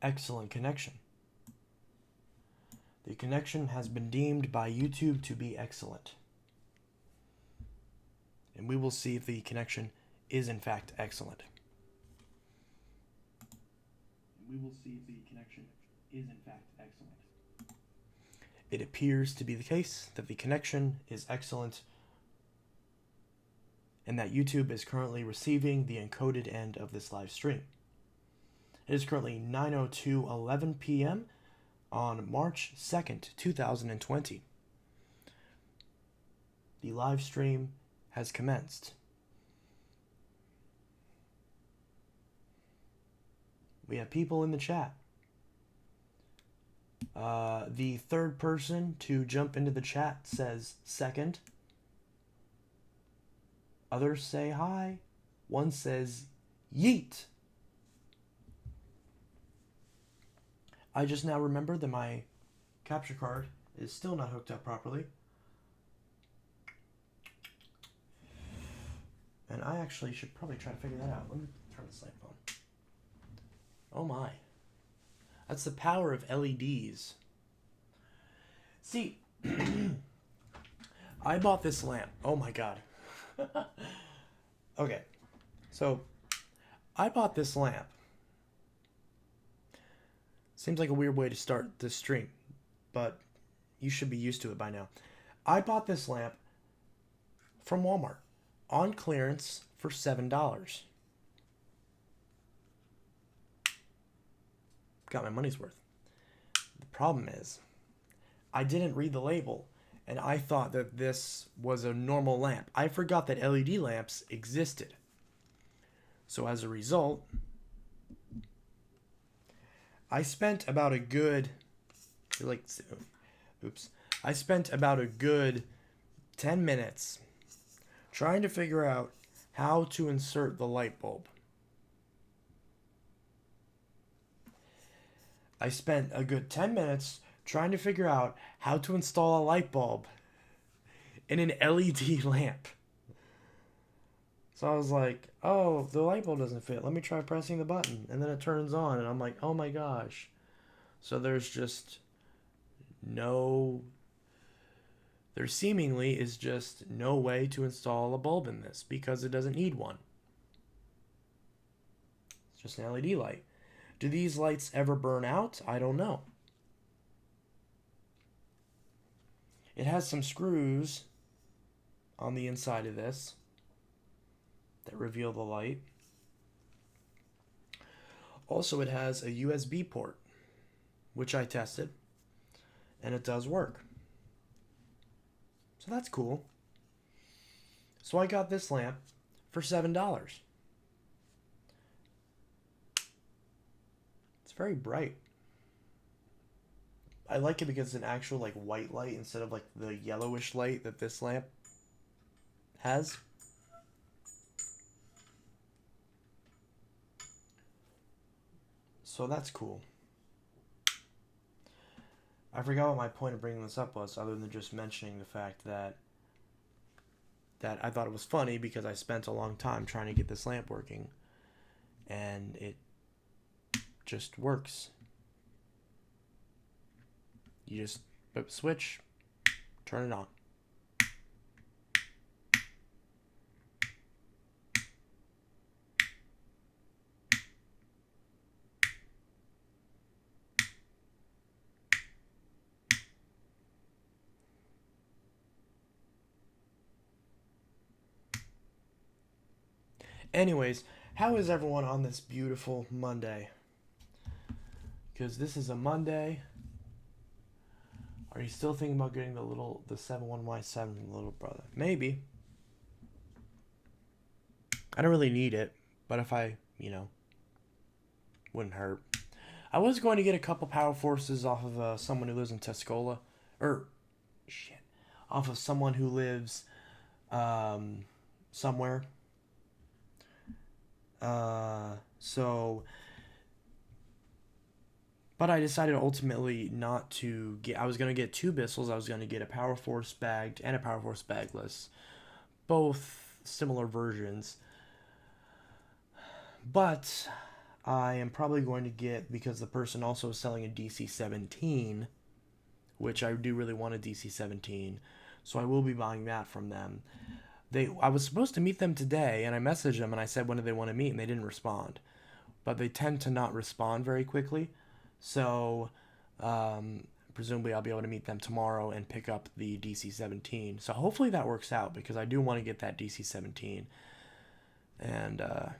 excellent connection. The connection has been deemed by YouTube to be excellent. And we will see if the connection is in fact excellent. It appears to be the case that the connection is excellent and that YouTube is currently receiving the encoded end of this live stream. It is currently 9:02:11 p.m. on March 2nd, 2020. The live stream has commenced. We have people in the chat. The third person to jump into the chat says second. Others say hi. One says yeet. I just now remembered that my capture card is still not hooked up properly. And I actually should probably try to figure that out. Let me turn this light on. Oh my. That's the power of LEDs. See, I bought this lamp. Oh my god. Okay. So, I bought this lamp. Seems like a weird way to start this stream, but you should be used to it by now. I bought this lamp from Walmart on clearance for $7. Got my money's worth. The problem is, I didn't read the label, and I thought that this was a normal lamp. I forgot that LED lamps existed. So as a result, I spent about a good, I spent about a good 10 minutes trying to figure out how to insert the light bulb. I spent a good 10 minutes trying to figure out how to install a light bulb in an LED lamp. So I was like, oh, the light bulb doesn't fit. Let me try pressing the button. And then it turns on, and I'm like, oh my gosh. So there seemingly is just no way to install a bulb in this because it doesn't need one. It's just an LED light. Do these lights ever burn out? I don't know. It has some screws on the inside of this that reveal the light. Also, it has a USB port, which I tested, and it does work. So that's cool. So I got this lamp for $7. Very bright. I like it because it's an actual white light instead of the yellowish light that this lamp has. So that's cool. I forgot what my point of bringing this up was, other than just mentioning the fact that I thought it was funny because I spent a long time trying to get this lamp working, and it just works. You just flip a switch, turn it on. Anyways, how is everyone on this beautiful Monday? Because this is a Monday. Are you still thinking about getting the 71Y7 from the little brother? Maybe. I don't really need it, but if I, wouldn't hurt. I was going to get a couple power forces off of someone who lives in Tuscola. Off of someone who lives somewhere. But I decided ultimately not to get... I was going to get two Bissells. I was going to get a Power Force bagged and a Power Force bagless. Both similar versions. But I am probably going to get, because the person also is selling a DC-17, which I do really want a DC-17, so I will be buying that from them. I was supposed to meet them today, and I messaged them and I said when do they want to meet, and they didn't respond. But they tend to not respond very quickly, so presumably I'll be able to meet them tomorrow and pick up the DC-17. So hopefully that works out, because I do want to get that DC-17. And I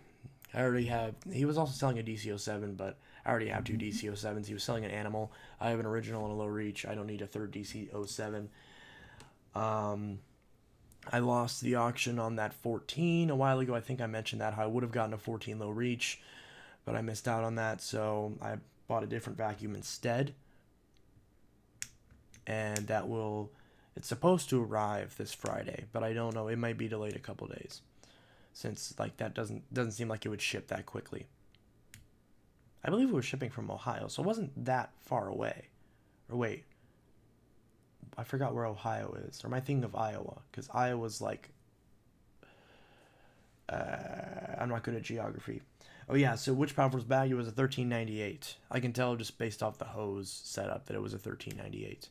already have. He was also selling a DC-07, but I already have two DC-07s. He was selling an Animal. I have an original and a low reach. I don't need a third DC-07. I lost the auction on that 14 a while ago. I think I mentioned that, how I would have gotten a 14 low reach, but I missed out on that, so I bought a different vacuum instead. And that will, it's supposed to arrive this Friday, but I don't know. It might be delayed a couple days, since like that doesn't seem like it would ship that quickly. I believe it was shipping from Ohio, so it wasn't that far away. Or wait, I forgot where Ohio is. Or am I thinking of Iowa? Because Iowa's like, I'm not good at geography. Oh yeah, so which Power Force bag? It was a 1398. I can tell just based off the hose setup that it was a 1398.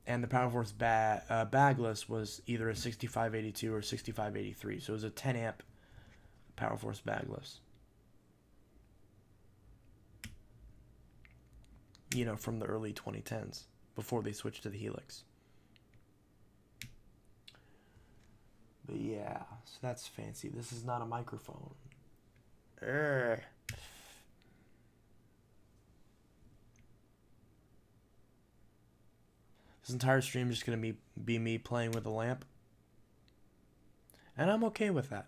And the Power Force bagless was either a 6582 or 6583. So it was a 10 amp Power Force bagless. You know, from the early 2010s, before they switched to the Helix. But yeah, so that's fancy. This is not a microphone. Urgh. This entire stream is just going to be me playing with a lamp. And I'm okay with that.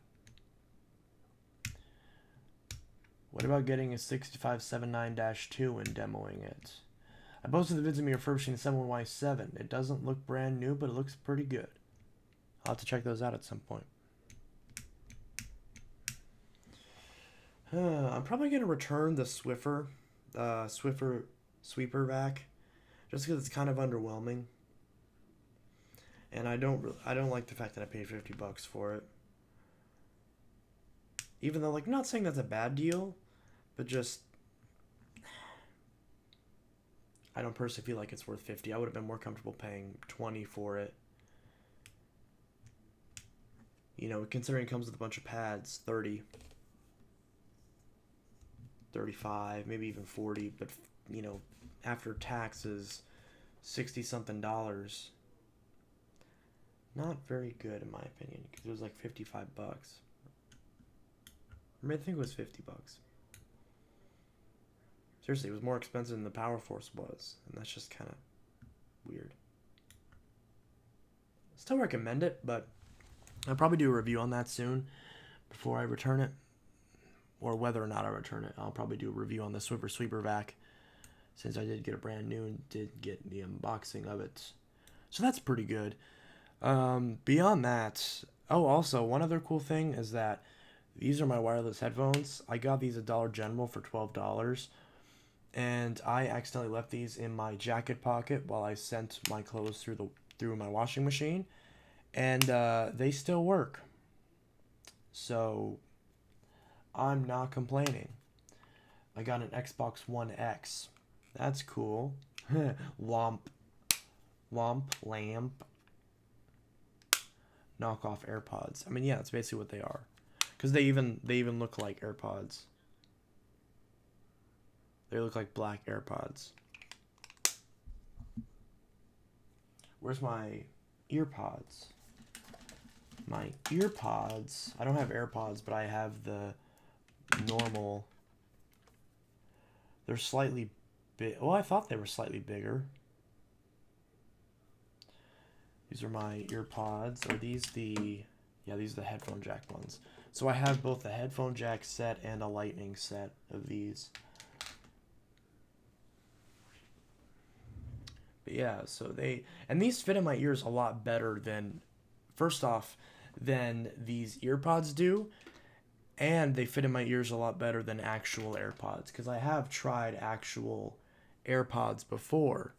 What about getting a 6579-2 and demoing it? I posted the vids of me refurbishing the 71Y7. It doesn't look brand new, but it looks pretty good. I'll have to check those out at some point. I'm probably going to return the Swiffer sweeper vac, just because it's kind of underwhelming. And I don't like the fact that I paid $50 for it. Even though, like, I'm not saying that's a bad deal, but just, I don't personally feel like it's worth $50. I would have been more comfortable paying $20 for it. You know, considering it comes with a bunch of pads, $30, $35, maybe even $40, but, you know, after taxes, $60-something. Not very good, in my opinion, because it was like $55. I mean, I think it was $50. Seriously, it was more expensive than the Power Force was, and that's just kind of weird. Still recommend it, but I'll probably do a review on that soon before I return it, or whether or not I return it. I'll probably do a review on the Swiffer Sweeper vac, since I did get a brand new and did get the unboxing of it. So that's pretty good. Beyond that, oh, also, one other cool thing is that these are my wireless headphones. I got these at Dollar General for $12, and I accidentally left these in my jacket pocket while I sent my clothes through my washing machine, and they still work. So I'm not complaining. I got an Xbox One X. That's cool. Lamp. Knockoff AirPods. I mean, yeah, that's basically what they are. Because they even look like AirPods. They look like black AirPods. Where's my earpods? My earpods. I don't have AirPods, but I have the normal. They're slightly big. Oh, I thought they were slightly bigger. These are my earpods. Are these the... Yeah, these are the headphone jack ones. So I have both a headphone jack set and a lightning set of these. But yeah, so these fit in my ears a lot better than, first off, than these earpods do. And they fit in my ears a lot better than actual AirPods. Because I have tried actual AirPods before,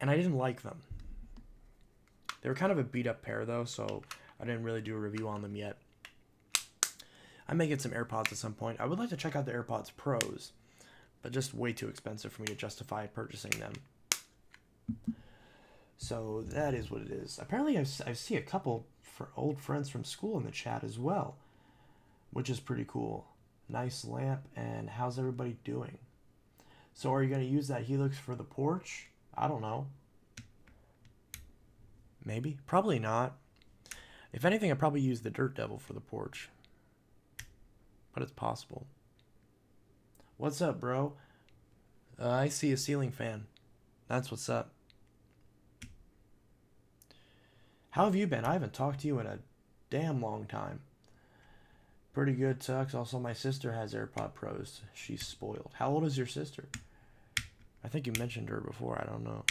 and I didn't like them. They were kind of a beat up pair though, so I didn't really do a review on them yet. I may get some AirPods at some point. I would like to check out the AirPods Pros, but just way too expensive for me to justify purchasing them. So that is what it is. Apparently, I see a couple for old friends from school in the chat as well, which is pretty cool. Nice lamp, and how's everybody doing? So are you going to use that Helix for the porch? I don't know. Maybe. Probably not. If anything, I'd probably use the Dirt Devil for the porch. But it's possible. What's up, bro? I see a ceiling fan. That's what's up. How have you been? I haven't talked to you in a damn long time. Pretty good, Tux. Also, my sister has AirPod Pros. She's spoiled. How old is your sister? I think you mentioned her before. I don't know.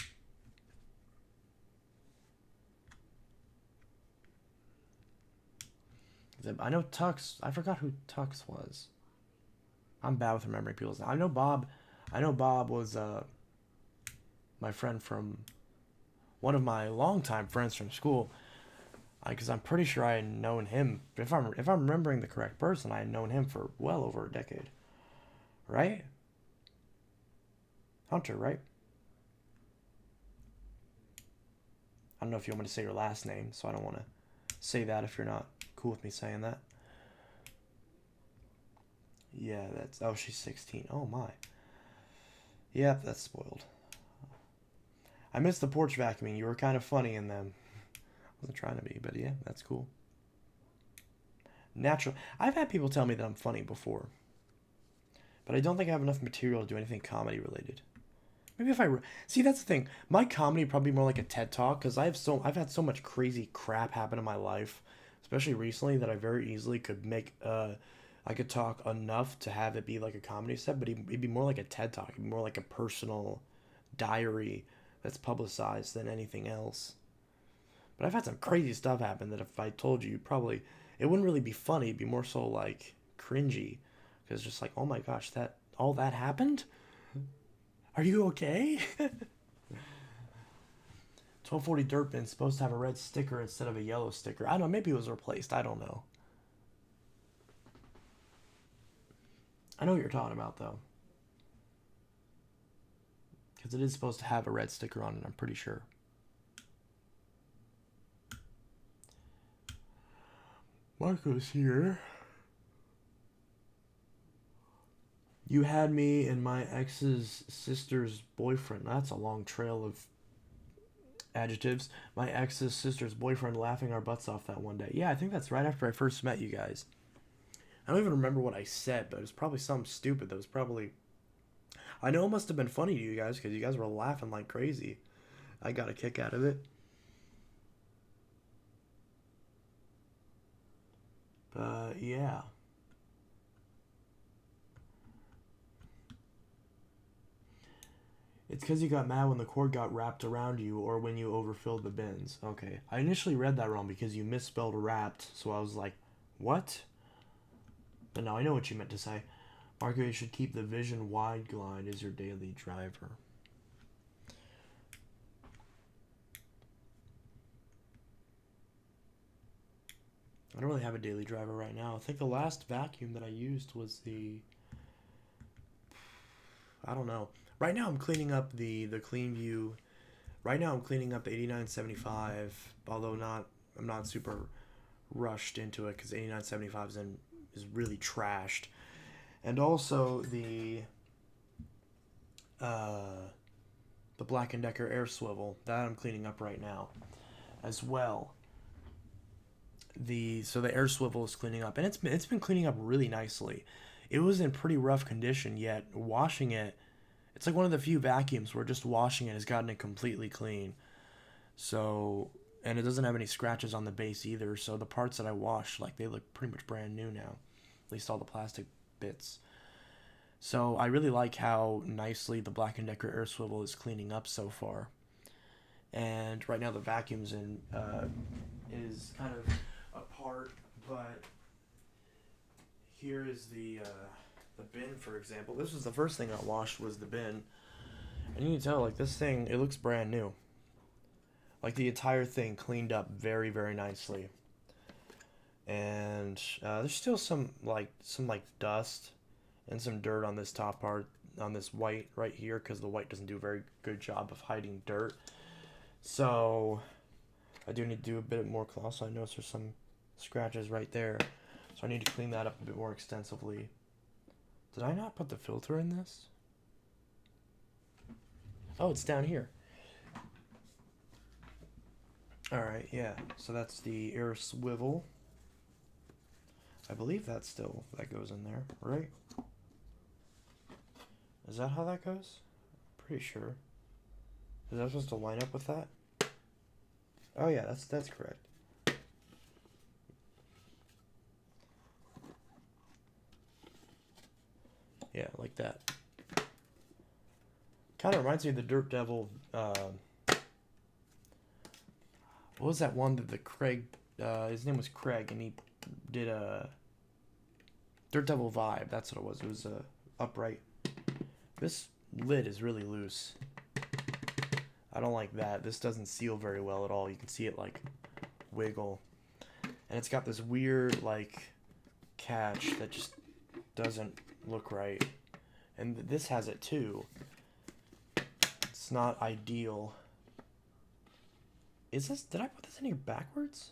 I know Tux. I forgot who Tux was. I'm bad with remembering people's names. I know Bob. I know Bob was my friend from one of my longtime friends from school. Because I'm pretty sure I had known him. If I'm remembering the correct person, I had known him for well over a decade. Right? Hunter, right? I don't know if you want me to say your last name, so I don't want to say that if you're not cool with me saying that. Yeah, that's... Oh, she's 16. Oh, my. Yep, that's spoiled. I missed the porch vacuuming. You were kind of funny in them. I wasn't trying to be, but yeah, that's cool. Natural. I've had people tell me that I'm funny before. But I don't think I have enough material to do anything comedy related. Maybe if I... See, that's the thing. My comedy would probably be more like a TED Talk, because I've had so much crazy crap happen in my life, especially recently, that I very easily could make... I could talk enough to have it be like a comedy set, but it'd be more like a TED Talk. It'd be more like a personal diary that's publicized than anything else. But I've had some crazy stuff happen that if I told you, probably... It wouldn't really be funny. It'd be more so like cringy. Because just like, oh my gosh, all that happened? Are you okay? 1240 Dirt Bin's supposed to have a red sticker instead of a yellow sticker. I don't know, maybe it was replaced. I don't know. I know what you're talking about, though. Because it is supposed to have a red sticker on it, I'm pretty sure. Marco's here. You had me and my ex's sister's boyfriend. That's a long trail of adjectives. My ex's sister's boyfriend laughing our butts off that one day. Yeah, I think that's right after I first met you guys. I don't even remember what I said, but it was probably something stupid that was probably... I know it must have been funny to you guys because you guys were laughing like crazy. I got a kick out of it. But, yeah. It's because you got mad when the cord got wrapped around you or when you overfilled the bins. Okay. I initially read that wrong because you misspelled wrapped, so I was like, what? But now I know what you meant to say. Marco, you should keep the Vision Wide Glide as your daily driver. I don't really have a daily driver right now. I think the last vacuum that I used was the... I don't know. Right now I'm cleaning up the Cleanview. Right now I'm cleaning up the 8975, although I'm not super rushed into it because 8975 is really trashed. And also the Black & Decker air swivel that I'm cleaning up right now as well. So the air swivel is cleaning up, and it's been cleaning up really nicely. It was in pretty rough condition, yet washing it, it's like one of the few vacuums where just washing it has gotten it completely clean. So, and it doesn't have any scratches on the base either. So the parts that I washed, like, they look pretty much brand new now, at least all the plastic bits. So I really like how nicely the Black & Decker air swivel is cleaning up so far. And right now the vacuum's is kind of apart, but here is the bin, for example. This was the first thing I washed, was the bin. And you can tell, like, this thing, it looks brand new. Like, the entire thing cleaned up very, very nicely. and there's still some dust and some dirt on this top part, on this white right here, because the white doesn't do a very good job of hiding dirt. So I do need to do a bit more cloth. So I notice there's some scratches right there, so I need to clean that up a bit more extensively. Did I not put the filter in this? Oh, it's down here. Alright, yeah. So that's the air swivel. I believe that goes in there, right? Is that how that goes? Pretty sure. Is that supposed to line up with that? Oh yeah, that's correct. Yeah, like that. Kind of reminds me of the Dirt Devil. What was that one that the Craig? His name was Craig, and he did a Dirt Devil vibe. That's what it was. It was upright. This lid is really loose. I don't like that. This doesn't seal very well at all. You can see it like wiggle, and it's got this weird like catch that just doesn't look right. And this has it too. It's not ideal. Is this, did I put this in here backwards?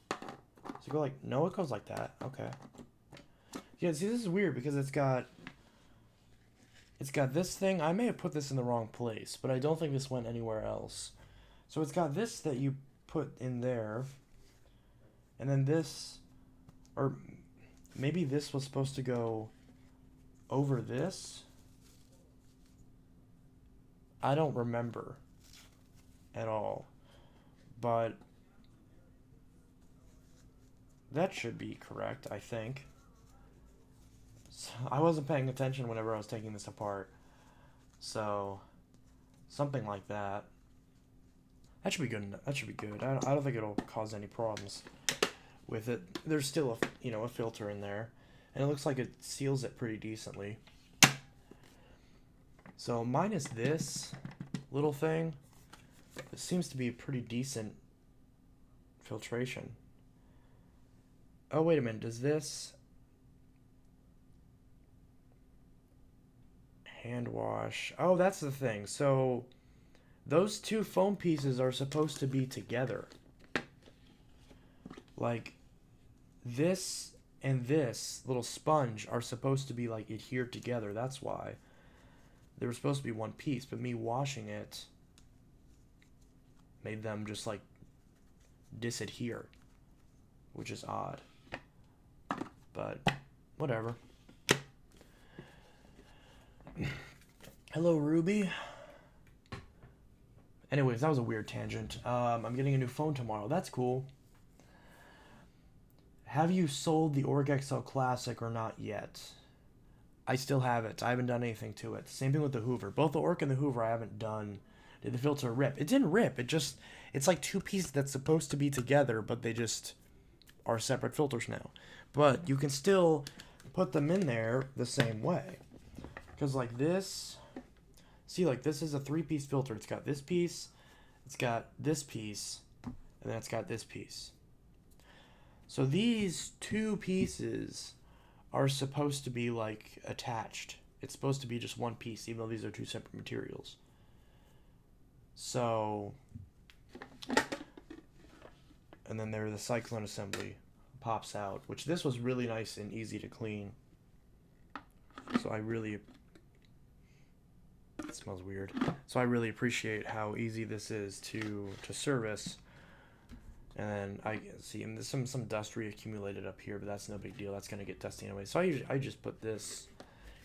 Does it go like, no, it goes like that. Okay. Yeah, see, this is weird because it's got this thing. I may have put this in the wrong place, but I don't think this went anywhere else. So it's got this that you put in there, and then this, or maybe this was supposed to go over this. I don't remember at all, but that should be correct, I think. So I wasn't paying attention whenever I was taking this apart, so something like that. That should be good. That should be good. I don't think it'll cause any problems with it. There's still a filter in there, and it looks like it seals it pretty decently. So minus this little thing, it seems to be pretty decent filtration. Oh, wait a minute. Does this hand wash? Oh, that's the thing. So those two foam pieces are supposed to be together. Like this and this little sponge are supposed to be like adhered together. That's why. They were supposed to be one piece, but me washing it made them just like disadhere, which is odd. But whatever. Hello, Ruby. Anyways, that was a weird tangent. I'm getting a new phone tomorrow. That's cool. Have you sold the Org XL Classic or not yet? I still have it. I haven't done anything to it. Same thing with the Hoover. Both the Orc and the Hoover I haven't done. Did the filter rip? It didn't rip. It's like two pieces that's supposed to be together, but they just are separate filters now. But you can still put them in there the same way. Because like this, see, like this is a 3-piece filter. It's got this piece, it's got this piece, and then it's got this piece. So these two pieces are supposed to be like attached. It's supposed to be just one piece, even though these are two separate materials. So, and then there the cyclone assembly pops out, which this was really nice and easy to clean. So it smells weird. So I really appreciate how easy this is to service. And then I see, and there's some dust reaccumulated up here, but that's no big deal. That's gonna get dusty anyway. So I just put this,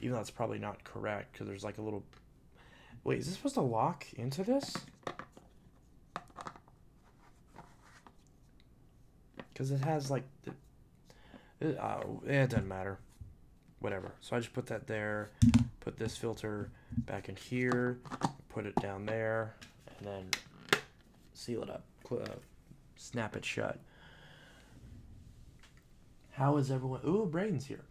even though it's probably not correct, because there's like a little. Wait, is this supposed to lock into this? Because it has like it doesn't matter. Whatever. So I just put that there. Put this filter back in here. Put it down there, and then seal it up. Snap it shut. How is everyone? Ooh, Braden's here.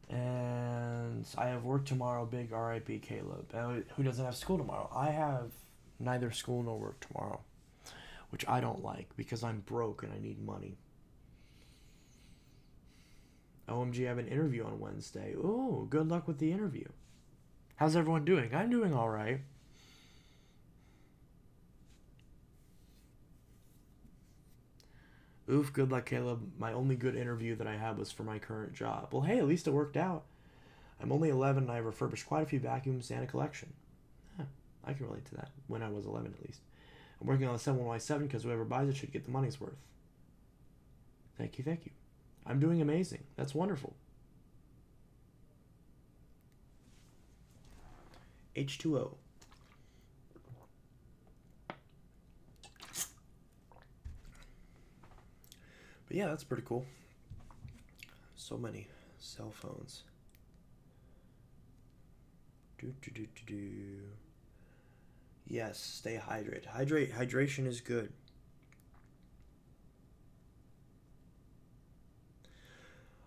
And I have work tomorrow. Big R.I.P. Caleb. Who doesn't have school tomorrow? I have neither school nor work tomorrow. which I don't like because I'm broke and I need money. OMG, I have an interview on Wednesday. Ooh, good luck with the interview. How's everyone doing? I'm doing all right. Oof, good luck, Caleb. My only good interview that I had was for my current job. Well, hey, at least it worked out. I'm only 11 and I refurbished quite a few vacuums and a collection. Huh, I can relate to that. When I was 11, at least. I'm working on the 71Y7 because whoever buys it should get the money's worth. Thank you, thank you. I'm doing amazing. That's wonderful. H2O. But yeah, that's pretty cool. So many cell phones. Yes, stay hydrated. Hydration is good.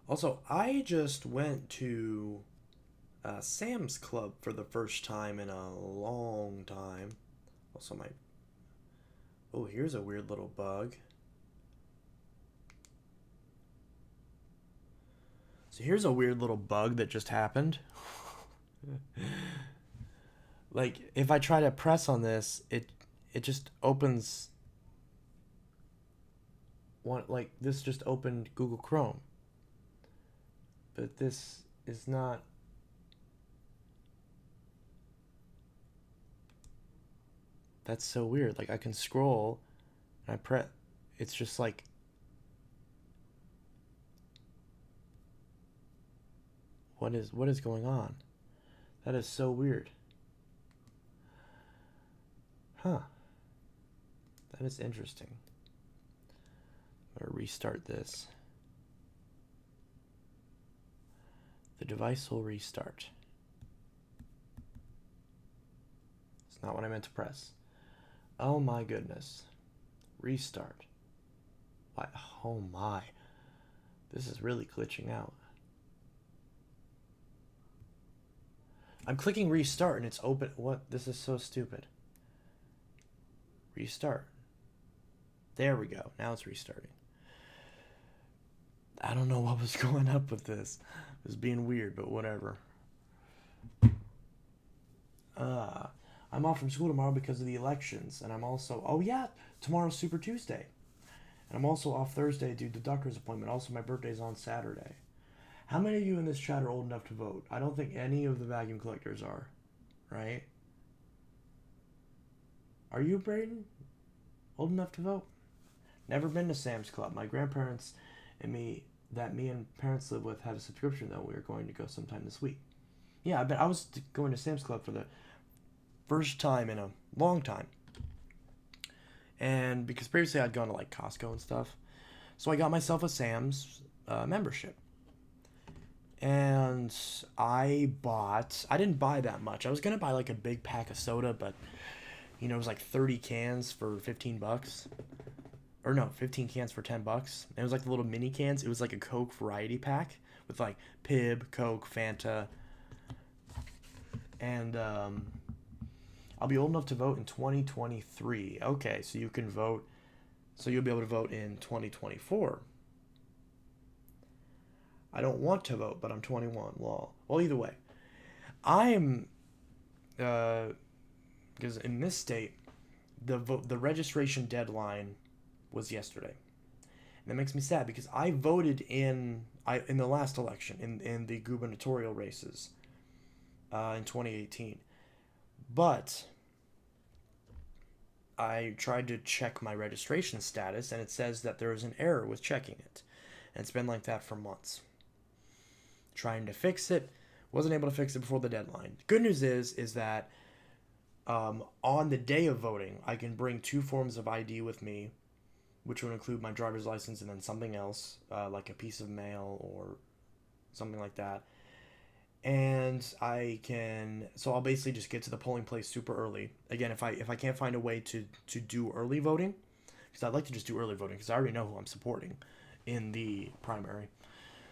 Also, I just went to Sam's Club for the first time in a long time. Also, my... Oh, here's a weird little bug. So here's a weird little bug that just happened. Like, if I try to press on this, it just opens... Like, this just opened Google Chrome. But this is not... That's so weird. Like, I can scroll, and I press... It's just like... What is going on? That is so weird. Huh. That is interesting. I'm going to restart this. The device will restart. It's not what I meant to press. Oh my goodness. Restart. Why? Oh my. This is really glitching out. I'm clicking restart and it's open. What? This is so stupid. Restart. There we go. Now it's restarting. I don't know what was going up with this. It was being weird, but whatever. I'm off from school tomorrow because of the elections, and I'm also... Oh yeah, tomorrow's Super Tuesday. And I'm also off Thursday due to doctor's appointment. Also, my birthday's on Saturday. How many of you in this chat are old enough to vote? I don't think any of the vacuum collectors are, right? Are you, Braden? Old enough to vote? Never been to Sam's Club. My grandparents and me and parents live with had a subscription, though. We are going to go sometime this week. Yeah, I was going to Sam's Club for the first time in a long time. And because previously I'd gone to like Costco and stuff. So I got myself a Sam's membership. And I didn't buy that much. I was going to buy like a big pack of soda, but it was like 30 cans for $15. Or no, 15 cans for $10. And it was like the little mini cans. It was like a Coke variety pack with like Pib, Coke, Fanta. And I'll be old enough to vote in 2023. Okay, so you can vote. So you'll be able to vote in 2024. I don't want to vote, but I'm 21. Well, either way. I'm... because in this state, the registration deadline was yesterday. And that makes me sad because I voted in the last election, in the gubernatorial races in 2018. But I tried to check my registration status, and it says that there is an error with checking it. And it's been like that for months. Trying to fix it, wasn't able to fix it before the deadline. Good news is that on the day of voting, I can bring 2 forms of ID with me, which would include my driver's license and then something else, like a piece of mail or something like that. And so I'll basically just get to the polling place super early. Again, if I can't find a way to do early voting, because I'd like to just do early voting because I already know who I'm supporting in the primary.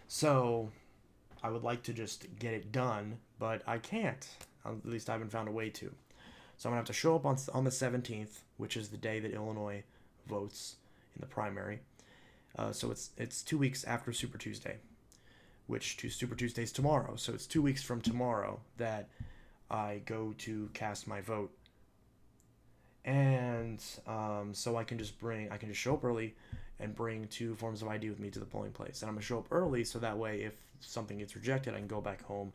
So I would like to just get it done, but I can't. At least I haven't found a way to. So I'm going to have to show up on the 17th, which is the day that Illinois votes in the primary. So it's 2 weeks after Super Tuesday, which to Super Tuesday's tomorrow. So it's 2 weeks from tomorrow that I go to cast my vote. And so I can just show up early and bring 2 forms of ID with me to the polling place. And I'm going to show up early so that way if something gets rejected, I can go back home,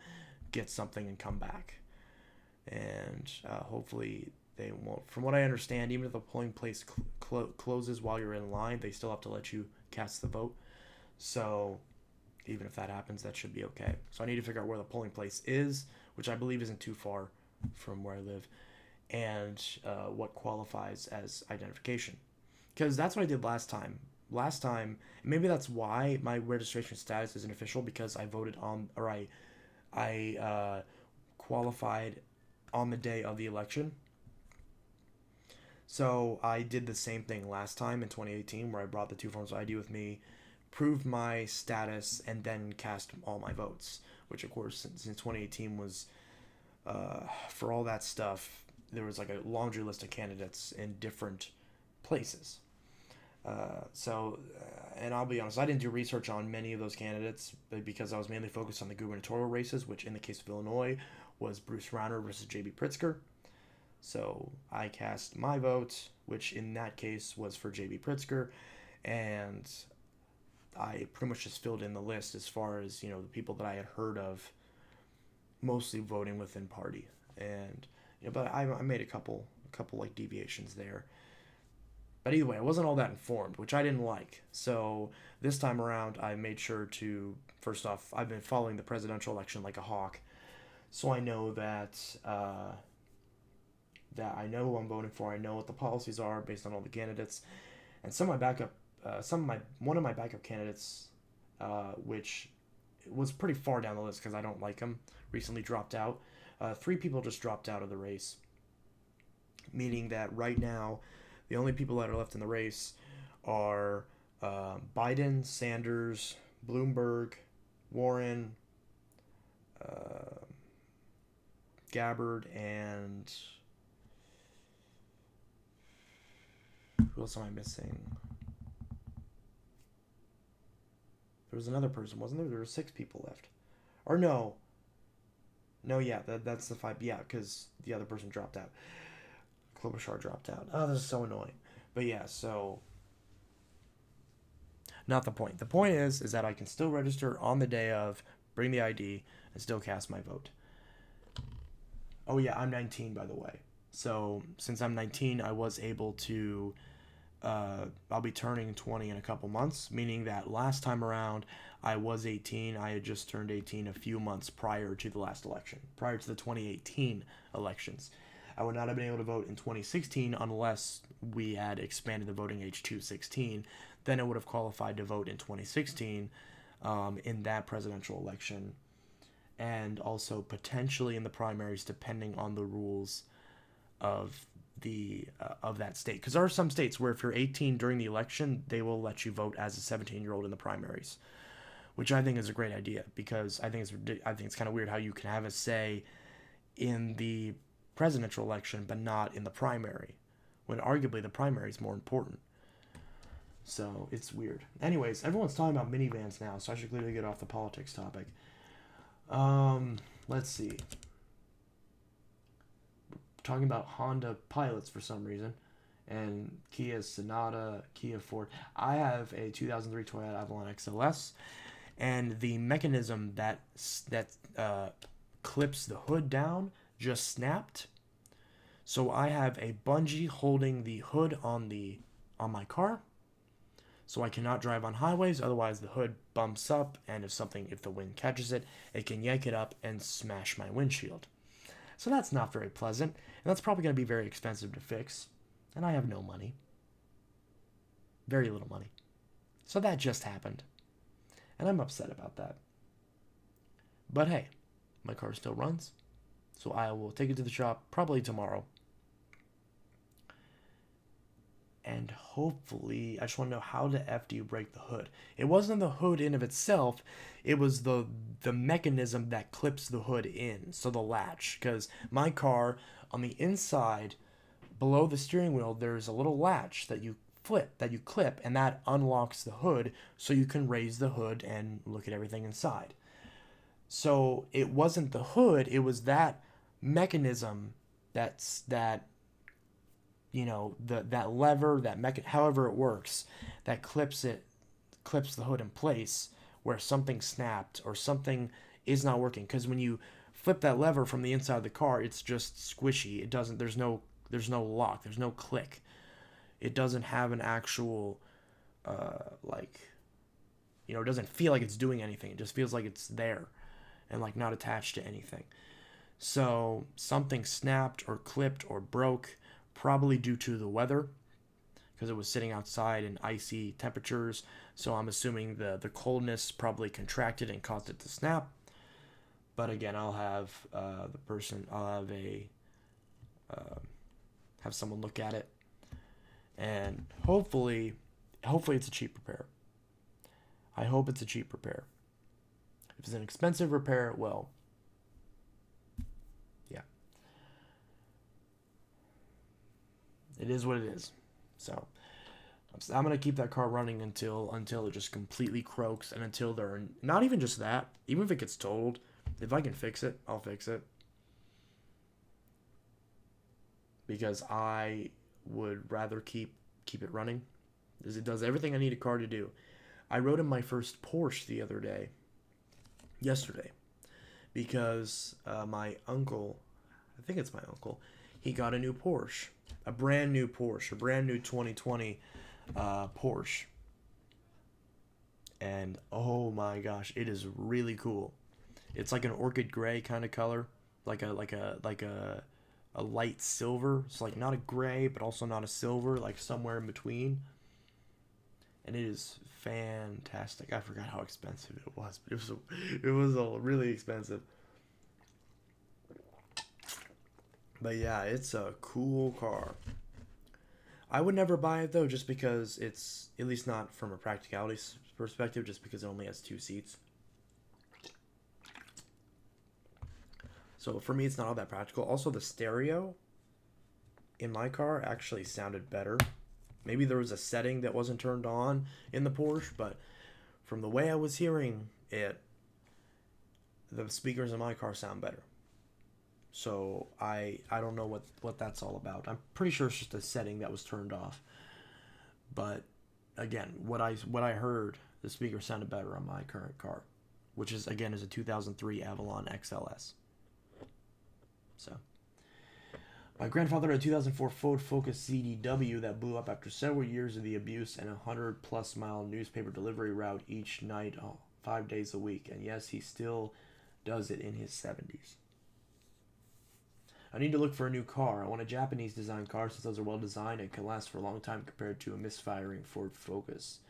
get something, and come back. And hopefully they won't. From what I understand, even if the polling place closes while you're in line, they still have to let you cast the vote. So even if that happens, that should be okay. So I need to figure out where the polling place is, which I believe isn't too far from where I live, and what qualifies as identification. Because that's what I did last time. Last time, maybe that's why my registration status isn't official, because I voted on, or I qualified on the day of the election. So I did the same thing last time in 2018, where I brought the 2 forms of ID with me, proved my status, and then cast all my votes. Which, of course, since 2018 was, for all that stuff, there was like a laundry list of candidates in different places. And I'll be honest, I didn't do research on many of those candidates because I was mainly focused on the gubernatorial races, which in the case of Illinois was Bruce Rauner versus J.B. Pritzker. So I cast my vote, which in that case was for J.B. Pritzker, and I pretty much just filled in the list as far as, the people that I had heard of, mostly voting within party. And but I made a couple like deviations there. But either way, I wasn't all that informed, which I didn't like. So this time around, I made sure to, first off, I've been following the presidential election like a hawk, so I know that I know who I'm voting for. I know what the policies are based on all the candidates, and one of my backup candidates, which was pretty far down the list because I don't like him, recently dropped out. 3 people just dropped out of the race, meaning that right now the only people that are left in the race are Biden, Sanders, Bloomberg, Warren, Gabbard, and who else am I missing? There was another person, wasn't there? There were 6 people left. Or no, yeah, that's the 5. Yeah, because the other person dropped out. Klobuchar dropped out. Oh, this is so annoying. But yeah, so not the point. The point is that I can still register on the day of, bring the ID, and still cast my vote. Oh yeah, I'm 19, by the way. So since I'm 19, I was able to, I'll be turning 20 in a couple months, meaning that last time around I was 18. I had just turned 18 a few months prior to the last election, prior to the 2018 elections. I would not have been able to vote in 2016 unless we had expanded the voting age to 16. Then I would have qualified to vote in 2016 in that presidential election, and also potentially in the primaries, depending on the rules of that state. Because there are some states where if you're 18 during the election, they will let you vote as a 17-year-old in the primaries, which I think is a great idea, because I think it's kind of weird how you can have a say in the presidential election but not in the primary, when arguably the primary is more important. So it's weird. Anyways, everyone's talking about minivans now, so I should clearly get off the politics topic. Let's see. We're talking about Honda Pilots for some reason, and Kia Sonata, Kia Ford. I have a 2003 Toyota Avalon XLS, and the mechanism that clips the hood down just snapped. So I have a bungee holding the hood on my car, so I cannot drive on highways. Otherwise the hood bumps up, and if the wind catches it, it can yank it up and smash my windshield. So that's not very pleasant, and that's probably going to be very expensive to fix, and I have no money. Very little money. So that just happened, and I'm upset about that. But hey, my car still runs, so I will take it to the shop probably tomorrow. And hopefully, I just want to know, how the F do you break the hood? It wasn't the hood in of itself, it was the mechanism that clips the hood in, so the latch. Because my car, on the inside, below the steering wheel, there's a little latch that you that you clip, and that unlocks the hood so you can raise the hood and look at everything inside. So it wasn't the hood, it was that mechanism that that lever, however it works, that clips the hood in place where something snapped or something is not working. Because when you flip that lever from the inside of the car, it's just squishy. It doesn't. There's no lock. There's no click. It doesn't have an actual like it doesn't feel like it's doing anything. It just feels like it's there and like not attached to anything. So something snapped or clipped or broke, probably due to the weather, because it was sitting outside in icy temperatures. So I'm assuming the coldness probably contracted and caused it to snap. But again, I'll have have someone look at it, and hopefully it's a cheap repair. I hope it's a cheap repair. If it's an expensive repair, well, yeah, it is what it is. So I'm gonna keep that car running until it just completely croaks, and until they're not even just that. Even if it gets totaled, if I can fix it, I'll fix it. Because I would rather keep it running, as it does everything I need a car to do. I rode in my first Porsche yesterday, because my uncle, I think it's my uncle, he got a new Porsche, a brand new 2020 Porsche, and oh my gosh, it is really cool. It's like an orchid gray kind of color, like a light silver. It's like not a gray, but also not a silver, like somewhere in between. And it is fantastic. I forgot how expensive it was, but it was really expensive. But yeah, it's a cool car. I would never buy it though, just because it's, at least not from a practicality perspective, just because it only has 2 seats. So for me, it's not all that practical. Also, the stereo in my car actually sounded better. Maybe there was a setting that wasn't turned on in the Porsche, but from the way I was hearing it, the speakers in my car sound better. So I don't know what that's all about. I'm pretty sure it's just a setting that was turned off. But again, what I heard, the speaker sounded better on my current car, which is a 2003 Avalon XLS. So my grandfather had a 2004 Ford Focus CDW that blew up after several years of the abuse and a 100+ mile newspaper delivery route each night, 5 days a week. And yes, he still does it in his 70s. I need to look for a new car. I want a Japanese design car, since those are well designed and can last for a long time compared to a misfiring Ford Focus.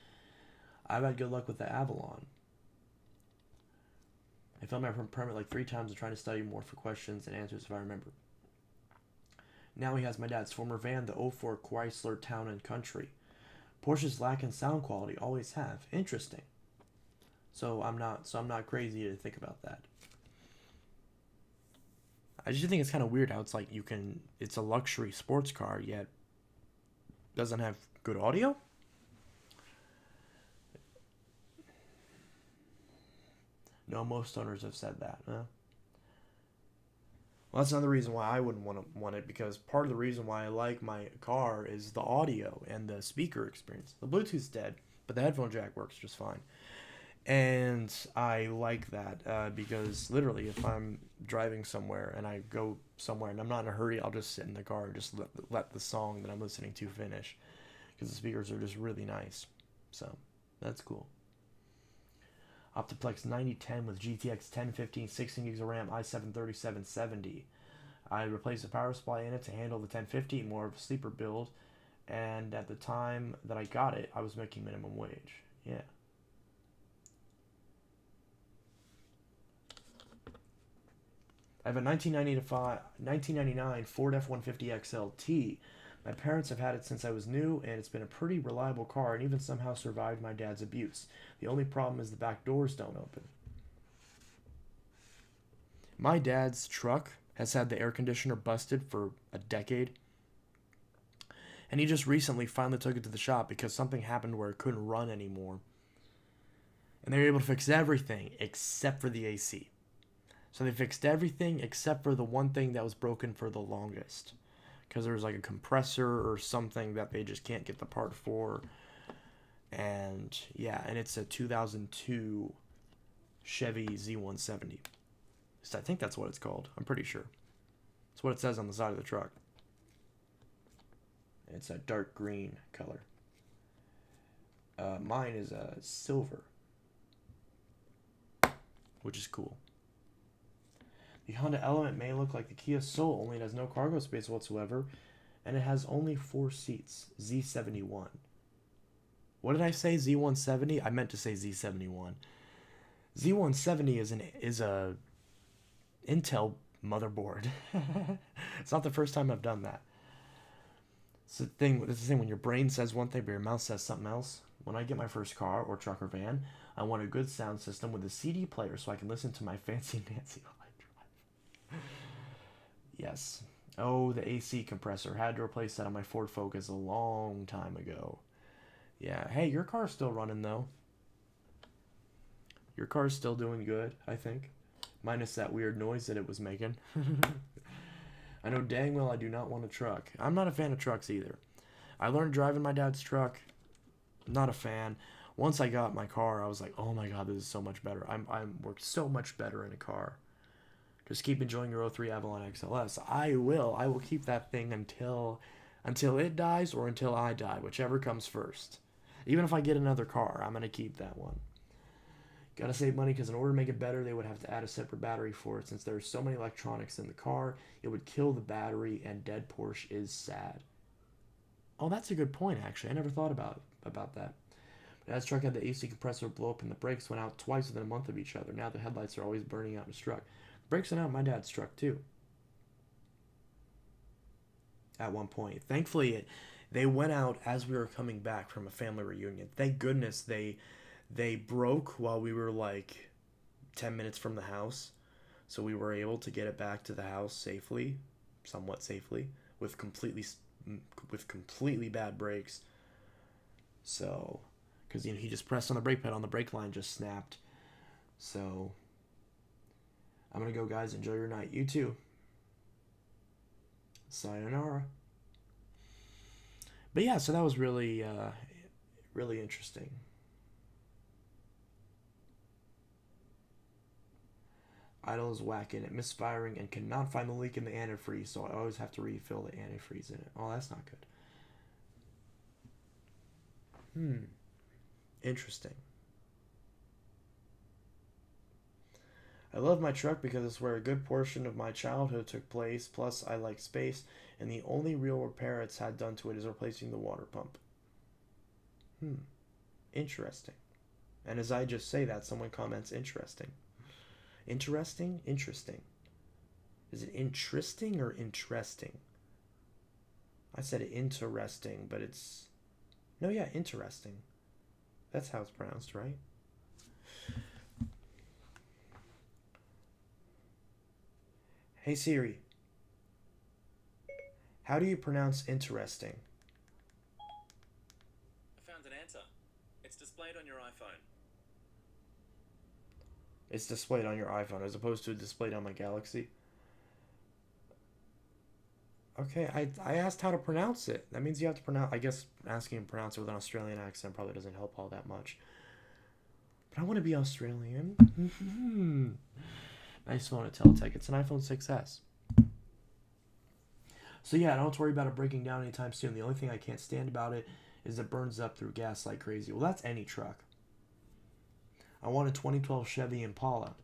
I've had good luck with the Avalon. I failed my permit like 3 times and trying to study more for questions and answers if I remember. Now he has my dad's former van, the '04 Chrysler Town and Country. Porsches lack in sound quality, always have. Interesting. So I'm not crazy to think about that. I just think it's kind of weird how it's like it's a luxury sports car, yet doesn't have good audio. No, most owners have said that. Huh? Well, that's another reason why I wouldn't want it, because part of the reason why I like my car is the audio and the speaker experience. The Bluetooth's dead, but the headphone jack works just fine. And I like that because literally, if I'm driving somewhere and I go somewhere and I'm not in a hurry, I'll just sit in the car and just let the song that I'm listening to finish, because the speakers are just really nice. So that's cool. Optiplex 9010 with GTX 1015, 16 gigs of RAM, i7 3770. I replaced the power supply in it to handle the 1050, more of a sleeper build. And at the time that I got it, I was making minimum wage. Yeah. I have a 1999 Ford F-150 XLT. My parents have had it since I was new, and it's been a pretty reliable car and even somehow survived my dad's abuse. The only problem is the back doors don't open. My dad's truck has had the air conditioner busted for a decade, And he just recently finally took it to the shop because something happened where it couldn't run anymore. And they were able to fix everything except for the AC. So they fixed everything except for the one thing that was broken for the longest. Because there was like a compressor or something that they just can't get the part for. And yeah, and it's a 2002 Chevy Z170. So I think that's what it's called. I'm pretty sure. That's what it says on the side of the truck. It's a dark green color. Mine is a silver, which is cool. The Honda Element may look like the Kia Soul, only it has no cargo space whatsoever, and it has only 4 seats. Z71. What did I say? Z170? I meant to say Z71. Z170 is a Intel motherboard. It's not the first time I've done that. It's the thing when your brain says one thing but your mouth says something else. When I get my first car or truck or van, I want a good sound system with a CD player so I can listen to my fancy Nancy while I drive. Yes. Oh, the AC compressor. Had to replace that on my Ford Focus a long time ago. Yeah. Hey, your car's still running though. Your car's still doing good, I think. Minus that weird noise that it was making. I know dang well I do not want a truck. I'm not a fan of trucks either. I learned driving my dad's truck. Not a fan. Once I got my car, I was like, oh my god, this is so much better. I'm worked so much better in a car. Just keep enjoying your '03 Avalon XLS. I will keep that thing until it dies or until I die, whichever comes first. Even if I get another car, I'm going to keep that one. Gotta save money because in order to make it better, they would have to add a separate battery for it. Since there's so many electronics in the car, it would kill the battery, and dead Porsche is sad. Oh, that's a good point, actually. I never thought about that. My dad's truck had the AC compressor blow up and the brakes went out twice within a month of each other. Now the headlights are always burning out in his truck. The brakes went out in my dad's truck, too. At one point. Thankfully, they went out as we were coming back from a family reunion. Thank goodness they broke while we were like 10 minutes from the house. So we were able to get it back to the house safely, somewhat safely, with completely bad brakes. So, because he just pressed on the brake pedal and the brake line just snapped. So, I'm going to go, guys. Enjoy your night. You too. Sayonara. But yeah, so that was really, really interesting. Idle is whacking it, misfiring, and cannot find the leak in the antifreeze, so I always have to refill the antifreeze in it. Oh, that's not good. Interesting. I love my truck because it's where a good portion of my childhood took place, plus I like space, and the only real repair it's had done to it is replacing the water pump. Interesting. And as I just say that, someone comments, interesting. Interesting? Interesting. Is it interesting or interesting? I said interesting, but it's... No, yeah, interesting. That's how it's pronounced, right? Hey Siri. How do you pronounce interesting? I found an answer. It's displayed on your iPhone. It's displayed on your iPhone as opposed to displayed on my Galaxy. Okay, I asked how to pronounce it. That means you have to pronounce... I guess asking him to pronounce it with an Australian accent probably doesn't help all that much. But I want to be Australian. Nice phone to Teletech. It's an iPhone 6S. So yeah, I don't have to worry about it breaking down anytime soon. The only thing I can't stand about it is it burns up through gas like crazy. Well, that's any truck. I want a 2012 Chevy Impala.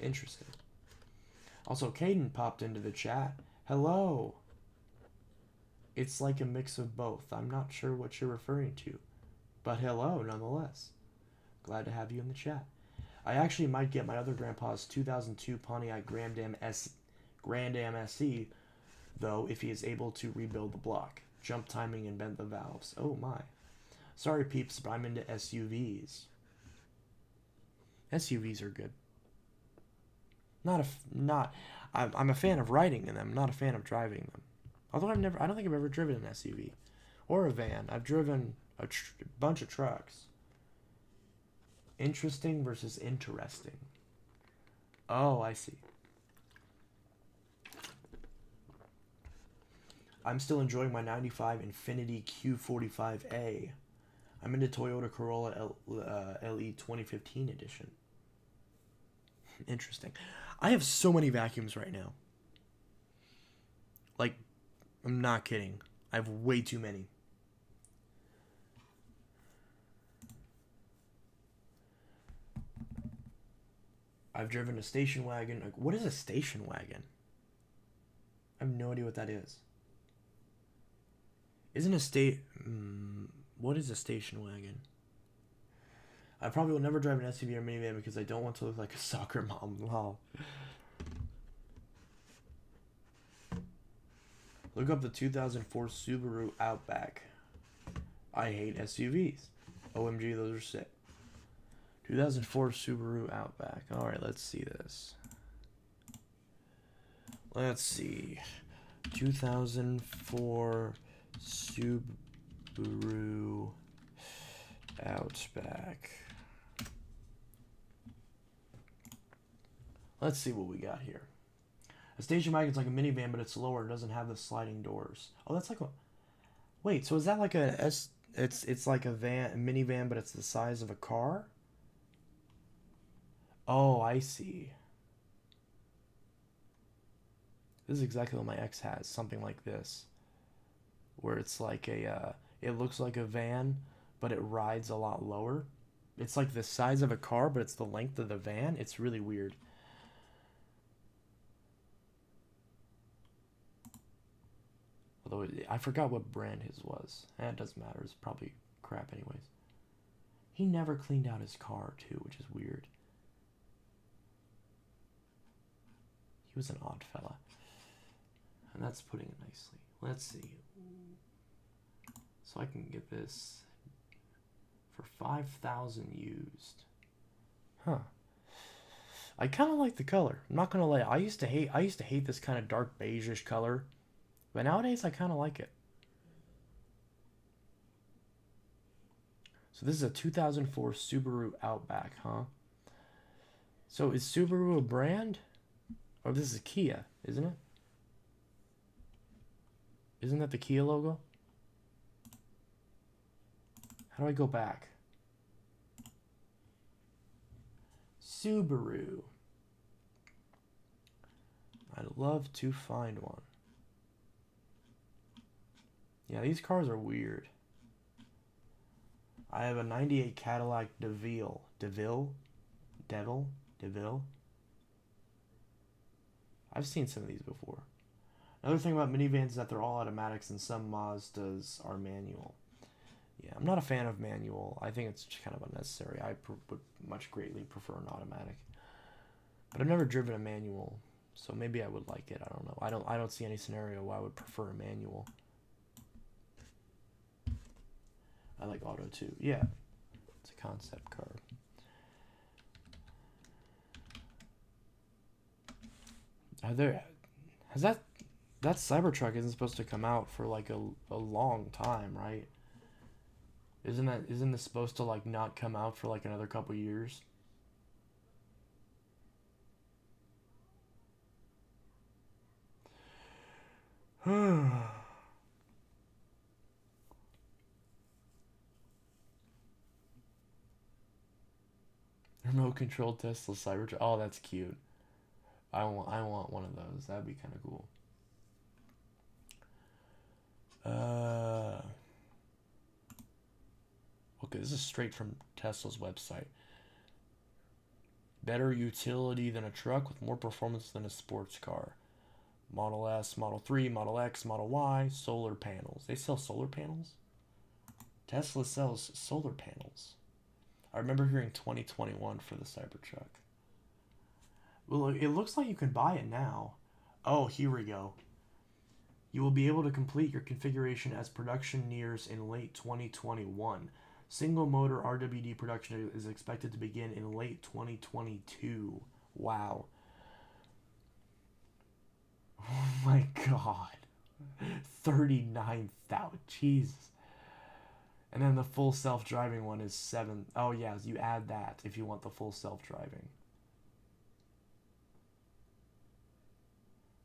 Interesting. Also, Caden popped into the chat. Hello. It's like a mix of both. I'm not sure what you're referring to. But hello, nonetheless. Glad to have you in the chat. I actually might get my other grandpa's 2002 Pontiac Grand Am SE, though, if he is able to rebuild the block, jump timing, and bend the valves. Oh my. Sorry, peeps, but I'm into SUVs. SUVs are good. I'm a fan of riding in them, not a fan of driving them. Although I don't think I've ever driven an SUV or a van. I've driven a bunch of trucks. Interesting versus interesting. Oh, I see. I'm still enjoying my 95 Infiniti Q45A. I'm into Toyota Corolla LE 2015 edition. Interesting. I have so many vacuums right now. Like, I'm not kidding. I have way too many. I've driven a station wagon. Like, what is a station wagon? I have no idea what that is. Isn't a state... what is a station wagon? I probably will never drive an SUV or minivan because I don't want to look like a soccer mom. Wow. Look up the 2004 Subaru Outback. I hate SUVs. OMG, those are sick. 2004 Subaru Outback. Alright, let's see this. Let's see. 2004 Subaru Outback. Let's see what we got here. A station wagon's like a minivan, but it's lower. It doesn't have the sliding doors. Oh, that's like a... Wait, so is that like a... It's like a minivan, but it's the size of a car? Oh, I see. This is exactly what my ex has. Something like this. Where it's like a... it looks like a van, but it rides a lot lower. It's like the size of a car, but it's the length of the van. It's really weird. Although I forgot what brand his was. It doesn't matter. It's probably crap anyways. He never cleaned out his car too, which is weird. He was an odd fella. And that's putting it nicely. Let's see. So I can get this for 5,000 used. Huh. I kind of like the color. I'm not gonna lie. I used to hate this kind of dark beige-ish color. But nowadays, I kind of like it. So this is a 2004 Subaru Outback, huh? So is Subaru a brand? Or this is a Kia, isn't it? Isn't that the Kia logo? How do I go back? Subaru. I'd love to find one. Yeah, these cars are weird. I have a 98 Cadillac DeVille. DeVille? I've seen some of these before. Another thing about minivans is that they're all automatics and some Mazdas are manual. Yeah, I'm not a fan of manual. I think it's kind of unnecessary. I would much greatly prefer an automatic. But I've never driven a manual, so maybe I would like it. I don't know. I don't see any scenario why I would prefer a manual. I like auto too. Yeah, it's a concept car. That Cybertruck isn't supposed to come out for like a long time, right? Isn't this supposed to like not come out for like another couple years? Remote controlled Tesla Cybertruck. Oh, that's cute. I want one of those. That'd be kind of cool. Okay, this is straight from Tesla's website. Better utility than a truck with more performance than a sports car. Model S, Model 3, Model X, Model Y, solar panels. They sell solar panels? Tesla sells solar panels. I remember hearing 2021 for the Cybertruck. Well, it looks like you can buy it now. Oh, here we go. You will be able to complete your configuration as production nears in late 2021. Single motor RWD production is expected to begin in late 2022. Wow. my god. 39,000. Jesus. And then the full self-driving one is 7. Oh yeah, you add that if you want the full self-driving.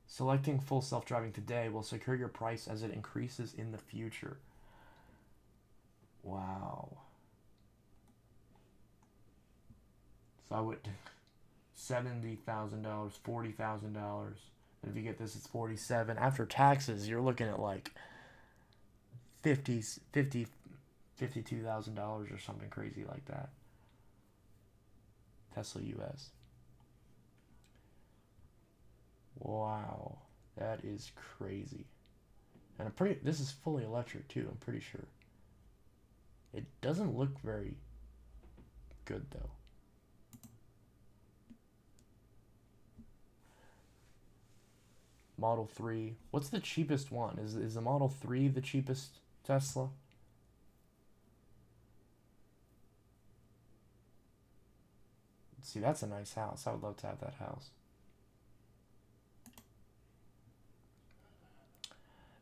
Selecting full self-driving today will secure your price as it increases in the future. Wow. So I would $70,000, $40,000. And if you get this, it's 47. After taxes, you're looking at like $52,000 or something crazy like that. Tesla US. Wow, that is crazy. And this is fully electric too, I'm pretty sure. It doesn't look very good though. Model 3. What's the cheapest one? Is the Model 3 the cheapest Tesla? See, that's a nice house. I would love to have that house.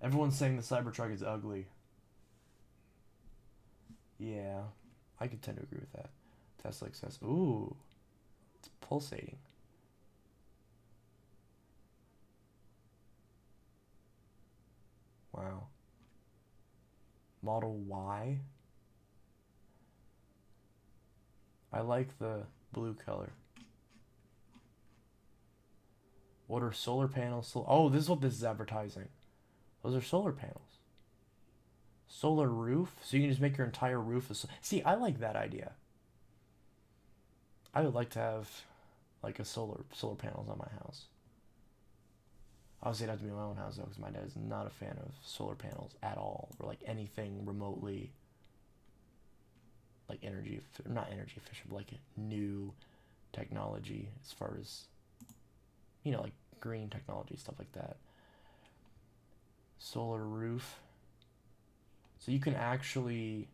Everyone's saying the Cybertruck is ugly. Yeah, I could tend to agree with that. Tesla says, ooh, it's pulsating. Wow. Model Y. I like the blue color. Order solar panels. Oh, this is what this is advertising. Those are solar panels. Solar roof, so you can just make your entire roof. See, I like that idea. I would like to have like a solar panels on my house. Obviously, it'd have to be my own house though, because my dad is not a fan of solar panels at all, or like anything remotely like not energy efficient, but like new technology as far as, you know, like green technology, stuff like that. Solar roof. So you can actually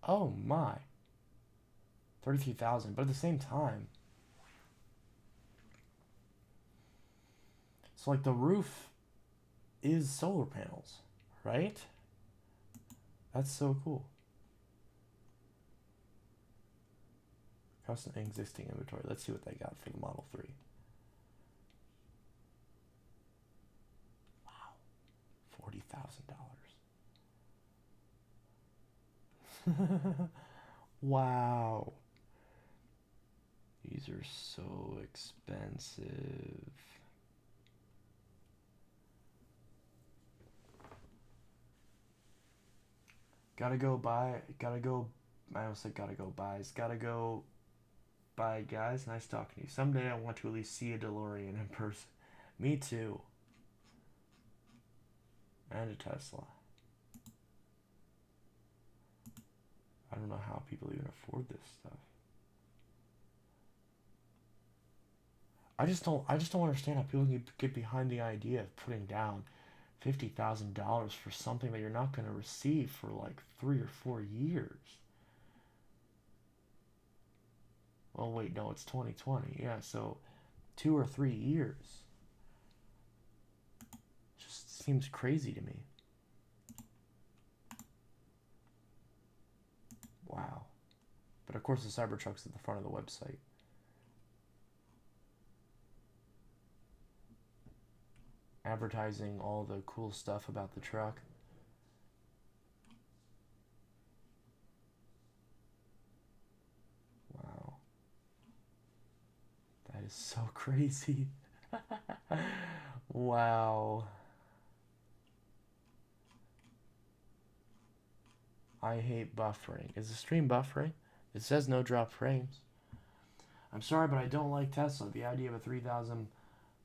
oh my, 33,000. But at the same time, so like the roof is solar panels, right? That's so cool. Custom existing inventory. Let's see what they got for the Model 3. Wow, $40,000. Wow. These are so expensive. I almost said gotta go buys. Gotta go buy, guys. Nice talking to you. Someday I want to at least see a DeLorean in person. Me too. And a Tesla. I don't know how people even afford this stuff. I just don't understand how people can get behind the idea of putting down $50,000 for something that you're not going to receive for like 3 or 4 years. Well, wait, no, it's 2020. Yeah, so 2 or 3 years. Just seems crazy to me. Wow. But of course the Cybertruck's at the front of the website. Advertising all the cool stuff about the truck. Wow. That is so crazy. Wow. I hate buffering. Is the stream buffering? It says no drop frames. I'm sorry, but I don't like Tesla. The idea of a 3,000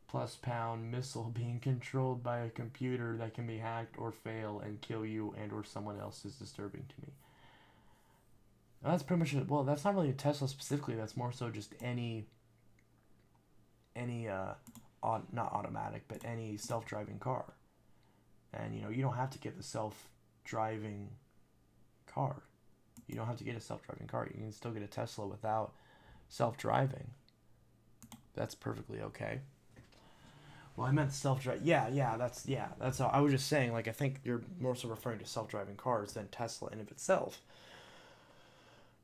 plus pound missile being controlled by a computer that can be hacked or fail and kill you and or someone else is disturbing to me. And that's pretty much it. Well, that's not really a Tesla specifically. That's more so just any not automatic, but any self-driving car. And, you know, you don't have to get the self-driving car. You don't have to get a self-driving car. You can still get a Tesla without self-driving. That's perfectly okay. Well, I meant self-drive. That's how I was just saying. Like, I think you're more so referring to self-driving cars than Tesla in of itself.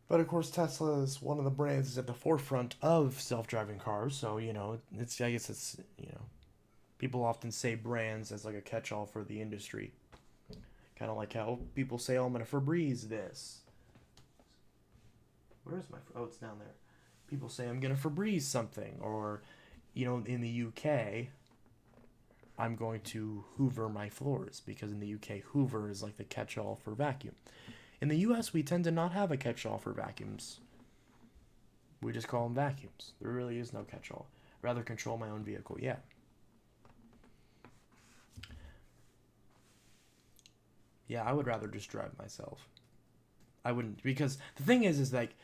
But of course, Tesla is one of the brands that's at the forefront of self-driving cars. So it's I guess it's people often say brands as like a catch-all for the industry. Kind of like how people say, "Oh, I'm gonna Febreze this." Where is my? Oh, it's down there. People say I'm gonna Febreze something, or in the UK, I'm going to Hoover my floors, because in the UK, Hoover is like the catch-all for vacuum. In the US, we tend to not have a catch-all for vacuums. We just call them vacuums. There really is no catch-all. Rather control my own vehicle, yeah. Yeah, I would rather just drive myself. I wouldn't, because the thing is like,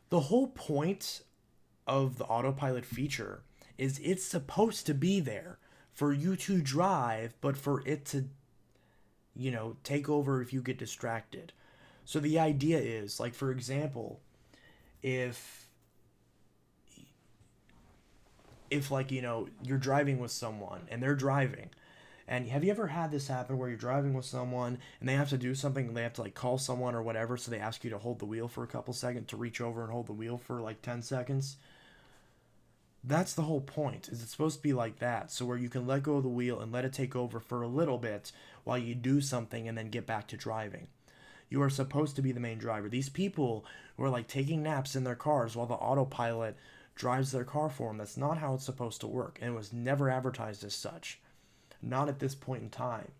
the whole point of the autopilot feature is it's supposed to be there for you to drive, but for it to, take over if you get distracted. So the idea is, like, for example, if like, you're driving with someone and they're driving, and have you ever had this happen where you're driving with someone and they have to do something and they have to like call someone or whatever, so they ask you to hold the wheel for a couple seconds, to reach over and hold the wheel for like 10 seconds? That's the whole point. Is it's supposed to be like that, so where you can let go of the wheel and let it take over for a little bit while you do something and then get back to driving. You are supposed to be the main driver. These people who are like taking naps in their cars while the autopilot drives their car for them, that's not how it's supposed to work, and it was never advertised as such. Not at this point in time.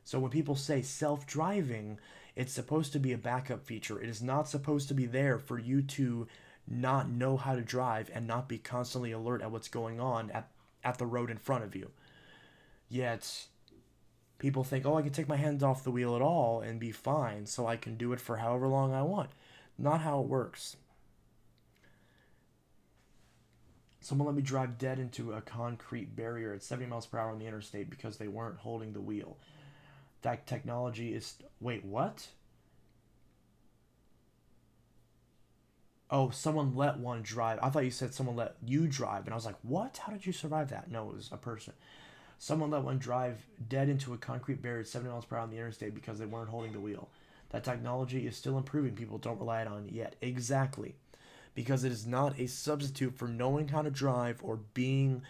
So when people say self-driving, it's supposed to be a backup feature. It is not supposed to be there for you to not know how to drive and not be constantly alert at what's going on at the road in front of you. Yet people think, oh, I can take my hands off the wheel at all and be fine, so I can do it for however long I want. Not how it works. Someone let me drive dead into a concrete barrier at 70 miles per hour on the interstate because they weren't holding the wheel. That technology is... Wait, what? Oh, someone let one drive. I thought you said someone let you drive, and I was like, what? How did you survive that? No, it was a person. Someone let one drive dead into a concrete barrier at 70 miles per hour on the interstate because they weren't holding the wheel. That technology is still improving. People don't rely on it yet. Exactly. Because it is not a substitute for knowing how to drive or being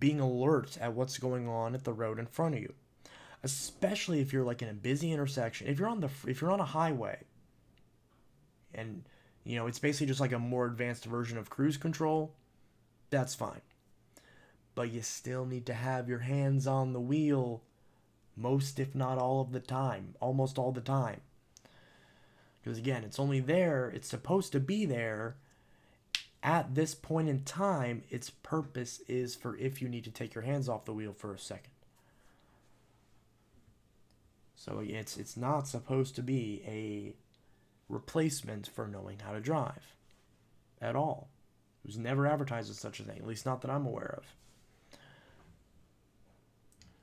alert at what's going on at the road in front of you. Especially if you're like in a busy intersection. If you're on a highway and it's basically just like a more advanced version of cruise control, that's fine. But you still need to have your hands on the wheel most, if not all of the time, almost all the time. Because again, it's only there, it's supposed to be there at this point in time. Its purpose is for if you need to take your hands off the wheel for a second. So it's not supposed to be a replacement for knowing how to drive at all. It was never advertised as such a thing, at least not that I'm aware of.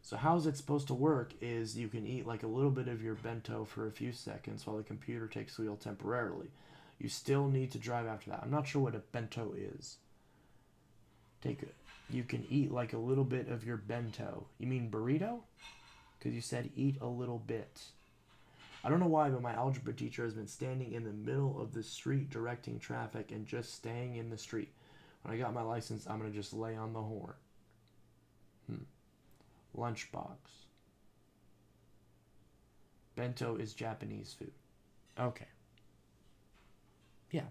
So how's it supposed to work is you can eat like a little bit of your bento for a few seconds while the computer takes the wheel temporarily. You still need to drive after that. I'm not sure what a bento is. You can eat like a little bit of your bento. You mean burrito? Because you said eat a little bit. I don't know why, but my algebra teacher has been standing in the middle of the street directing traffic and just staying in the street. When I got my license, I'm going to just lay on the horn. Lunchbox. Bento is Japanese food. Okay. Yeah.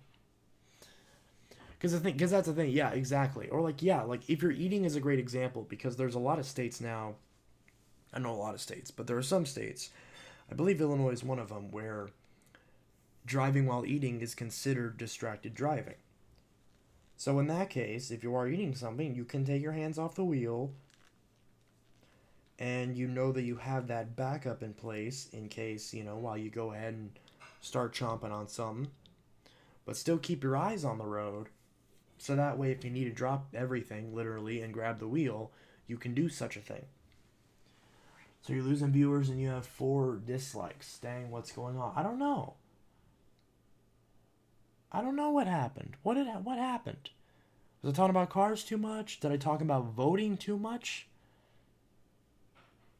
Because that's the thing. Yeah, exactly. Or like if you're eating is a great example, because there's a lot of states now. I know a lot of states, but there are some states, I believe Illinois is one of them, where driving while eating is considered distracted driving. So in that case, if you are eating something, you can take your hands off the wheel, and you know that you have that backup in place in case, while you go ahead and start chomping on something. But still keep your eyes on the road, so that way if you need to drop everything, literally, and grab the wheel, you can do such a thing. So you're losing viewers and you have 4 dislikes. Dang, what's going on? I don't know. I don't know what happened. What happened? Was I talking about cars too much? Did I talk about voting too much?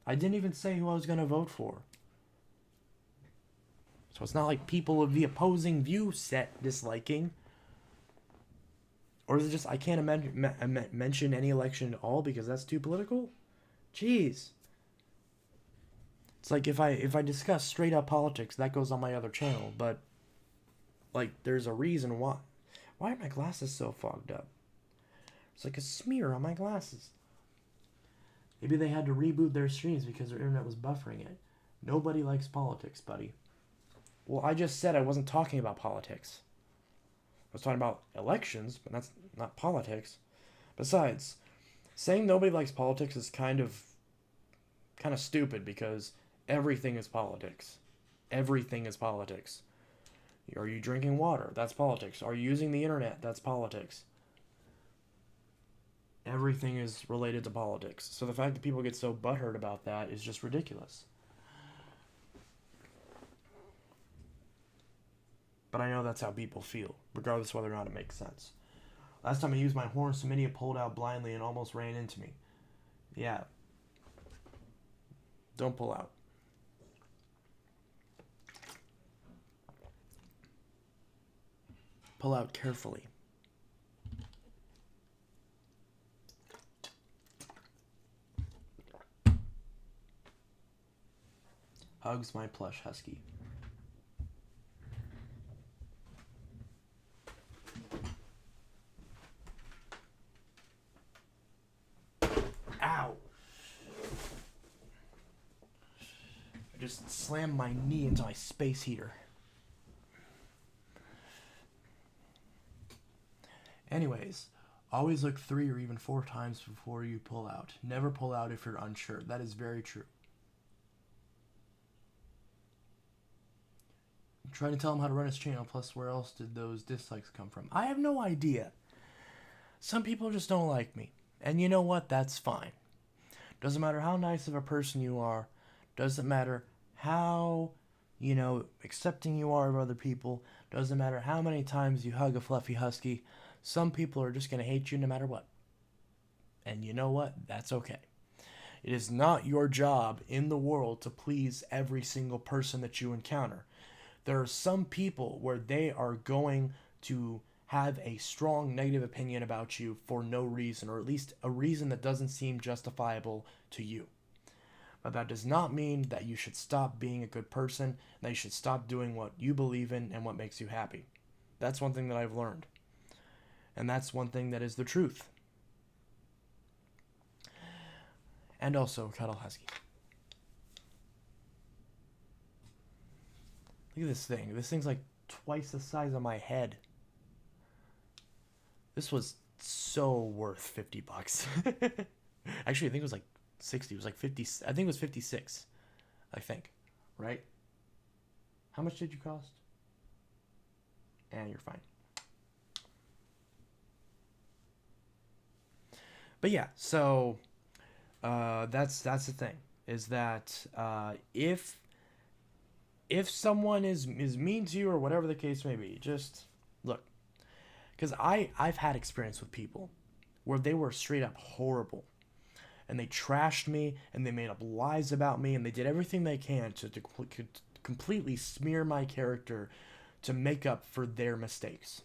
I didn't even say who I was going to vote for. So it's not like people of the opposing view set disliking. Or is it just I can't mention any election at all because that's too political? Jeez. It's like if I discuss straight up politics, that goes on my other channel, but like there's a reason why. Why are my glasses so fogged up? It's like a smear on my glasses. Maybe they had to reboot their streams because their internet was buffering it. Nobody likes politics, buddy. Well, I just said I wasn't talking about politics. I was talking about elections, but that's not politics. Besides, saying nobody likes politics is kind of stupid because everything is politics. Everything is politics. Are you drinking water? That's politics. Are you using the internet? That's politics. Everything is related to politics. So the fact that people get so butthurt about that is just ridiculous. But I know that's how people feel, regardless of whether or not it makes sense. Last time I used my horn, some idiot pulled out blindly and almost ran into me. Yeah. Don't pull out. Pull out carefully. Hugs my plush husky. Ow! I just slammed my knee into my space heater. Anyways, always look 3 or even 4 times before you pull out. Never pull out if you're unsure. That is very true. I'm trying to tell him how to run his channel, plus where else did those dislikes come from? I have no idea. Some people just don't like me. And you know what? That's fine. Doesn't matter how nice of a person you are. Doesn't matter how, accepting you are of other people. Doesn't matter how many times you hug a fluffy husky. Some people are just going to hate you no matter what. And you know what? That's okay. It is not your job in the world to please every single person that you encounter. There are some people where they are going to have a strong negative opinion about you for no reason, or at least a reason that doesn't seem justifiable to you. But that does not mean that you should stop being a good person, that you should stop doing what you believe in and what makes you happy. That's one thing that I've learned. And that's one thing that is the truth. And also, cuddle husky. Look at this thing. This thing's like twice the size of my head. This was so worth $50. Actually, I think it was like 60. It was like 50. I think it was 56. I think. Right? How much did you cost? And you're fine. But yeah, so that's the thing. Is that if someone is mean to you or whatever the case may be, just look. Because I've had experience with people where they were straight up horrible. And they trashed me, and they made up lies about me, and they did everything they can to completely smear my character to make up for their mistakes.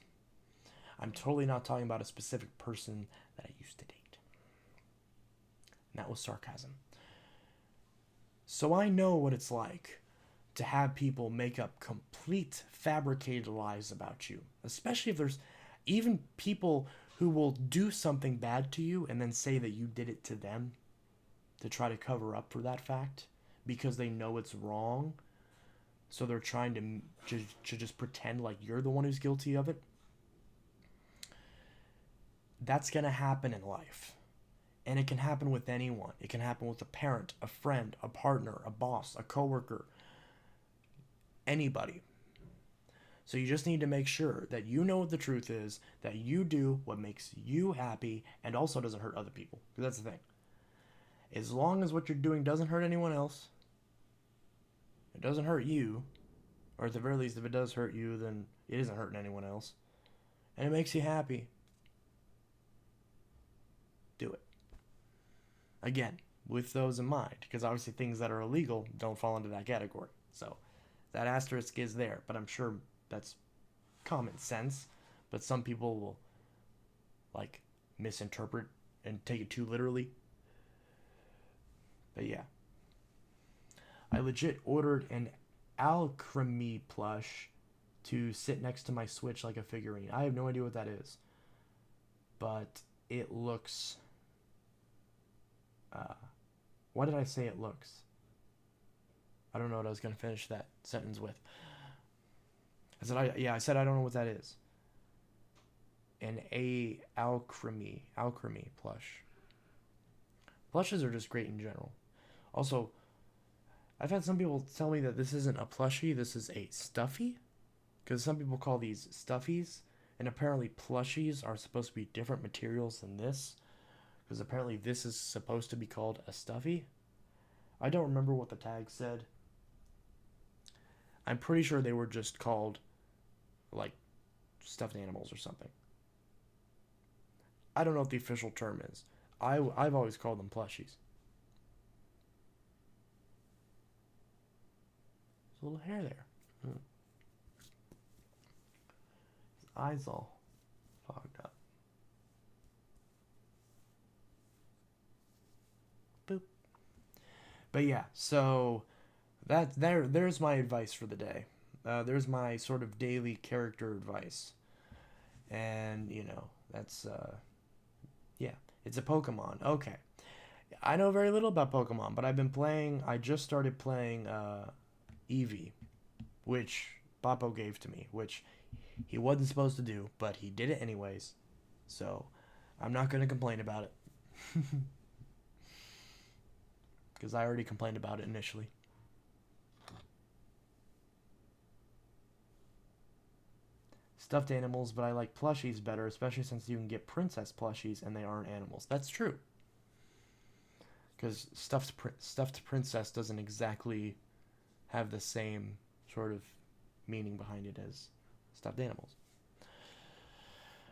I'm totally not talking about a specific person that I used to date. And that was sarcasm. So I know what it's like to have people make up complete fabricated lies about you. Especially if there's even people who will do something bad to you and then say that you did it to them to try to cover up for that fact because they know it's wrong. So they're trying to just pretend like you're the one who's guilty of it. That's going to happen in life. And it can happen with anyone. It can happen with a parent, a friend, a partner, a boss, a coworker, anybody. So you just need to make sure that you know what the truth is, that you do what makes you happy and also doesn't hurt other people. Because that's the thing. As long as what you're doing doesn't hurt anyone else, it doesn't hurt you, or at the very least, if it does hurt you, then It isn't hurting anyone else. And it makes you happy. Do it. Again, with those in mind, because obviously things that are illegal don't fall into that category. So that asterisk is there, but I'm sure that's common sense. But some people will like misinterpret and take it too literally. But yeah, I legit ordered an alchemy plush to sit next to my Switch like a figurine. I have no idea what that is, but it looks. What did I say it looks? I don't know what I was gonna finish that sentence with. I said I don't know what that is. An alchemy plush. Plushes are just great in general. Also, I've had some people tell me that this isn't a plushie, this is a stuffy. Because some people call these stuffies. And apparently plushies are supposed to be different materials than this. Because apparently this is supposed to be called a stuffy. I don't remember what the tag said. I'm pretty sure they were just called, like, stuffed animals or something. I don't know what the official term is. I've always called them plushies. There's a little hair there. His eyes all fogged up. Boop. But yeah, so there's my advice for the day. There's my sort of daily character advice. And, that's yeah, it's a Pokemon. Okay. I know very little about Pokemon, but I just started playing Eevee, which Bappo gave to me, which he wasn't supposed to do, but he did it anyways. So, I'm not going to complain about it. Because I already complained about it initially. Stuffed animals, but I like plushies better, especially since you can get princess plushies and they aren't animals. That's true. Because stuffed princess doesn't exactly have the same sort of meaning behind it as stuffed animals.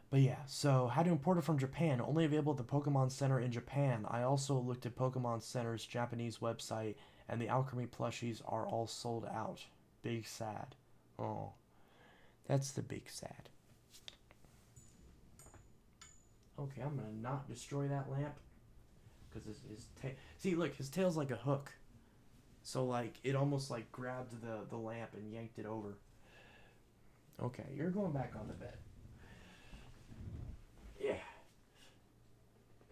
But yeah, so how to import it from Japan. Only available at the Pokemon Center in Japan. I also looked at Pokemon Center's Japanese website, and the alchemy plushies are all sold out. Big sad. Oh, that's the big sad. Okay, I'm gonna not destroy that lamp. Because his tail... See, look, his tail's like a hook. So, like, it almost, like, grabbed the lamp and yanked it over. Okay, you're going back on the bed. Yeah.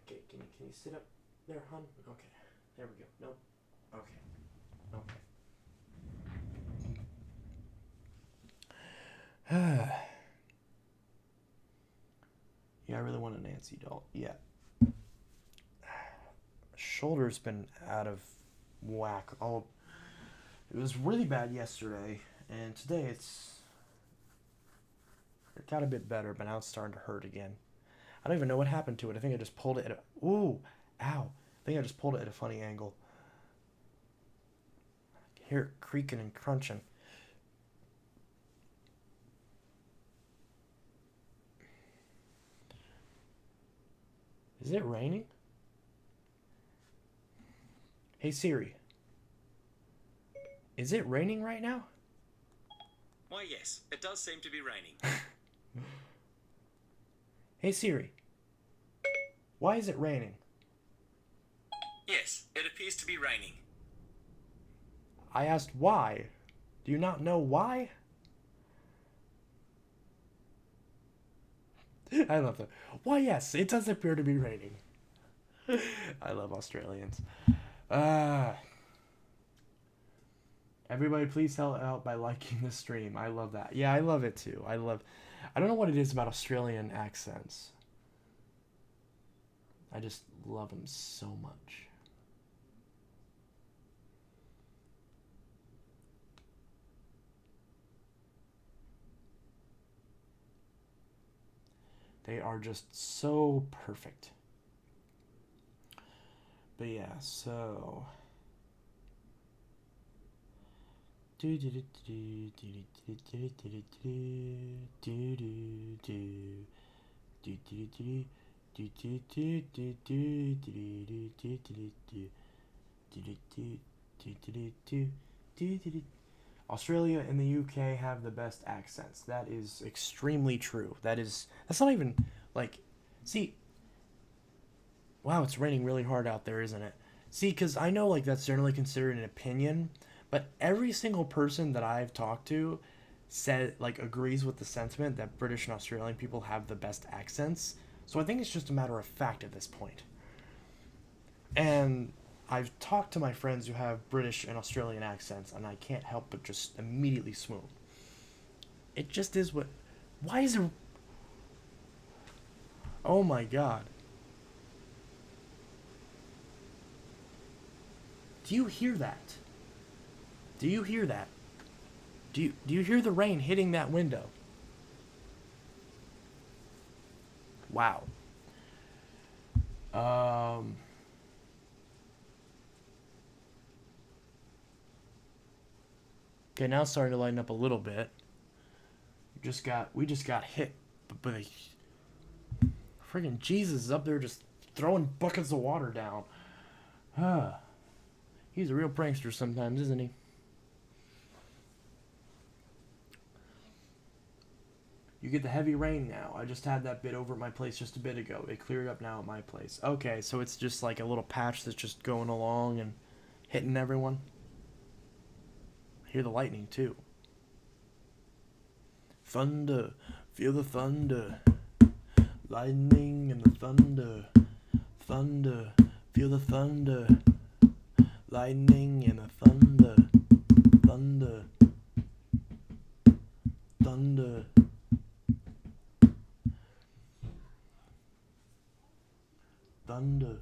Okay, can you sit up there, hon? Okay, there we go. Nope. Okay. Yeah, I really want a Nancy doll. Yeah. Shoulder's been out of whack. It was really bad yesterday, and today it got a bit better, but now it's starting to hurt again. I don't even know what happened to it. I think I just pulled it at a... Ooh! Ow! I think I just pulled it at a funny angle. I can hear it creaking and crunching. Is it raining? Hey Siri. Is it raining right now? Why, yes, it does seem to be raining. Hey Siri. Why is it raining? Yes, it appears to be raining. I asked why. Do you not know why? I love that. Why, yes, it does appear to be raining. I love Australians. Everybody please help out by liking the stream. I love that. Yeah, I love it too. I don't know what it is about Australian accents. I just love them so much. They are just so perfect. But yeah, so... Australia and the UK have the best accents. That is extremely true. That's not even like see, wow, it's raining really hard out there, isn't it? See, cuz I know like that's generally considered an opinion, but every single person that I've talked to said like agrees with the sentiment that British and Australian people have the best accents. So I think it's just a matter of fact at this point. And I've talked to my friends who have British and Australian accents, and I can't help but just immediately swoon. It just is what. Why is it. Oh my god. Do you hear that? Do you hear that? Do you hear the rain hitting that window? Wow. Um. Okay, now it's starting to lighten up a little bit. We just got hit, but friggin' Jesus is up there just throwing buckets of water down. He's a real prankster sometimes, isn't he? You get the heavy rain now. I just had that bit over at my place just a bit ago. It cleared up now at my place. Okay, so it's just like a little patch that's just going along and hitting everyone. I hear the lightning too. Thunder, feel the thunder. Lightning and the thunder. Thunder, feel the thunder. Lightning and the thunder. Thunder. Thunder. Thunder,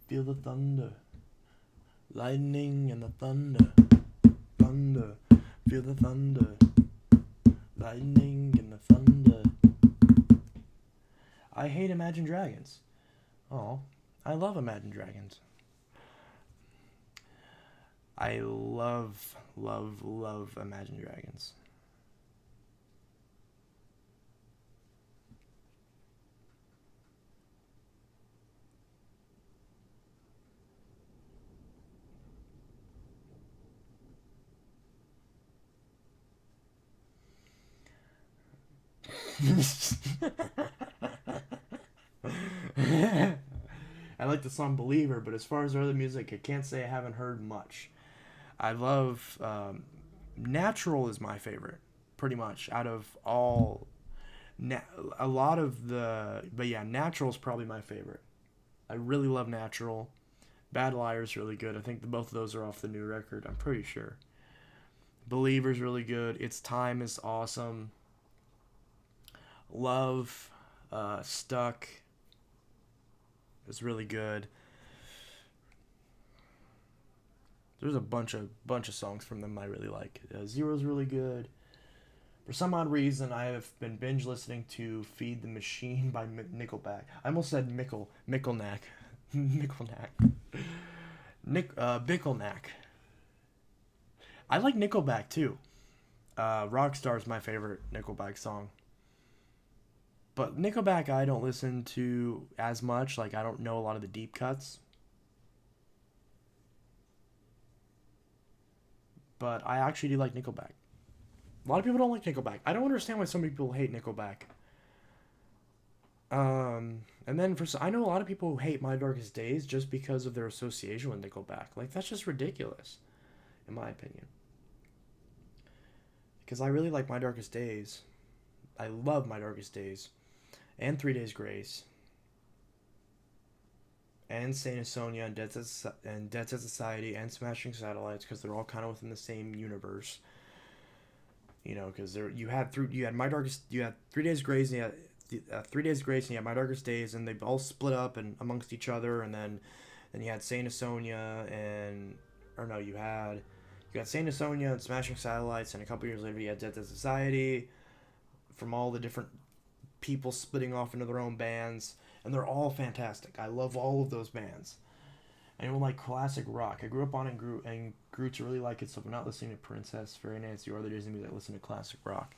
feel the thunder. Lightning and the thunder. Thunder, feel the thunder. Lightning and the thunder. I hate Imagine Dragons. Oh, I love Imagine Dragons. I love, love, love Imagine Dragons. I like the song Believer, but as far as other music, I can't say I haven't heard much. I love Natural is my favorite, pretty much out of all. A lot of the, but yeah, Natural is probably my favorite. I really love Natural. Bad Liar's really good. I think both of those are off the new record. I'm pretty sure. Believer's really good. It's Time is awesome. Love, Stuck is really good. There's a bunch of songs from them I really like. Zero's really good. For some odd reason, I have been binge listening to "Feed the Machine" by Nickelback. I almost said Mickelnack, Bicklenack. I like Nickelback too. Rockstar is my favorite Nickelback song. But Nickelback I don't listen to as much. Like I don't know a lot of the deep cuts. But I actually do like Nickelback. A lot of people don't like Nickelback. I don't understand why some people hate Nickelback. And then I know a lot of people who hate My Darkest Days just because of their association with Nickelback. Like that's just ridiculous, in my opinion. Because I really like My Darkest Days. I love My Darkest Days, and 3 Days Grace, and Saint Sonia, and Dead Set Society, and Smashing Satellites, because they're all kind of within the same universe. You know, because you had 3 Days Grace, and you had 3 Days Grace, and you had My Darkest Days, and they all split up and amongst each other, and then you had Saint Sonia you had Saint Sonia and Smashing Satellites, and a couple years later you had Dead Set Society, from all the different people splitting off into their own bands, and they're all fantastic. I love all of those bands. Anyone like classic rock? I grew up on it and grew to really like it. So if I'm not listening to Princess, Fairy Nancy, or other Disney music, I listen to classic rock.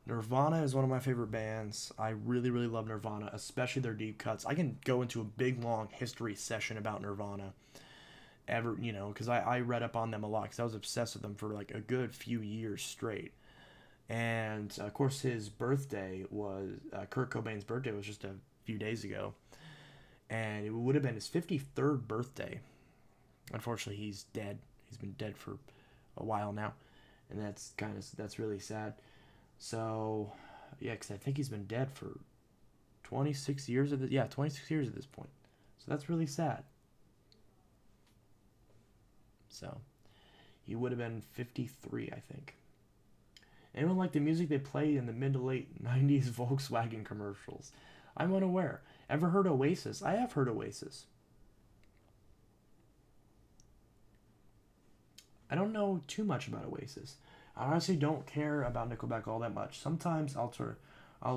Nirvana is one of my favorite bands. I really, really love Nirvana, especially their deep cuts. I can go into a big, long history session about Nirvana. Because I read up on them a lot because I was obsessed with them for like a good few years straight. And of course, his birthday was Kurt Cobain's birthday was just a few days ago, and it would have been his 53rd birthday. Unfortunately, he's dead. He's been dead for a while now, and that's really sad. So, yeah, because I think he's been dead for 26 years 26 years at this point. So that's really sad. So, he would have been 53, I think. Anyone like the music they played in the mid to late 90s Volkswagen commercials? I'm unaware. Ever heard Oasis? I have heard Oasis. I don't know too much about Oasis. I honestly don't care about Nickelback all that much. Sometimes I'll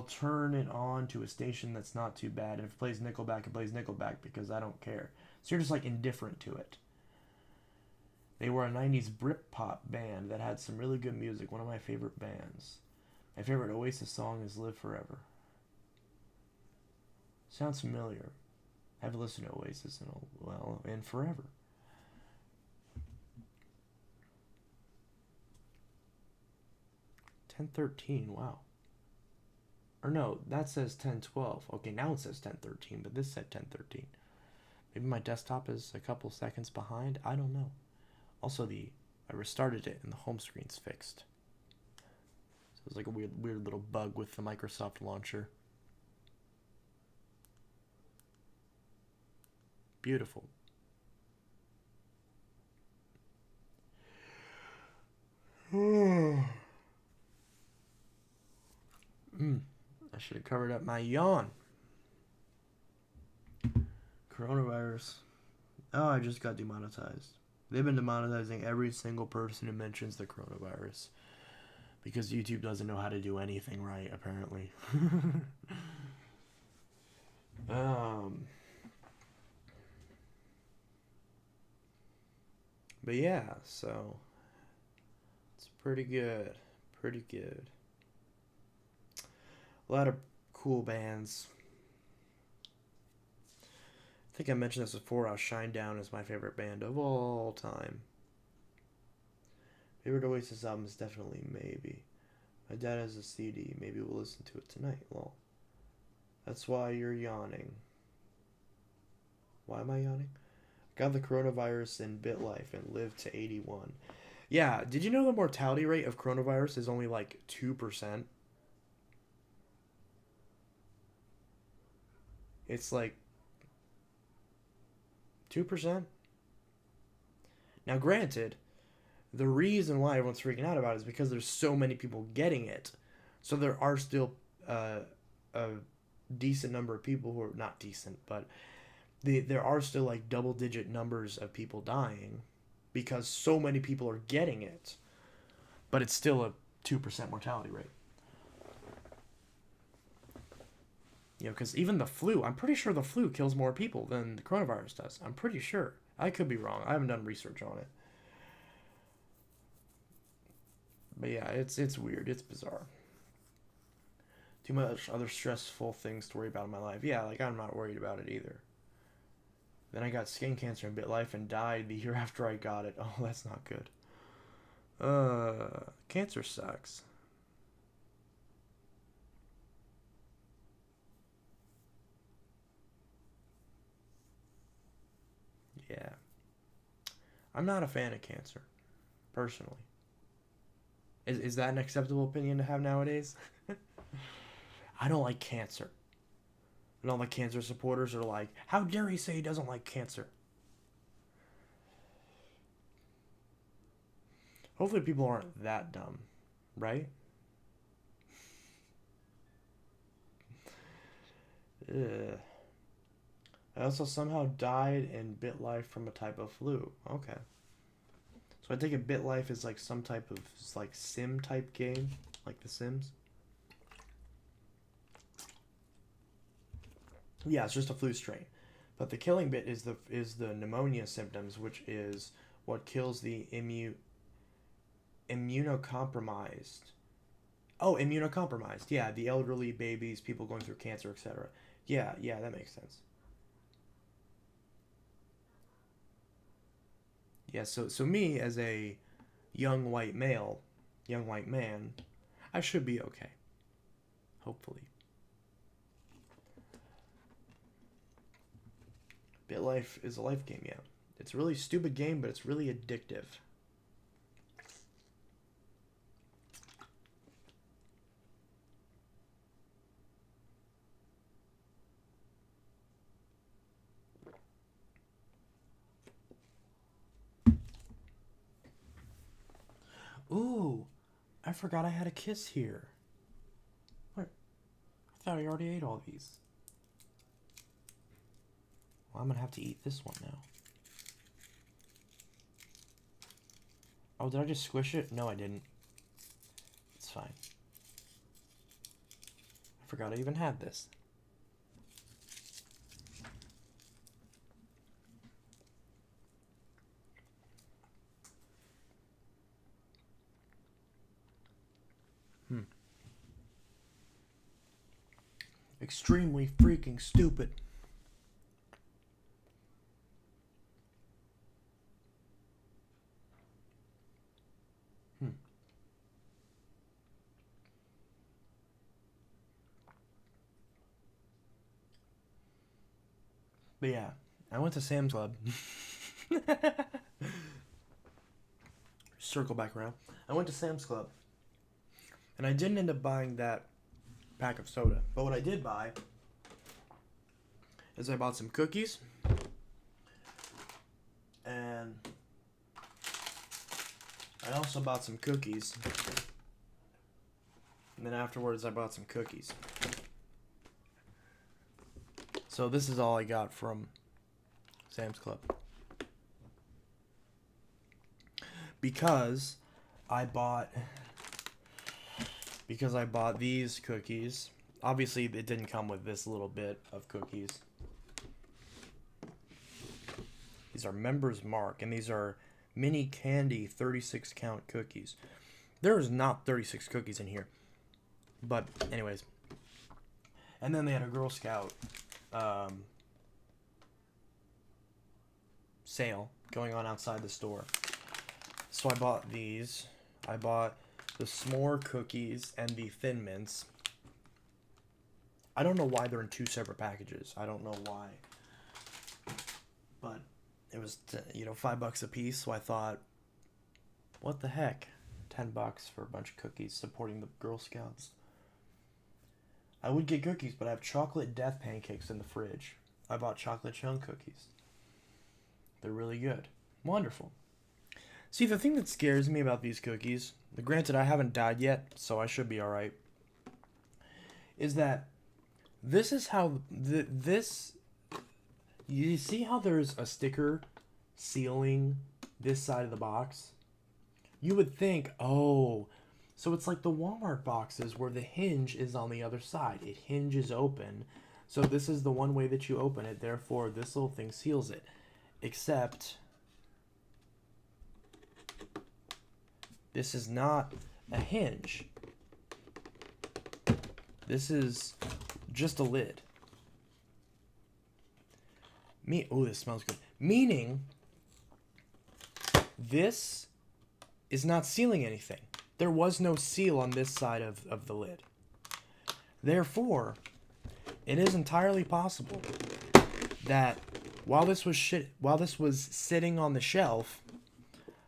turn it on to a station that's not too bad. And if it plays Nickelback, it plays Nickelback because I don't care. So you're just like indifferent to it. They were a 90s Britpop band that had some really good music. One of my favorite bands. My favorite Oasis song is Live Forever. Sounds familiar. I haven't listened to Oasis in forever. $10.13, wow. Or no, that says 10.12. Okay, now it says 10.13, but this said 10.13. Maybe my desktop is a couple seconds behind. I don't know. Also, I restarted it and the home screen's fixed. So it was like a weird little bug with the Microsoft launcher. Beautiful. I should have covered up my yawn. Coronavirus. Oh, I just got demonetized. They've been demonetizing every single person who mentions the coronavirus. Because YouTube doesn't know how to do anything right, apparently. But yeah, so it's pretty good. Pretty good. A lot of cool bands. I think I mentioned this before. Shinedown is my favorite band of all time. Favorite Oasis album is definitely Maybe. My dad has a CD. Maybe we'll listen to it tonight. Lol. That's why you're yawning. Why am I yawning? Got the coronavirus in BitLife and lived to 81. Yeah, did you know the mortality rate of coronavirus is only like 2%? It's like 2%. Now, granted, the reason why everyone's freaking out about it is because there's so many people getting it. So there are still a decent number of people who are not decent, but there are still like double-digit numbers of people dying because so many people are getting it. But it's still a 2% mortality rate. You know, because even the flu, I'm pretty sure the flu kills more people than the coronavirus does. I'm pretty sure. I could be wrong. I haven't done research on it. But yeah, it's weird. It's bizarre. Too much other stressful things to worry about in my life. Yeah, like I'm not worried about it either. Then I got skin cancer in BitLife and died the year after I got it. Oh, that's not good. Cancer sucks. Yeah. I'm not a fan of cancer, personally. Is that an acceptable opinion to have nowadays? I don't like cancer. And all the cancer supporters are like, how dare he say he doesn't like cancer? Hopefully people aren't that dumb, right? Ugh. I also somehow died in BitLife from a type of flu. Okay. So I take it BitLife is like some type of like sim type game, like The Sims. Yeah, it's just a flu strain. But the killing bit is the pneumonia symptoms, which is what kills the immunocompromised. Oh, immunocompromised. Yeah, the elderly, babies, people going through cancer, etc. Yeah, yeah, that makes sense. Yeah, so me as a young white male, young white man, I should be okay. Hopefully. Bit Life is a life game, yeah. It's a really stupid game, but it's really addictive. Ooh, I forgot I had a kiss here. What? I thought I already ate all these. Well, I'm gonna have to eat this one now. Oh, did I just squish it? No, I didn't. It's fine. I forgot I even had this. Extremely freaking stupid. But yeah, I went to Sam's Club. Circle back around. I went to Sam's Club. And I didn't end up buying that pack of soda. But what I did buy is I bought some cookies. And I also bought some cookies. And then afterwards I bought some cookies. So this is all I got from Sam's Club. Because I bought these cookies. Obviously it didn't come with this little bit of cookies. These are Members Mark, and these are mini candy 36 count cookies. There is not 36 cookies in here. But anyways. And then they had a Girl Scout sale going on outside the store. So I bought these. I bought the s'more cookies and the Thin Mints. I don't know why they're in two separate packages. I don't know why. But it was, $5 a piece. So I thought, what the heck? $10 for a bunch of cookies supporting the Girl Scouts. I would get cookies, but I have chocolate death pancakes in the fridge. I bought chocolate chunk cookies. They're really good. Wonderful. See, the thing that scares me about these cookies, granted I haven't died yet, so I should be alright, is that this is how you see how there's a sticker sealing this side of the box? You would think, oh, so it's like the Walmart boxes where the hinge is on the other side. It hinges open. So this is the one way that you open it. Therefore, this little thing seals it. Except this is not a hinge. This is just a lid. Oh, this smells good. Meaning, this is not sealing anything. There was no seal on this side of the lid. Therefore, it is entirely possible that while this was sitting on the shelf,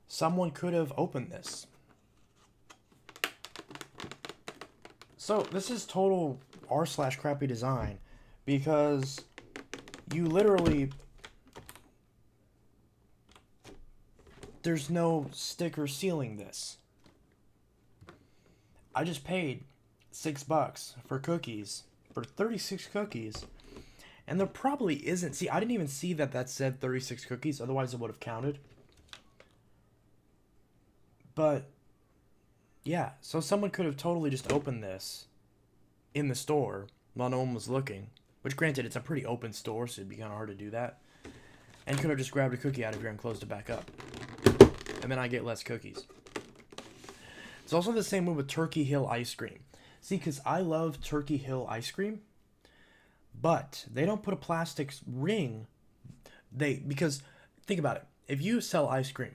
someone could have opened this. So this is total r/crappy design, because you literally, there's no sticker sealing this. I just paid $6 for cookies, for 36 cookies, and there probably isn't. See, I didn't even see that said 36 cookies, otherwise it would have counted. But yeah, so someone could have totally just opened this in the store while no one was looking, Which, granted, it's a pretty open store, so it'd be kind of hard to do that. And could have just grabbed a cookie out of here and closed it back up. And then I get less cookies. It's also the same way with Turkey Hill ice cream. See, because I love Turkey Hill ice cream, but they don't put a plastic ring. Because, think about it. If you sell ice cream,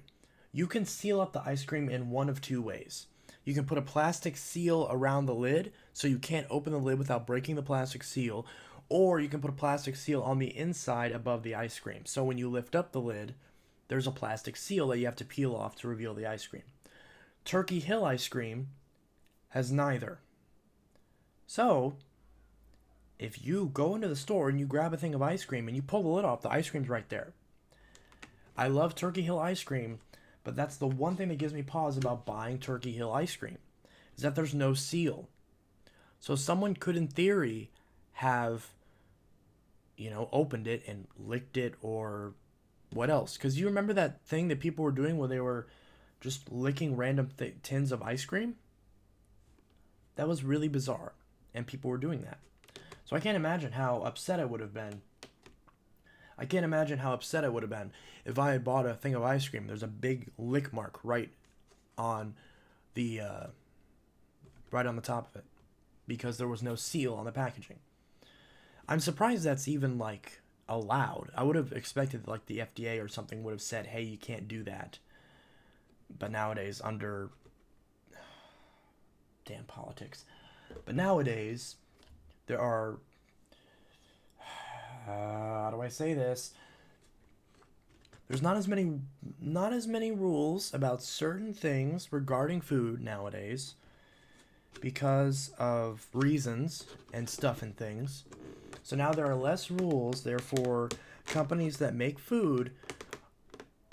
you can seal up the ice cream in one of two ways. You can put a plastic seal around the lid, so you can't open the lid without breaking the plastic seal, or you can put a plastic seal on the inside above the ice cream. So when you lift up the lid, there's a plastic seal that you have to peel off to reveal the ice cream. Turkey Hill ice cream has neither. So, if you go into the store and you grab a thing of ice cream and you pull the lid off, the ice cream's right there. I love Turkey Hill ice cream, but that's the one thing that gives me pause about buying Turkey Hill ice cream, is that there's no seal. So someone could, in theory, have, opened it and licked it, or what else? Because you remember that thing that people were doing where they were just licking random tins of ice cream? That was really bizarre, and people were doing that. So I can't imagine how upset I would have been. If I had bought a thing of ice cream. There's a big lick mark right on the top of it, because there was no seal on the packaging. I'm surprised that's even allowed. I would have expected the FDA or something would have said, hey, you can't do that. But nowadays, under damn politics. But nowadays, there are how do I say this? There's not as many rules about certain things regarding food nowadays because of reasons and stuff and things. So now there are less rules, therefore companies that make food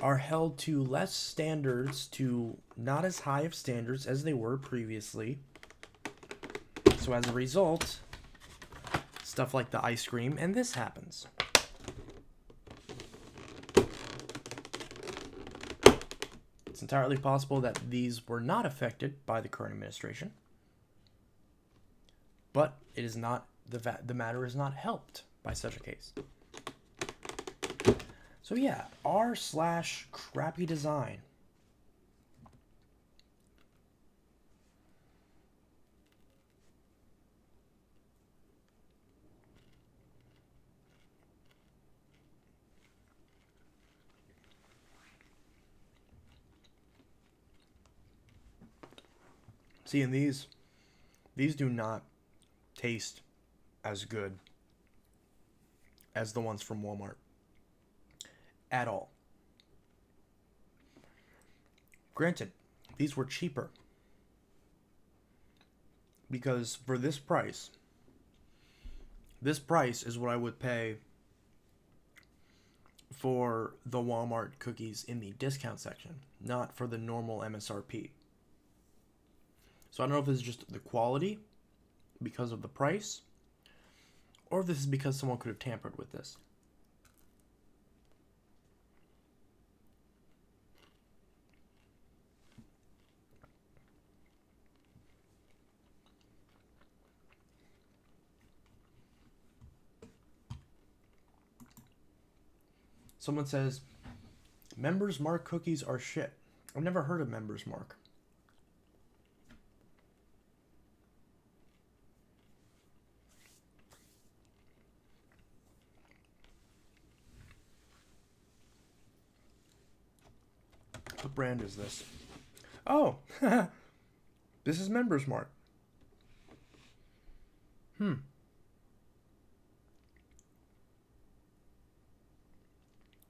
are held to less standards, to not as high of standards as they were previously. So as a result, stuff like the ice cream and this happens. It's entirely possible that these were not affected by the current administration, but it is not the matter is not helped by such a case. So yeah, r/crappy design. See, and these do not taste as good as the ones from Walmart at all. Granted, these were cheaper because for this price is what I would pay for the Walmart cookies in the discount section, not for the normal MSRP. So I don't know if this is just the quality because of the price, or if this is because someone could have tampered with this. Someone says, Members Mark cookies are shit. I've never heard of Members Mark. What brand is this? Oh, this is Members Mark.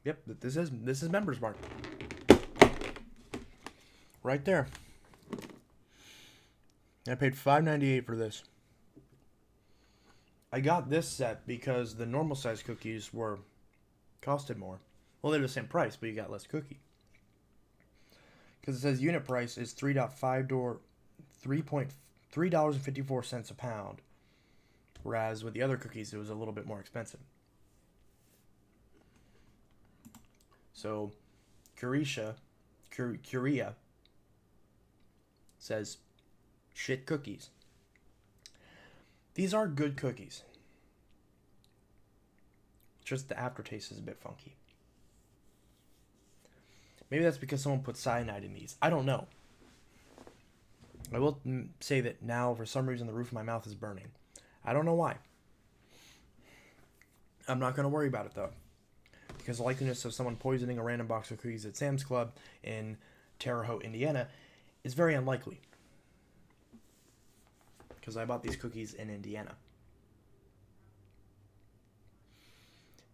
Yep, this is Members Mark. Right there. I paid $5.98 for this. I got this set because the normal size cookies costed more. Well, they're the same price, but you got less cookie. Because it says unit price is $3.54 a pound. Whereas with the other cookies, it was a little bit more expensive. So, Korea says, shit cookies. These are good cookies. just the aftertaste is a bit funky. Maybe that's because someone put cyanide in these. I don't know. I will say that now, for some reason, the roof of my mouth is burning. I don't know why. I'm not going to worry about it, though. Because the likeliness of someone poisoning a random box of cookies at Sam's Club in Terre Haute, Indiana, is very unlikely. Because I bought these cookies in Indiana.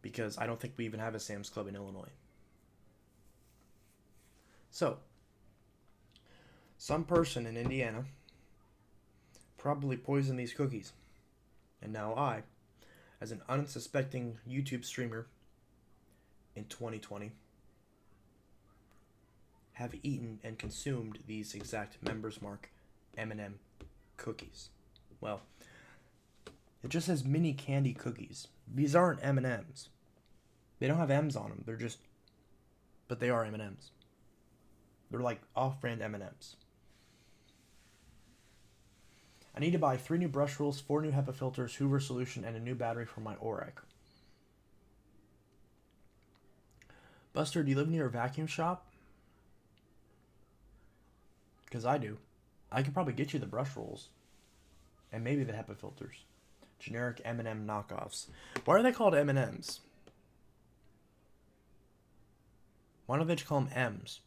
Because I don't think we even have a Sam's Club in Illinois. So, some person in Indiana probably poisoned these cookies. And now I, as an unsuspecting YouTube streamer in 2020, have eaten and consumed these exact Members Mark M&M cookies. Well, it just says mini candy cookies. These aren't M&Ms. They don't have M's on them. They're just, but they are M&Ms. They're like off-brand M&Ms. I need to buy 3 new brush rolls, 4 new HEPA filters, Hoover solution, and a new battery for my Orec. Buster, do you live near a vacuum shop? Because I do. I could probably get you the brush rolls. And maybe the HEPA filters. Generic M&M knockoffs. Why are they called M&Ms? Why don't they just call them M's?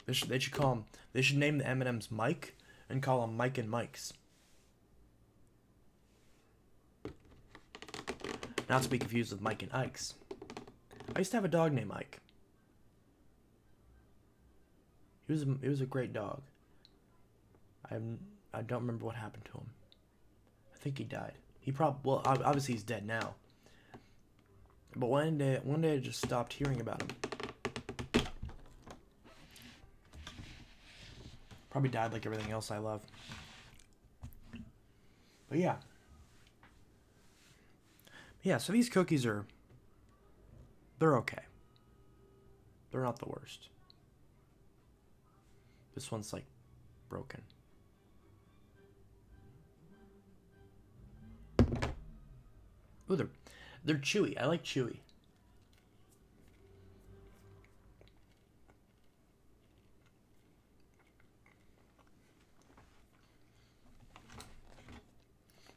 They should call them. They should name the M&Ms Mike and call them Mike and Mike's. Not to be confused with Mike and Ike's. I used to have a dog named Ike. He was a great dog. I don't remember what happened to him. I think he died. Obviously he's dead now. But one day I just stopped hearing about him. Probably died like everything else I love. But yeah. Yeah, so these cookies they're okay. They're not the worst. This one's like broken. Ooh, they're chewy. I like chewy.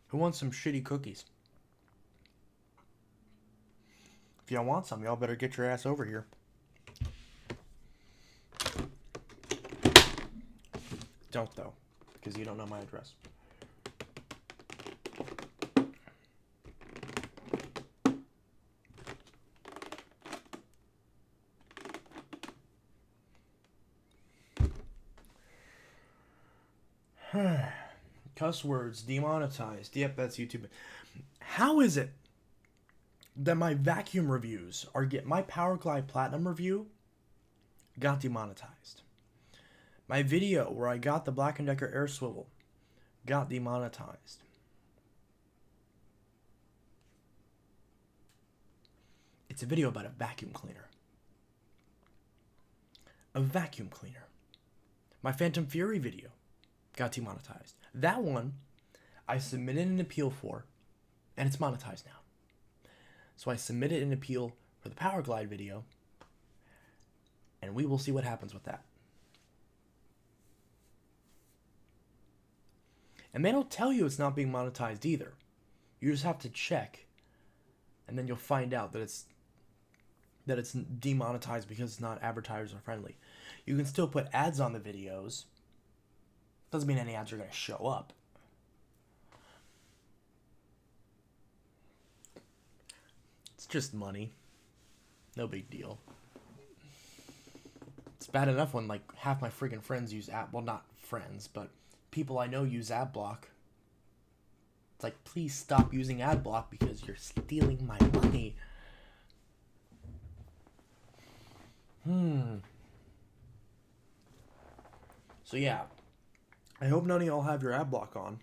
Who wants some shitty cookies? If y'all want some, y'all better get your ass over here. Don't, though, because you don't know my address. Cuss words demonetized. Yep, that's YouTube. How is it that my vacuum reviews my Power Glide Platinum review got demonetized? My video where I got the Black & Decker air swivel got demonetized. It's a video about a vacuum cleaner. A vacuum cleaner. My Phantom Fury video got demonetized. That one, I submitted an appeal for, and it's monetized now. So I submitted an appeal for the Power Glide video, and we will see what happens with that. And they don't tell you it's not being monetized either. You just have to check, and then you'll find out that it's demonetized because it's not advertiser friendly. You can still put ads on the videos. Doesn't mean any ads are going to show up. It's just money. No big deal. It's bad enough when like half my friggin' friends use well, not friends, but people I know use AdBlock. It's like, please stop using AdBlock because you're stealing my money. So yeah, I hope none of y'all have your AdBlock on.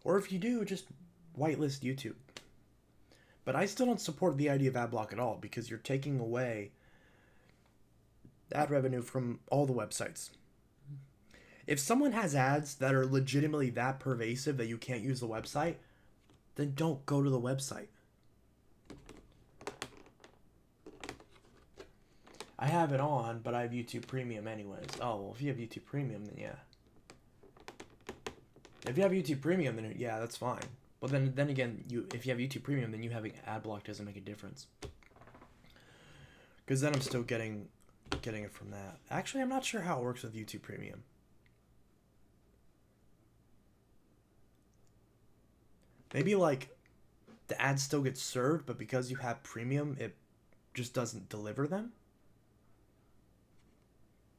Or if you do, just whitelist YouTube. But I still don't support the idea of AdBlock at all because you're taking away ad revenue from all the websites. If someone has ads that are legitimately that pervasive that you can't use the website, then don't go to the website. I have it on, but I have YouTube Premium anyways. Oh, well, if you have YouTube Premium, then yeah. If you have YouTube Premium, then yeah, that's fine. But then again, if you have YouTube Premium, then you having ad block doesn't make a difference. Because then I'm still getting it from that. Actually, I'm not sure how it works with YouTube Premium. Maybe like the ads still get served, but because you have Premium, it just doesn't deliver them.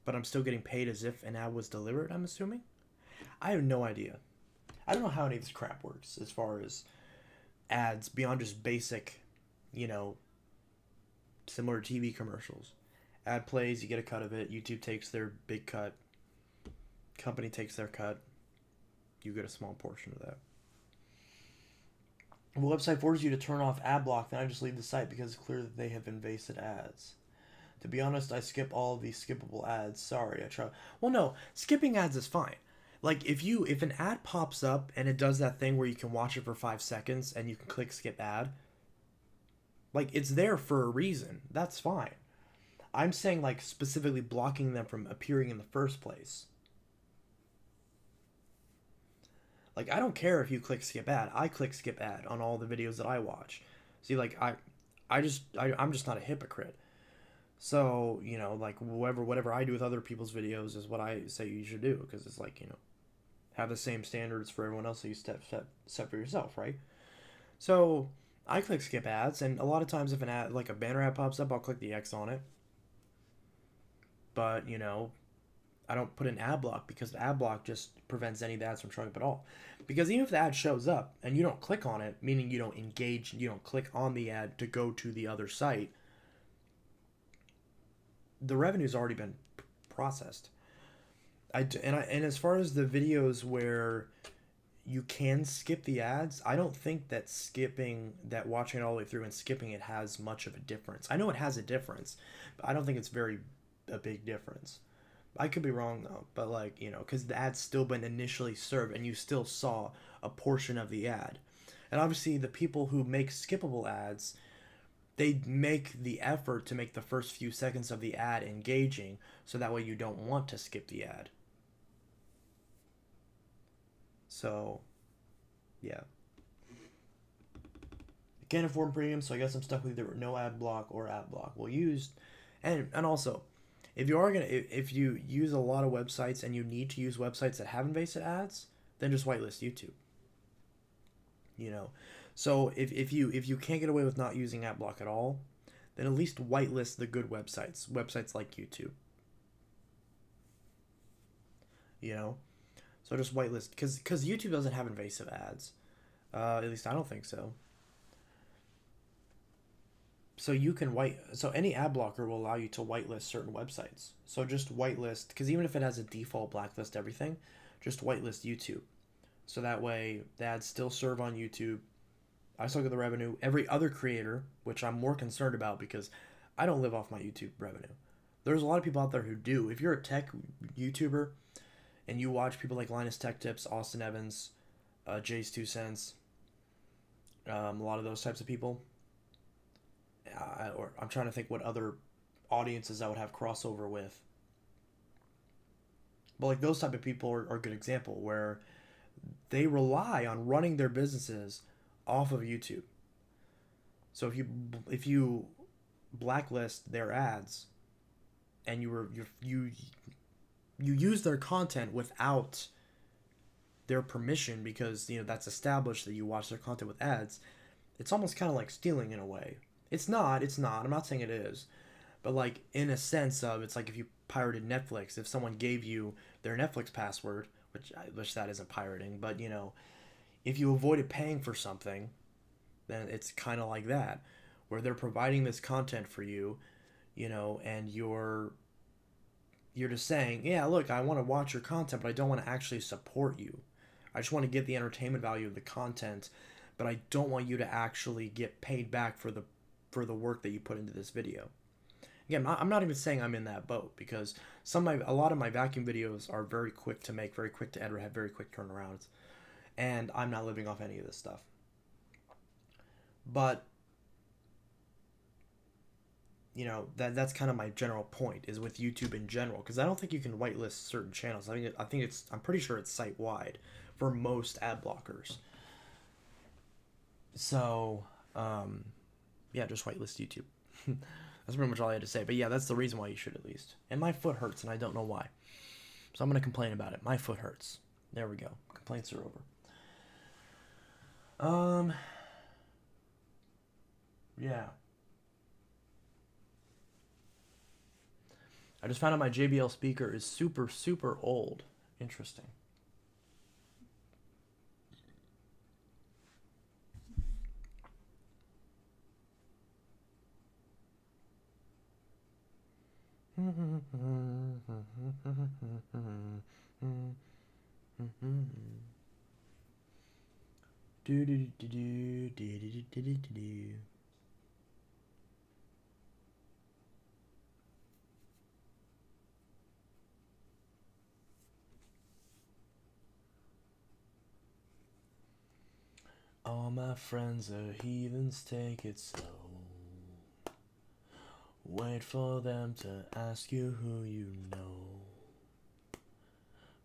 But I'm still getting paid as if an ad was delivered, I'm assuming. I have no idea. I don't know how any of this crap works as far as ads beyond just basic, similar TV commercials. Ad plays, you get a cut of it. YouTube takes their big cut. Company takes their cut. You get a small portion of that. The website forces you to turn off ad block, then I just leave the site because it's clear that they have invasive ads. To be honest, I skip all of these skippable ads. Sorry, I try. Well, no, skipping ads is fine. Like if an ad pops up and it does that thing where you can watch it for 5 seconds and you can click skip ad, like it's there for a reason. That's fine. I'm saying like specifically blocking them from appearing in the first place. Like I don't care if you click skip ad. I click skip ad on all the videos that I watch. See, like I'm just not a hypocrite. So, like whatever I do with other people's videos is what I say you should do, because it's like, have the same standards for everyone else that you set for yourself, right? So, I click skip ads, and a lot of times if an ad, like a banner ad pops up, I'll click the X on it. But, I don't put an ad block because the ad block just prevents any of the ads from showing up at all. Because even if the ad shows up and you don't click on it, meaning you don't engage, you don't click on the ad to go to the other site, the revenue's already been processed. And as far as the videos where you can skip the ads, I don't think that watching it all the way through and skipping it has much of a difference. I know it has a difference, but I don't think it's a big difference. I could be wrong though, but because the ad's still been initially served and you still saw a portion of the ad. And obviously the people who make skippable ads, they make the effort to make the first few seconds of the ad engaging, so that way you don't want to skip the ad. So, yeah. I can't afford premium, so I guess I'm stuck with either no ad block or ad block. Well, and also, if you use a lot of websites and you need to use websites that have invasive ads, then just whitelist YouTube. So if you can't get away with not using ad block at all, then at least whitelist the good websites like YouTube. So just whitelist because YouTube doesn't have invasive ads. At least I don't think so. So any ad blocker will allow you to whitelist certain websites. So just whitelist, because even if it has a default blacklist everything, just whitelist YouTube. So that way the ads still serve on YouTube. I still get the revenue. Every other creator, which I'm more concerned about because I don't live off my YouTube revenue. There's a lot of people out there who do. If you're a tech YouTuber and you watch people like Linus Tech Tips, Austin Evans, Jay's 2 Cents, a lot of those types of people, or I'm trying to think what other audiences I would have crossover with. But like those type of people are a good example where they rely on running their businesses off of YouTube. So if you blacklist their ads and you use their content without their permission, because that's established that you watch their content with ads, it's almost kind of like stealing in a way. It's not. I'm not saying it is. But like in a sense of, it's like if you pirated Netflix, if someone gave you their Netflix password, which that isn't pirating, but if you avoided paying for something, then it's kind of like that, where they're providing this content for you, and you're just saying, yeah, look, I want to watch your content, but I don't want to actually support you. I just want to get the entertainment value of the content, but I don't want you to actually get paid back for the work that you put into this video. Again, I'm not even saying I'm in that boat because a lot of my vacuum videos are very quick to make, very quick to edit, have very quick turnarounds, and I'm not living off any of this stuff. But you know, that's kind of my general point is with YouTube in general, because I don't think you can whitelist certain channels. I'm pretty sure it's site wide for most ad blockers. So yeah, just whitelist YouTube. That's pretty much all I had to say. But yeah, that's the reason why you should, at least. And my foot hurts, and I don't know why. So I'm gonna complain about it. My foot hurts. There we go. Complaints are over. Yeah. I just found out my JBL speaker is super, super old. Interesting. Do do do do do do do do do. All my friends are heathens, take it slow. Wait for them to ask you who you know.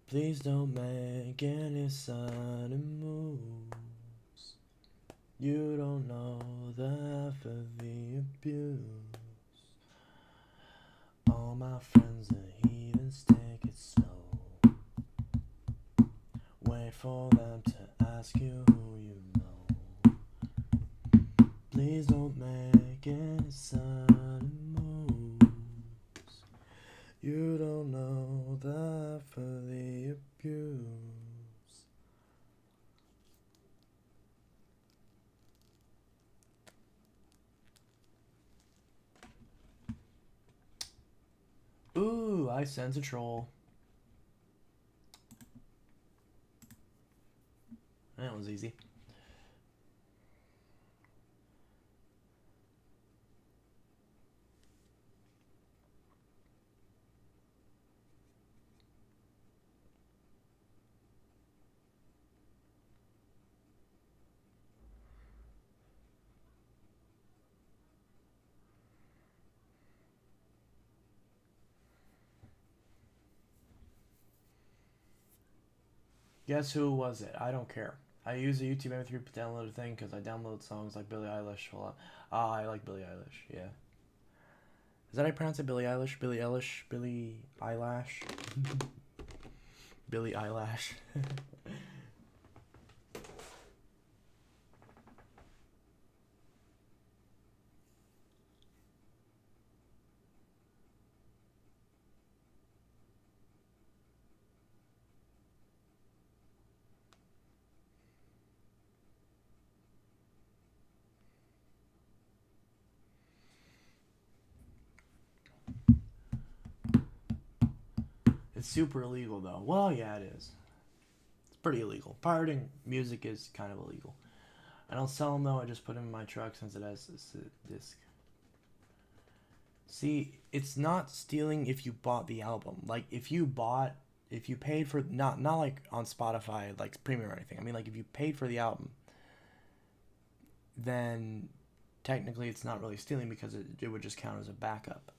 Please don't make any sudden moves. You don't know the half of the abuse. All my friends are heathens, take it slow. Wait for them to ask you who you know. Please don't make any sudden moves. You don't know the half of the abuse. Ooh, I sense a troll. That was easy. Guess who was it? I don't care. I use the YouTube MP3 downloader thing because I download songs like Billie Eilish a lot. Ah, I like Billie Eilish, yeah. Is that how you pronounce it? Billie Eilish? Billie Eilish? Billie Eyelash? Billie Eyelash. It's super illegal though. Well, yeah, it is. It's pretty illegal. Pirating music is kind of illegal. I don't sell them though. I just put them in my truck since it has this disc. See, it's not stealing if you bought the album. Like if you paid for not like on Spotify like premium or anything. I mean like if you paid for the album, then technically it's not really stealing because it would just count as a backup.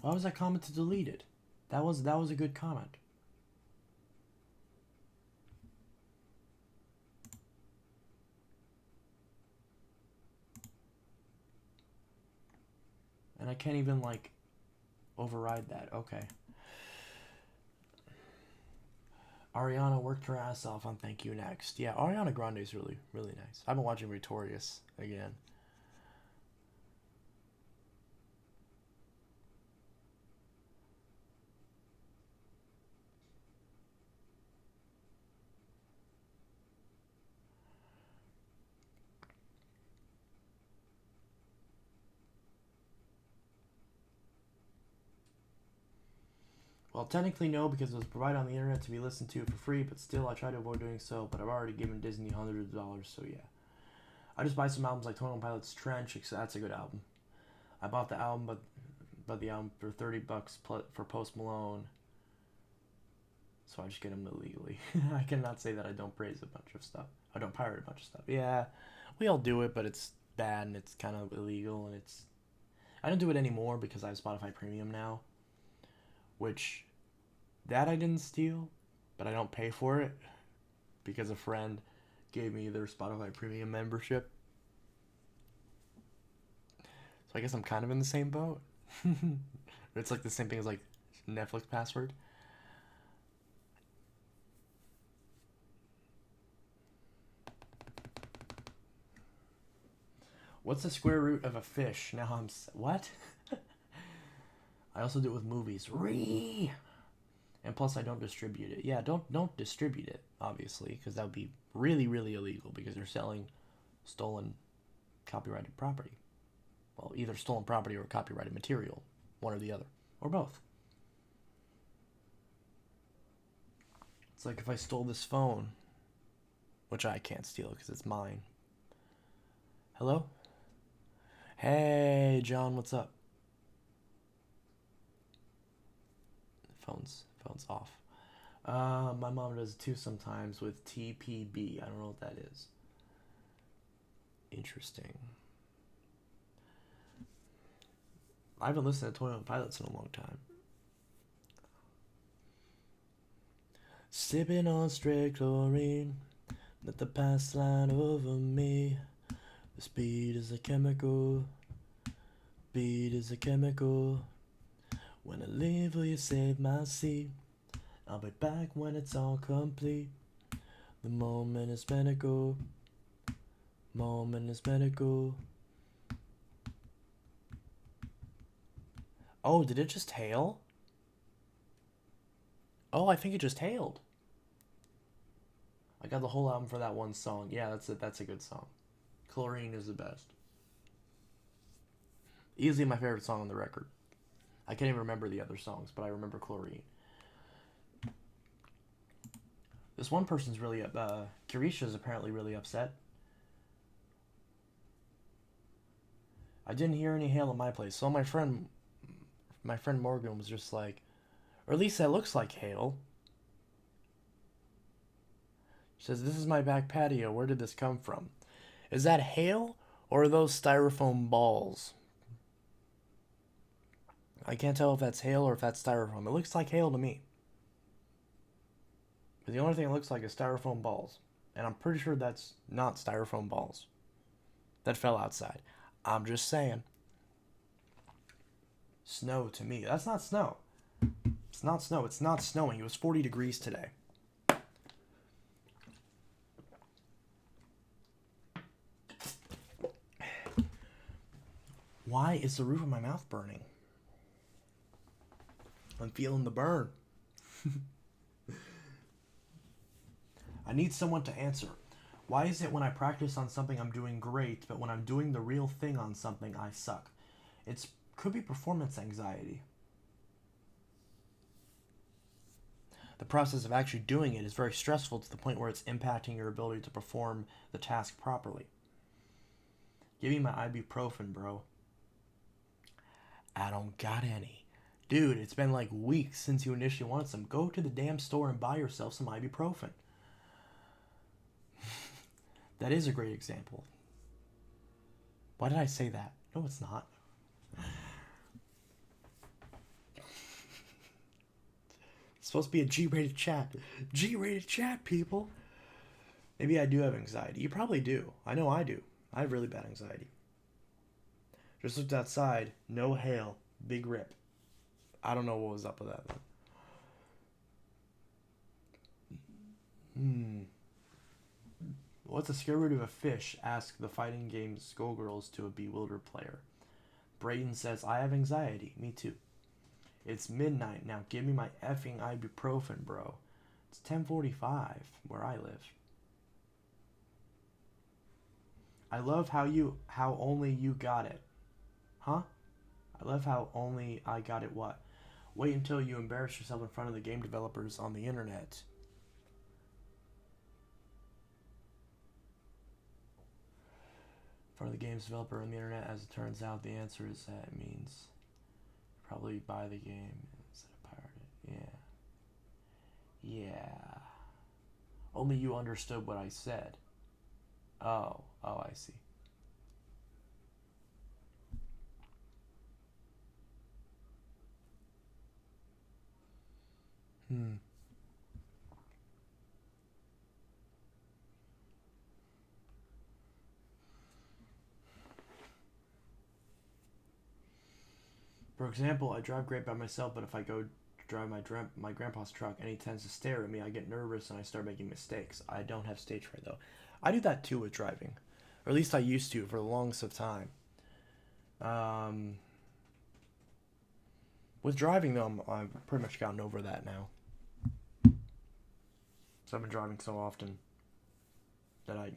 Why was that comment deleted? That was a good comment. And I can't even like override that. Okay. Ariana worked her ass off on Thank You Next. Yeah, Ariana Grande is really, really nice. I've been watching Victorious again. Well, technically no, because it was provided on the internet to be listened to for free, but still I try to avoid doing so, but I've already given Disney hundreds of dollars, so yeah. I just buy some albums like 21 Pilots Trench. That's a good album. I bought the album, but the album for $30 for Post Malone. So I just get them illegally. I cannot say that I don't praise a bunch of stuff. I don't pirate a bunch of stuff. Yeah, we all do it, but it's bad and it's kind of illegal and it's... I don't do it anymore because I have Spotify Premium now. Which, that I didn't steal, but I don't pay for it because a friend gave me their Spotify Premium membership. So I guess I'm kind of in the same boat. It's like the same thing as like Netflix password. What's the square root of a fish? Now I'm... What? I also do it with movies. And plus I don't distribute it. Yeah, don't distribute it, obviously, because that would be really, really illegal because you're selling stolen copyrighted property. Well, either stolen property or copyrighted material. One or the other. Or both. It's like if I stole this phone, which I can't steal because it's mine. Hello? Hey, John, what's up? Phone's off. My mom does it too sometimes with TPB. I don't know what that is. Interesting. I haven't listened to 21 Pilots in a long time. Sipping on straight chlorine, let the past slide over me. The speed is a chemical, beat is a chemical. When I leave, will you save my seat? I'll be back when it's all complete. The moment is medical, moment is medical. Oh, did it just hail? Oh, I think it just hailed. I got the whole album for that one song. Yeah, that's a good song. Chlorine is the best. Easily my favorite song on the record. I can't even remember the other songs, but I remember Chlorine. This one person's really Kirisha's apparently really upset. I didn't hear any hail at my place, so my friend Morgan was just like, or at least that looks like hail. She says, "This is my back patio. Where did this come from? Is that hail or are those styrofoam balls?" I can't tell if that's hail or if that's styrofoam. It looks like hail to me. But the only thing it looks like is styrofoam balls. And I'm pretty sure that's not styrofoam balls that fell outside. I'm just saying. Snow to me. That's not snow. It's not snow. It's not snowing. It was 40 degrees today. Why is the roof of my mouth burning? I'm feeling the burn. I need someone to answer. Why is it when I practice on something I'm doing great, but when I'm doing the real thing on something I suck? It could be performance anxiety. The process of actually doing it is very stressful to the point where it's impacting your ability to perform the task properly. Give me my ibuprofen, bro. I don't got any. Dude, it's been like weeks since you initially wanted some. Go to the damn store and buy yourself some ibuprofen. That is a great example. Why did I say that? No, it's not. It's supposed to be a G-rated chat. G-rated chat, people. Maybe I do have anxiety. You probably do. I know I do. I have really bad anxiety. Just looked outside. No hail. Big rip. I don't know what was up with that, though. What's the square root of a fish? Ask the fighting game Skullgirls to a bewildered player. Brayden says, I have anxiety. Me too. It's midnight. Now give me my effing ibuprofen, bro. It's 10:45 where I live. I love how only you got it. Huh? I love how only I got it what? Wait until you embarrass yourself in front of the game developers on the internet. For the game's developer on the internet, as it turns out, the answer is that it means probably buy the game instead of pirate it. Yeah. Yeah. Only you understood what I said. Oh, I see. Hmm. For example, I drive great by myself, but if I go drive my grandpa's truck and he tends to stare at me, I get nervous and I start making mistakes. I don't have stage fright though. I do that too with driving, or at least I used to for the longest of time. Um, with driving though, I've pretty much gotten over that now. So I've been driving so often that I'm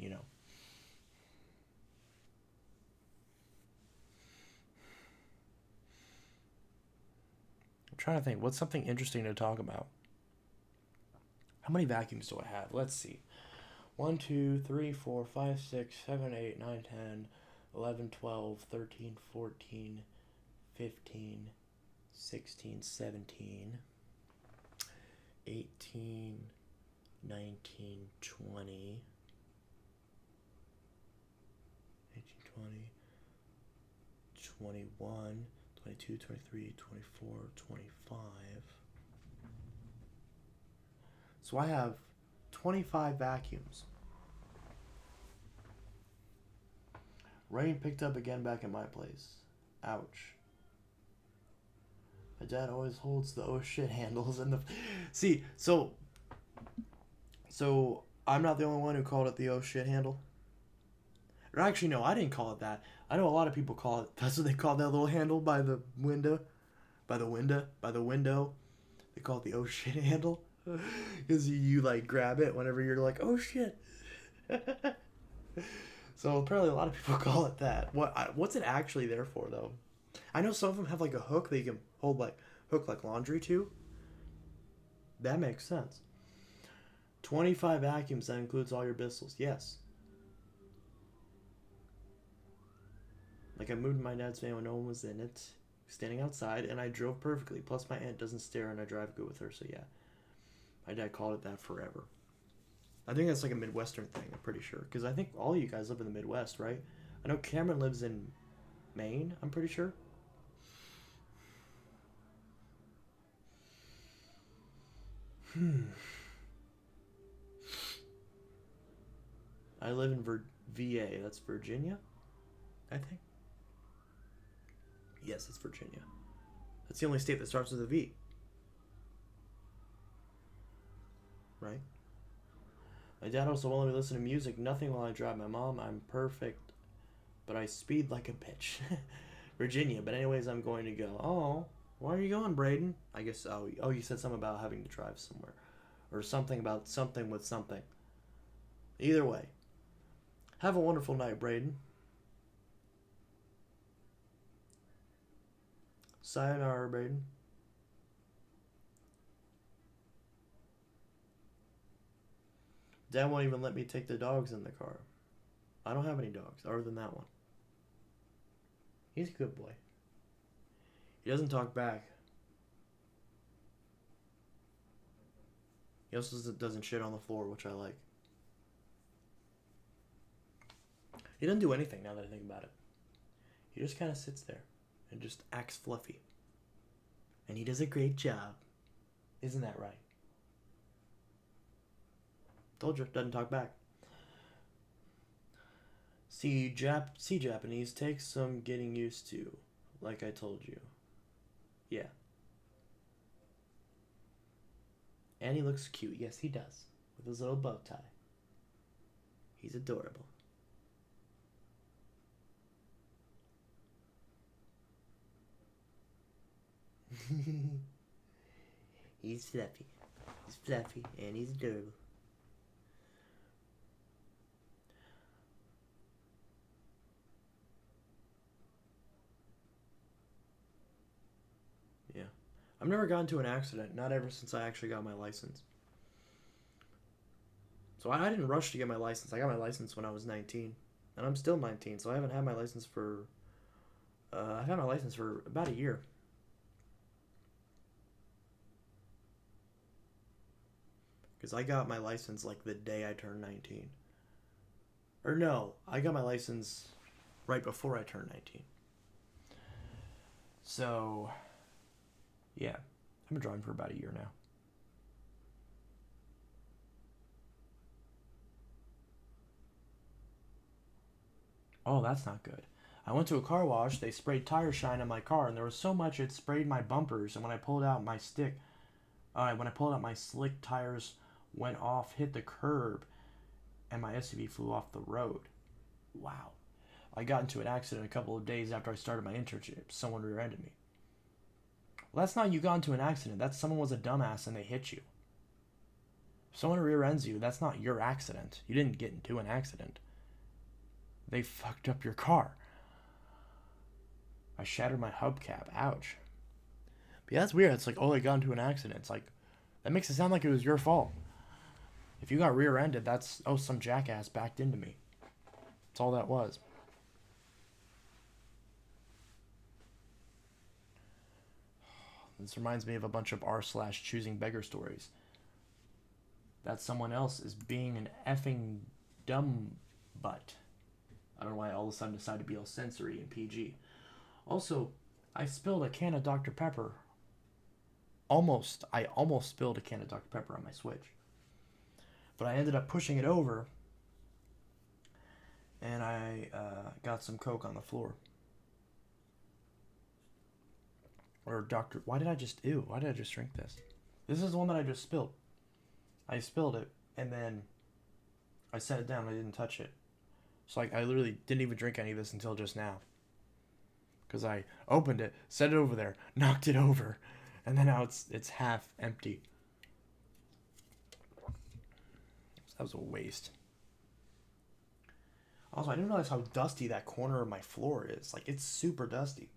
trying to think what's something interesting to talk about. How many vacuums do I have? Let's see. 1, 2, 3, 4, 5, 6, 7, 8, 9, 10, 11, 12, 13, 14, 15, 16, 17, 18, 19, 20, 18, 20, 21, 22, 23, 24, 25. So I have 25 vacuums. Rain picked up again back at my place. Ouch. My dad always holds the oh shit handles in the... See, so I'm not the only one who called it the oh shit handle. Or actually, no, I didn't call it that. I know a lot of people call it... That's what they call that little handle by the window. By the window. They call it the oh shit handle. Because you like grab it whenever you're like, oh shit. So apparently a lot of people call it that. What's it actually there for though? I know some of them have like a hook that you can hold hook like laundry to. That makes sense. 25 vacuums, that includes all your bristles. Yes. Like I moved my dad's van when no one was in it, standing outside, and I drove perfectly. Plus my aunt doesn't stare and I drive good with her, so yeah. My dad called it that forever. I think that's like a Midwestern thing, I'm pretty sure. Because I think all you guys live in the Midwest, right? I know Cameron lives in Maine, I'm pretty sure. I live in VA. That's Virginia, I think. Yes, it's Virginia. That's the only state that starts with a V. Right? My dad also won't let me listen to music. Nothing while I drive. My mom, I'm perfect, but I speed like a bitch. Virginia. But anyways, I'm going to go. Oh, where are you going, Braden? I guess. Oh, you said something about having to drive somewhere, or something about something with something. Either way, have a wonderful night, Braden. Sayonara, Braden. Dad won't even let me take the dogs in the car. I don't have any dogs other than that one. He's a good boy. He doesn't talk back. He also doesn't shit on the floor, which I like. He doesn't do anything now that I think about it. He just kind of sits there and just acts fluffy. And he does a great job. Isn't that right? Told you, doesn't talk back. See Japanese takes some getting used to, like I told you. Yeah. And he looks cute. Yes, he does. With his little bow tie. He's adorable. He's fluffy. He's fluffy and he's adorable. Yeah. I've never gotten into an accident, not ever since I actually got my license. So I didn't rush to get my license. I got my license when I was 19. and I'm still 19, so I haven't had my license for. I've had my license for about a year. Because I got my license like the day I turned 19. Or no, I got my license right before I turned 19. So, yeah, I've been driving for about a year now. Oh, that's not good. I went to a car wash. They sprayed tire shine on my car, and there was so much it sprayed my bumpers. And when I pulled out my when I pulled out my slick tires went off, hit the curb, and my SUV flew off the road. Wow. I got into an accident a couple of days after I started my internship. Someone rear-ended me. Well, that's not you got into an accident. That's someone was a dumbass and they hit you. If someone rear-ends you, that's not your accident. You didn't get into an accident. They fucked up your car. I shattered my hubcap. Ouch. But yeah, that's weird. It's like, oh, I got into an accident. It's like, that makes it sound like it was your fault. If you got rear-ended, that's, oh, some jackass backed into me. That's all that was. This reminds me of a bunch of r/choosing beggar stories. That someone else is being an effing dumb butt. I don't know why I all of a sudden decided to be all sensory and PG. Also, I spilled a can of Dr. Pepper. I almost spilled a can of Dr. Pepper on my Switch. But I ended up pushing it over, and I got some Coke on the floor. Or why did I just drink this? This is the one that I just spilled. I spilled it, and then I set it down, I didn't touch it. So I literally didn't even drink any of this until just now. Because I opened it, set it over there, knocked it over, and then now it's half empty. That was a waste. Also, I didn't realize how dusty that corner of my floor is. Like, it's super dusty.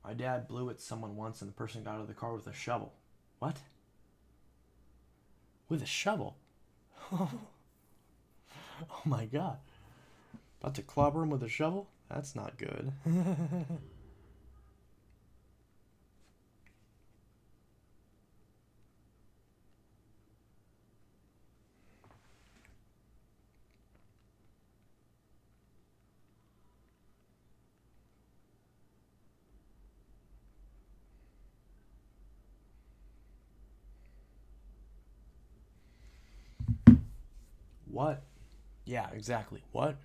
My dad blew at someone once and the person got out of the car with a shovel. What? With a shovel? Oh my god. About to clobber him with a shovel? That's not good. What? Yeah, exactly. What?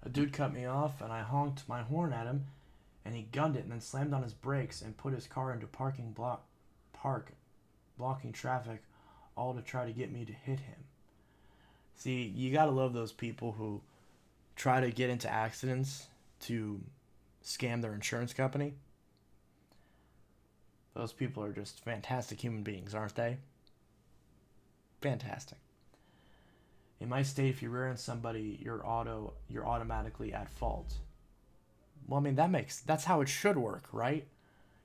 A dude cut me off and I honked my horn at him and he gunned it and then slammed on his brakes and put his car into blocking traffic, all to try to get me to hit him. See, you gotta love those people who try to get into accidents to scam their insurance company. Those people are just fantastic human beings, aren't they? Fantastic. In my state, if you rear end somebody, you're automatically at fault. Well, I mean that's how it should work, right?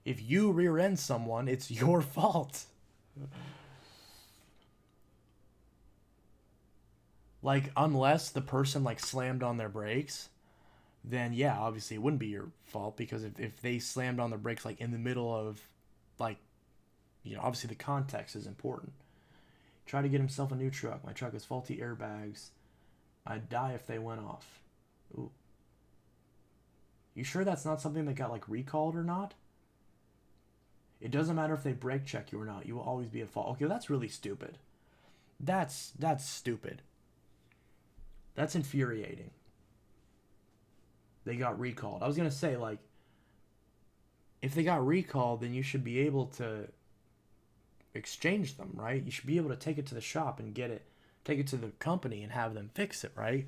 If you rear end someone, it's your fault. Like, unless the person like slammed on their brakes, then yeah, obviously it wouldn't be your fault, because if they slammed on their brakes like in the middle of, like, obviously the context is important. Try to get himself a new truck. My truck has faulty airbags. I'd die if they went off. Ooh. You sure that's not something that got like recalled or not? It doesn't matter if they brake check you or not. You will always be at fault. Okay, well, that's really stupid. That's stupid. That's infuriating. They got recalled. I was going to say, like, if they got recalled, then you should be able to exchange them, right? You should be able to take it to the shop and take it to the company and have them fix it, right?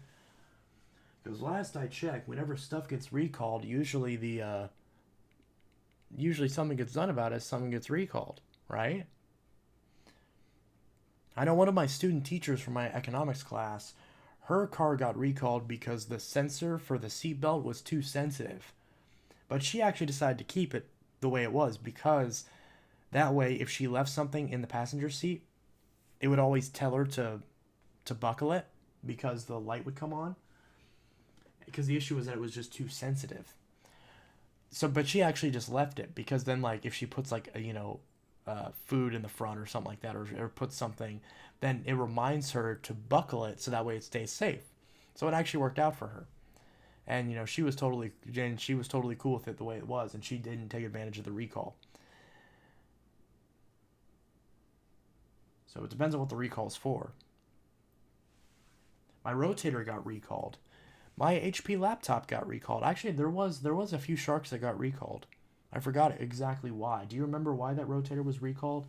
Because last I checked, whenever stuff gets recalled, usually something gets done about it, something gets recalled, right? I know one of my student teachers from my economics class, her car got recalled because the sensor for the seatbelt was too sensitive. But she actually decided to keep it the way it was because that way, if she left something in the passenger seat, it would always tell her to buckle it because the light would come on. Because the issue was that it was just too sensitive. So, but she actually just left it because then, like, if she puts like food in the front or something like that, or puts something, then it reminds her to buckle it so that way it stays safe. So it actually worked out for her, and she was totally cool with it the way it was, and she didn't take advantage of the recall. So it depends on what the recall is for. My rotator got recalled. My HP laptop got recalled. Actually, there was a few Sharks that got recalled. I forgot exactly why. Do you remember why that rotator was recalled?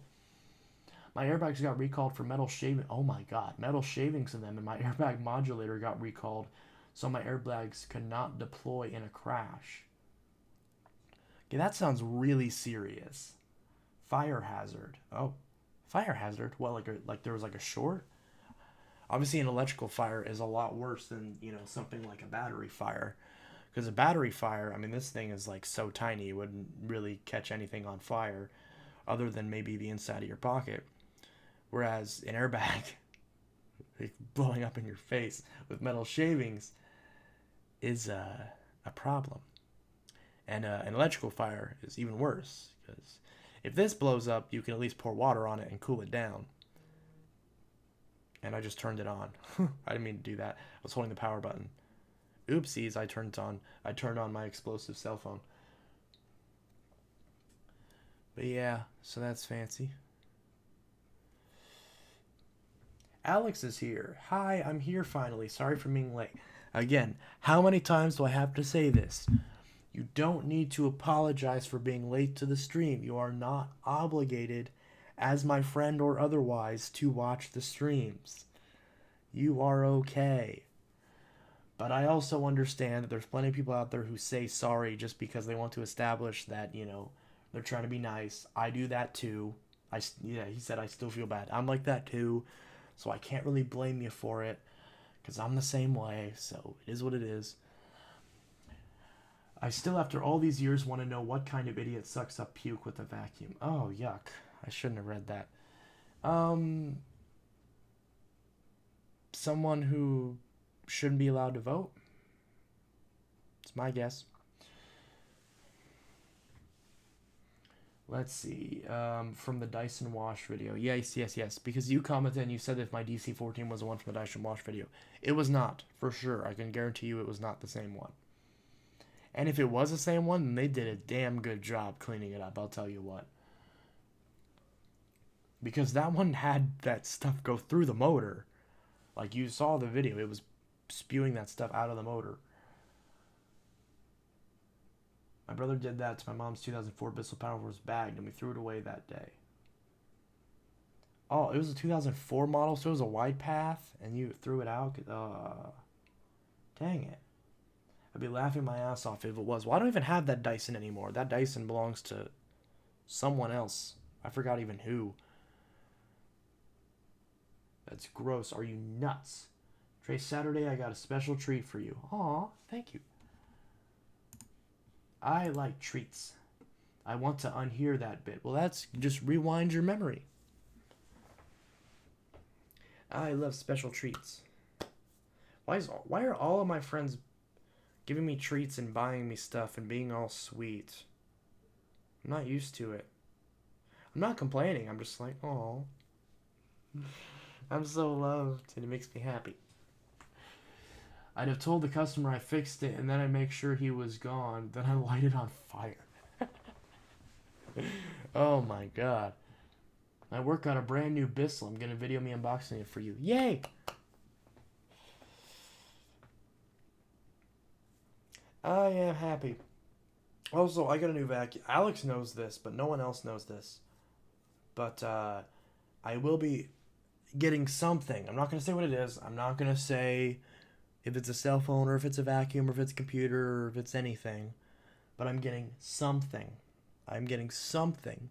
My airbags got recalled for metal shaving. Oh my god, metal shavings in them, and my airbag modulator got recalled, so my airbags could not deploy in a crash. Okay, that sounds really serious. Fire hazard. Oh, fire hazard. Well, like there was like a short. Obviously, an electrical fire is a lot worse than something like a battery fire, because a battery fire, I mean, this thing is like so tiny it wouldn't really catch anything on fire, other than maybe the inside of your pocket. Whereas an airbag, like blowing up in your face with metal shavings, is a problem. And an electrical fire is even worse, because if this blows up, you can at least pour water on it and cool it down. And I just turned it on. I didn't mean to do that. I was holding the power button. Oopsies, I turned on my explosive cell phone. But yeah, so that's fancy. Alex is here. Hi, I'm here finally. Sorry for being late. Again, how many times do I have to say this? You don't need to apologize for being late to the stream. You are not obligated, as my friend or otherwise, to watch the streams. You are okay. But I also understand that there's plenty of people out there who say sorry just because they want to establish that, they're trying to be nice. I do that too. He said I still feel bad. I'm like that too. So I can't really blame you for it, because I'm the same way, so it is what it is. I still, after all these years, want to know what kind of idiot sucks up puke with a vacuum. Oh, yuck. I shouldn't have read that. Someone who shouldn't be allowed to vote. It's my guess. Let's see. From the Dyson Wash video. Yes. Because you commented and you said if my DC-14 was the one from the Dyson Wash video. It was not, for sure. I can guarantee you it was not the same one. And if it was the same one, then they did a damn good job cleaning it up, I'll tell you what. Because that one had that stuff go through the motor. Like, you saw the video. It was spewing that stuff out of the motor. My brother did that to my mom's 2004 Bissell Powerforce bag, and we threw it away that day. Oh, it was a 2004 model, so it was a wide path, and you threw it out? Dang it. I'd be laughing my ass off if it was. Well, I don't even have that Dyson anymore. That Dyson belongs to someone else. I forgot even who. That's gross. Are you nuts? Trey, Saturday I got a special treat for you. Aw, thank you. I like treats. I want to unhear that bit. Well, that's just rewind your memory. I love special treats. Why are all of my friends giving me treats and buying me stuff and being all sweet? I'm not used to it. I'm not complaining. I'm just like, oh, I'm so loved, and it makes me happy. I'd have told the customer I fixed it, and then I make sure he was gone. Then I light it on fire. Oh my god. I work on a brand new Bissell. I'm going to video me unboxing it for you. Yay! I am happy. Also, I got a new vacuum. Alex knows this, but no one else knows this. But I will be getting something. I'm not going to say what it is. I'm not going to say if it's a cell phone or if it's a vacuum or if it's a computer or if it's anything. But I'm getting something. I'm getting something.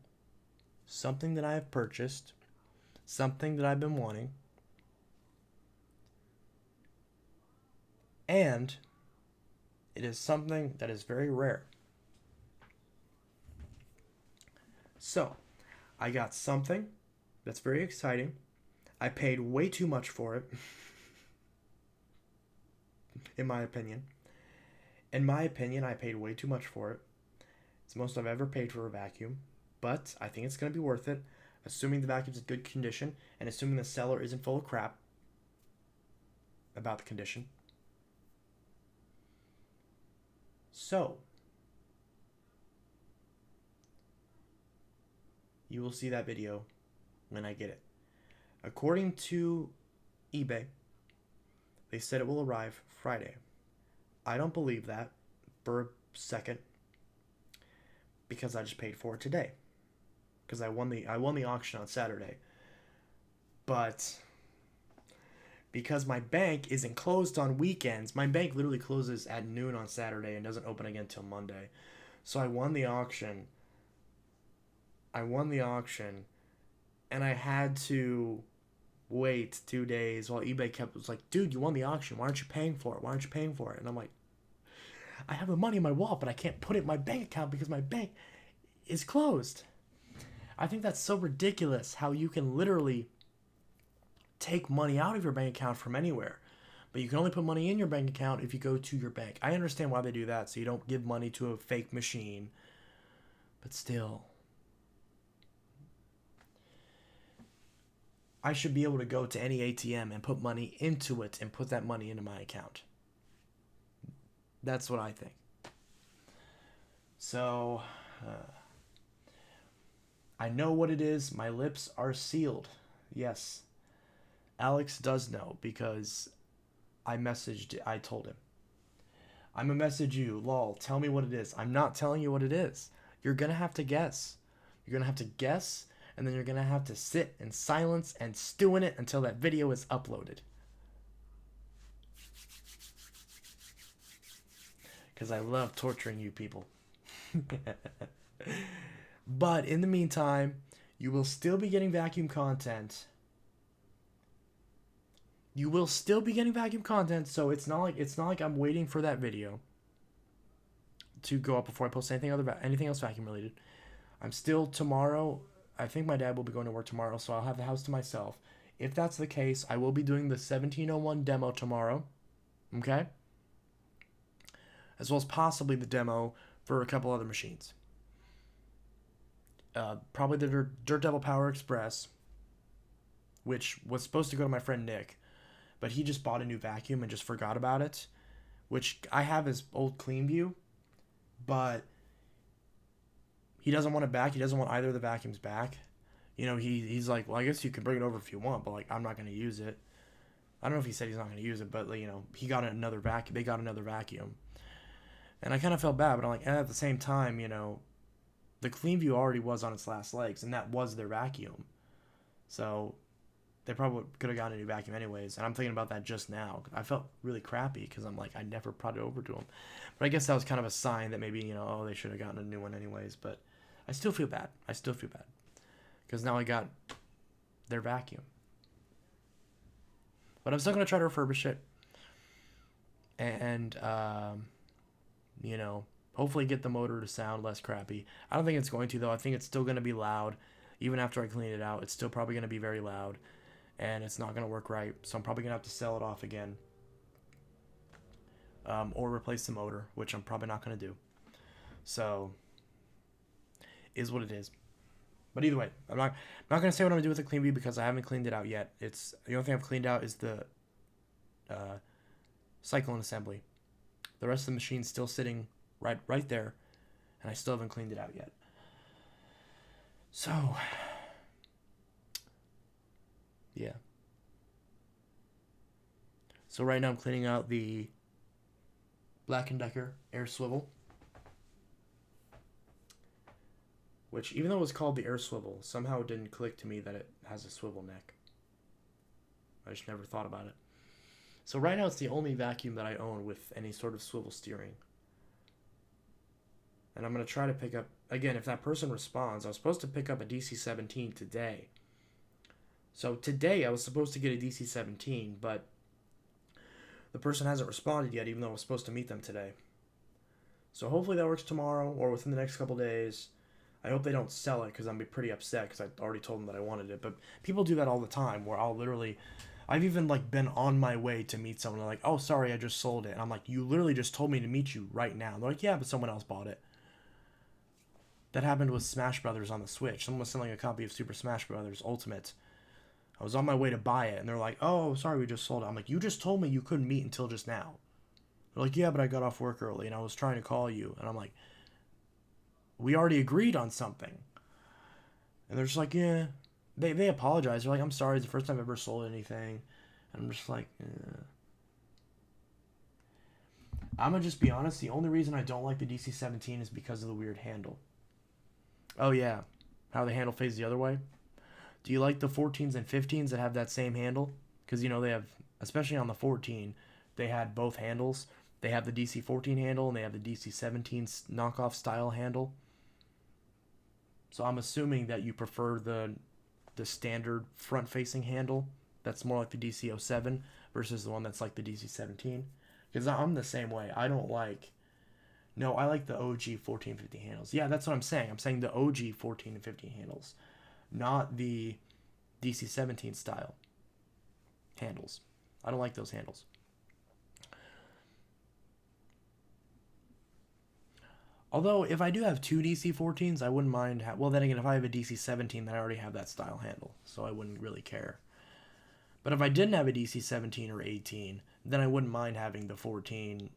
Something that I have purchased something that I've been wanting, and it is something that is very rare. So, I got something that's very exciting. I paid way too much for it, in my opinion. In my opinion, I paid way too much for it. It's the most I've ever paid for a vacuum, but I think it's going to be worth it, assuming the vacuum's in good condition and assuming the seller isn't full of crap about the condition. So, you will see that video when I get it. According to eBay, they said it will arrive Friday. I don't believe that for a second because I just paid for it today. Because I won the auction on Saturday. But because my bank isn't closed on weekends, my bank literally closes at noon on Saturday and doesn't open again until Monday. So I won the auction. And I had to wait 2 days while eBay was like, dude, you won the auction. Why aren't you paying for it? And I'm like, I have the money in my wallet, but I can't put it in my bank account because my bank is closed. I think that's so ridiculous how you can literally take money out of your bank account from anywhere. But you can only put money in your bank account if you go to your bank. I understand why they do that, so you don't give money to a fake machine. But still, I should be able to go to any ATM and put money into it and put that money into my account. That's what I think. So, I know what it is. My lips are sealed. Yes. Alex does know because I told him. I'm gonna message you, lol, tell me what it is. I'm not telling you what it is. You're gonna have to guess. You're gonna have to guess, and then you're gonna have to sit in silence and stew in it until that video is uploaded. Because I love torturing you people. But in the meantime, you will still be getting vacuum content. So it's not like I'm waiting for that video to go up before I post anything else vacuum related. I'm still tomorrow. I think my dad will be going to work tomorrow, so I'll have the house to myself. If that's the case, I will be doing the 1701 demo tomorrow. Okay? As well as possibly the demo for a couple other machines. Probably the Dirt Devil Power Express, which was supposed to go to my friend Nick, but he just bought a new vacuum and just forgot about it, which I have his old Cleanview, but he doesn't want it back. He doesn't want either of the vacuums back. You know, he's like, well, I guess you can bring it over if you want, but like, I'm not going to use it. I don't know if he said he's not going to use it, but you know, he got another vacuum. They got another vacuum. And I kind of felt bad, but I'm like, and at the same time, you know, the Cleanview already was on its last legs, and that was their vacuum. So they probably could have gotten a new vacuum anyways. And I'm thinking about that just now. I felt really crappy because I'm like, I never brought it over to them. But I guess that was kind of a sign that maybe, you know, oh, they should have gotten a new one anyways. But I still feel bad. Because now I got their vacuum. But I'm still going to try to refurbish it. And, you know, hopefully get the motor to sound less crappy. I don't think it's going to, though. I think it's still going to be loud. Even after I clean it out, it's still probably going to be very loud. And it's not going to work right. So I'm probably going to have to sell it off again. Or replace the motor, which I'm probably not going to do. So, is what it is. But either way, I'm not going to say what I'm going to do with the Cleanview because I haven't cleaned it out yet. It's the only thing I've cleaned out is the cyclone assembly. The rest of the machine's still sitting right there, and I still haven't cleaned it out yet. So, yeah. So right now I'm cleaning out the Black & Decker air swivel, which even though it was called the air swivel, somehow it didn't click to me that it has a swivel neck. I just never thought about it. So right now it's the only vacuum that I own with any sort of swivel steering. And I'm going to try to pick up, again, if that person responds, I was supposed to pick up a DC-17 today. So today I was supposed to get a DC-17, but the person hasn't responded yet, even though I was supposed to meet them today. So hopefully that works tomorrow or within the next couple days. I hope they don't sell it because I'm be pretty upset because I already told them that I wanted it. But people do that all the time where I'll literally, I've even like been on my way to meet someone. They're like, "Oh, sorry, I just sold it." And I'm like, "You literally just told me to meet you right now." And they're like, "Yeah, but someone else bought it." That happened with Smash Brothers on the Switch. Someone was selling a copy of Super Smash Brothers Ultimate. I was on my way to buy it, and they're like, "Oh, sorry, we just sold it." I'm like, "You just told me you couldn't meet until just now." They're like, "Yeah, but I got off work early, and I was trying to call you." And I'm like, "We already agreed on something." And they're just like, "Yeah." They apologize. They're like, "I'm sorry. It's the first time I've ever sold anything." And I'm just like, eh. I'm going to just be honest. The only reason I don't like the DC-17 is because of the weird handle. Oh, yeah. How the handle faces the other way. Do you like the 14s and 15s that have that same handle? Because, you know, they have, especially on the 14, they had both handles. They have the DC-14 handle and they have the DC-17 knockoff style handle. So I'm assuming that you prefer the standard front facing handle that's more like the DC-07 versus the one that's like the DC-17. Because I'm the same way. I don't like. No, I like the OG 14 50 handles. Yeah, that's what I'm saying. I'm saying the OG 14 and 15 handles, not the DC-17 style handles. I don't like those handles. Although, if I do have two DC-14s, I wouldn't mind. Well, then again, if I have a DC-17, then I already have that style handle, so I wouldn't really care. But if I didn't have a DC-17 or 18, then I wouldn't mind having the 14.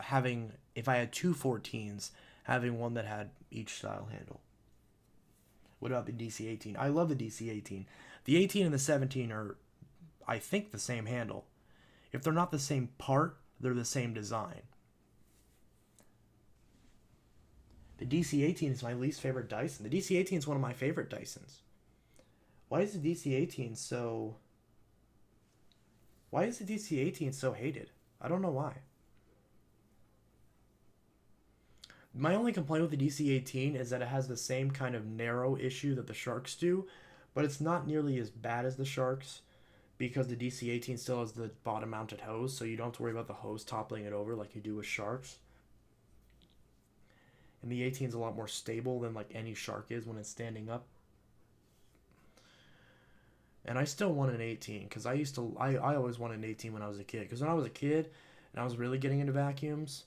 Having if I had two 14s, having one that had each style handle. What about the DC-18? I love the DC-18. The 18 and the 17 are, I think, the same handle. If they're not the same part, they're the same design. The DC-18 is my least favorite Dyson. The DC-18 is one of my favorite Dysons. Why is the DC-18 so... Why is the DC-18 so hated? I don't know why. My only complaint with the DC-18 is that it has the same kind of narrow issue that the Sharks do, but it's not nearly as bad as the Sharks because the DC-18 still has the bottom mounted hose, so you don't have to worry about the hose toppling it over like you do with Sharks. And the 18 is a lot more stable than like any Shark is when it's standing up. And I still want an 18 because I always wanted an 18 when I was a kid. Because when I was a kid and I was really getting into vacuums,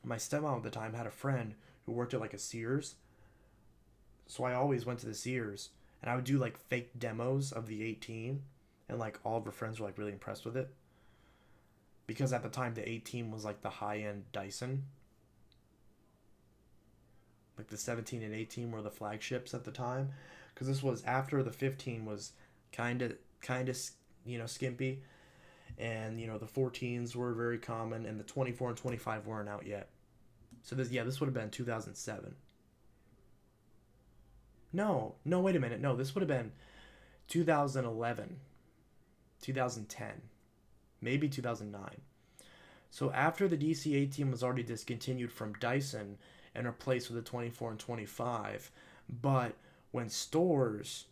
my stepmom at the time had a friend who worked at like a Sears. So I always went to the Sears and I would do like fake demos of the 18. And like all of her friends were like really impressed with it. Because at the time the 18 was like the high end Dyson. Like the 17 and 18 were the flagships at the time. Because this was after the 15 was kind of skimpy, and the 14s were very common, and the 24 and 25 weren't out yet. So this would have been 2007. No, wait a minute. No, this would have been 2011, 2010, maybe 2009. So after the DC-18 was already discontinued from Dyson and replaced with the 24 and 25, but when stores,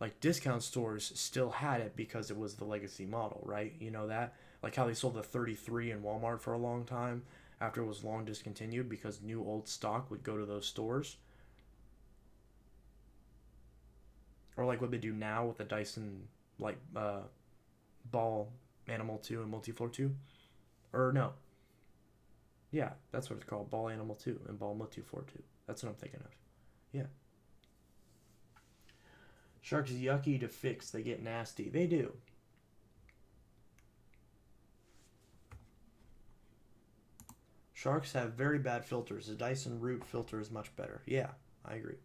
like discount stores, still had it because it was the legacy model, right? You know that? Like how they sold the 33 in Walmart for a long time after it was long discontinued because new old stock would go to those stores. Or like what they do now with the Dyson, like Ball Animal 2 and Multifloor 2. Or no. Yeah, that's what it's called. Ball Animal 2 and Ball Multifloor 2. That's what I'm thinking of. Yeah. Sharks yucky to fix. They get nasty. They do. Sharks have very bad filters. The Dyson Root filter is much better. Yeah, I agree.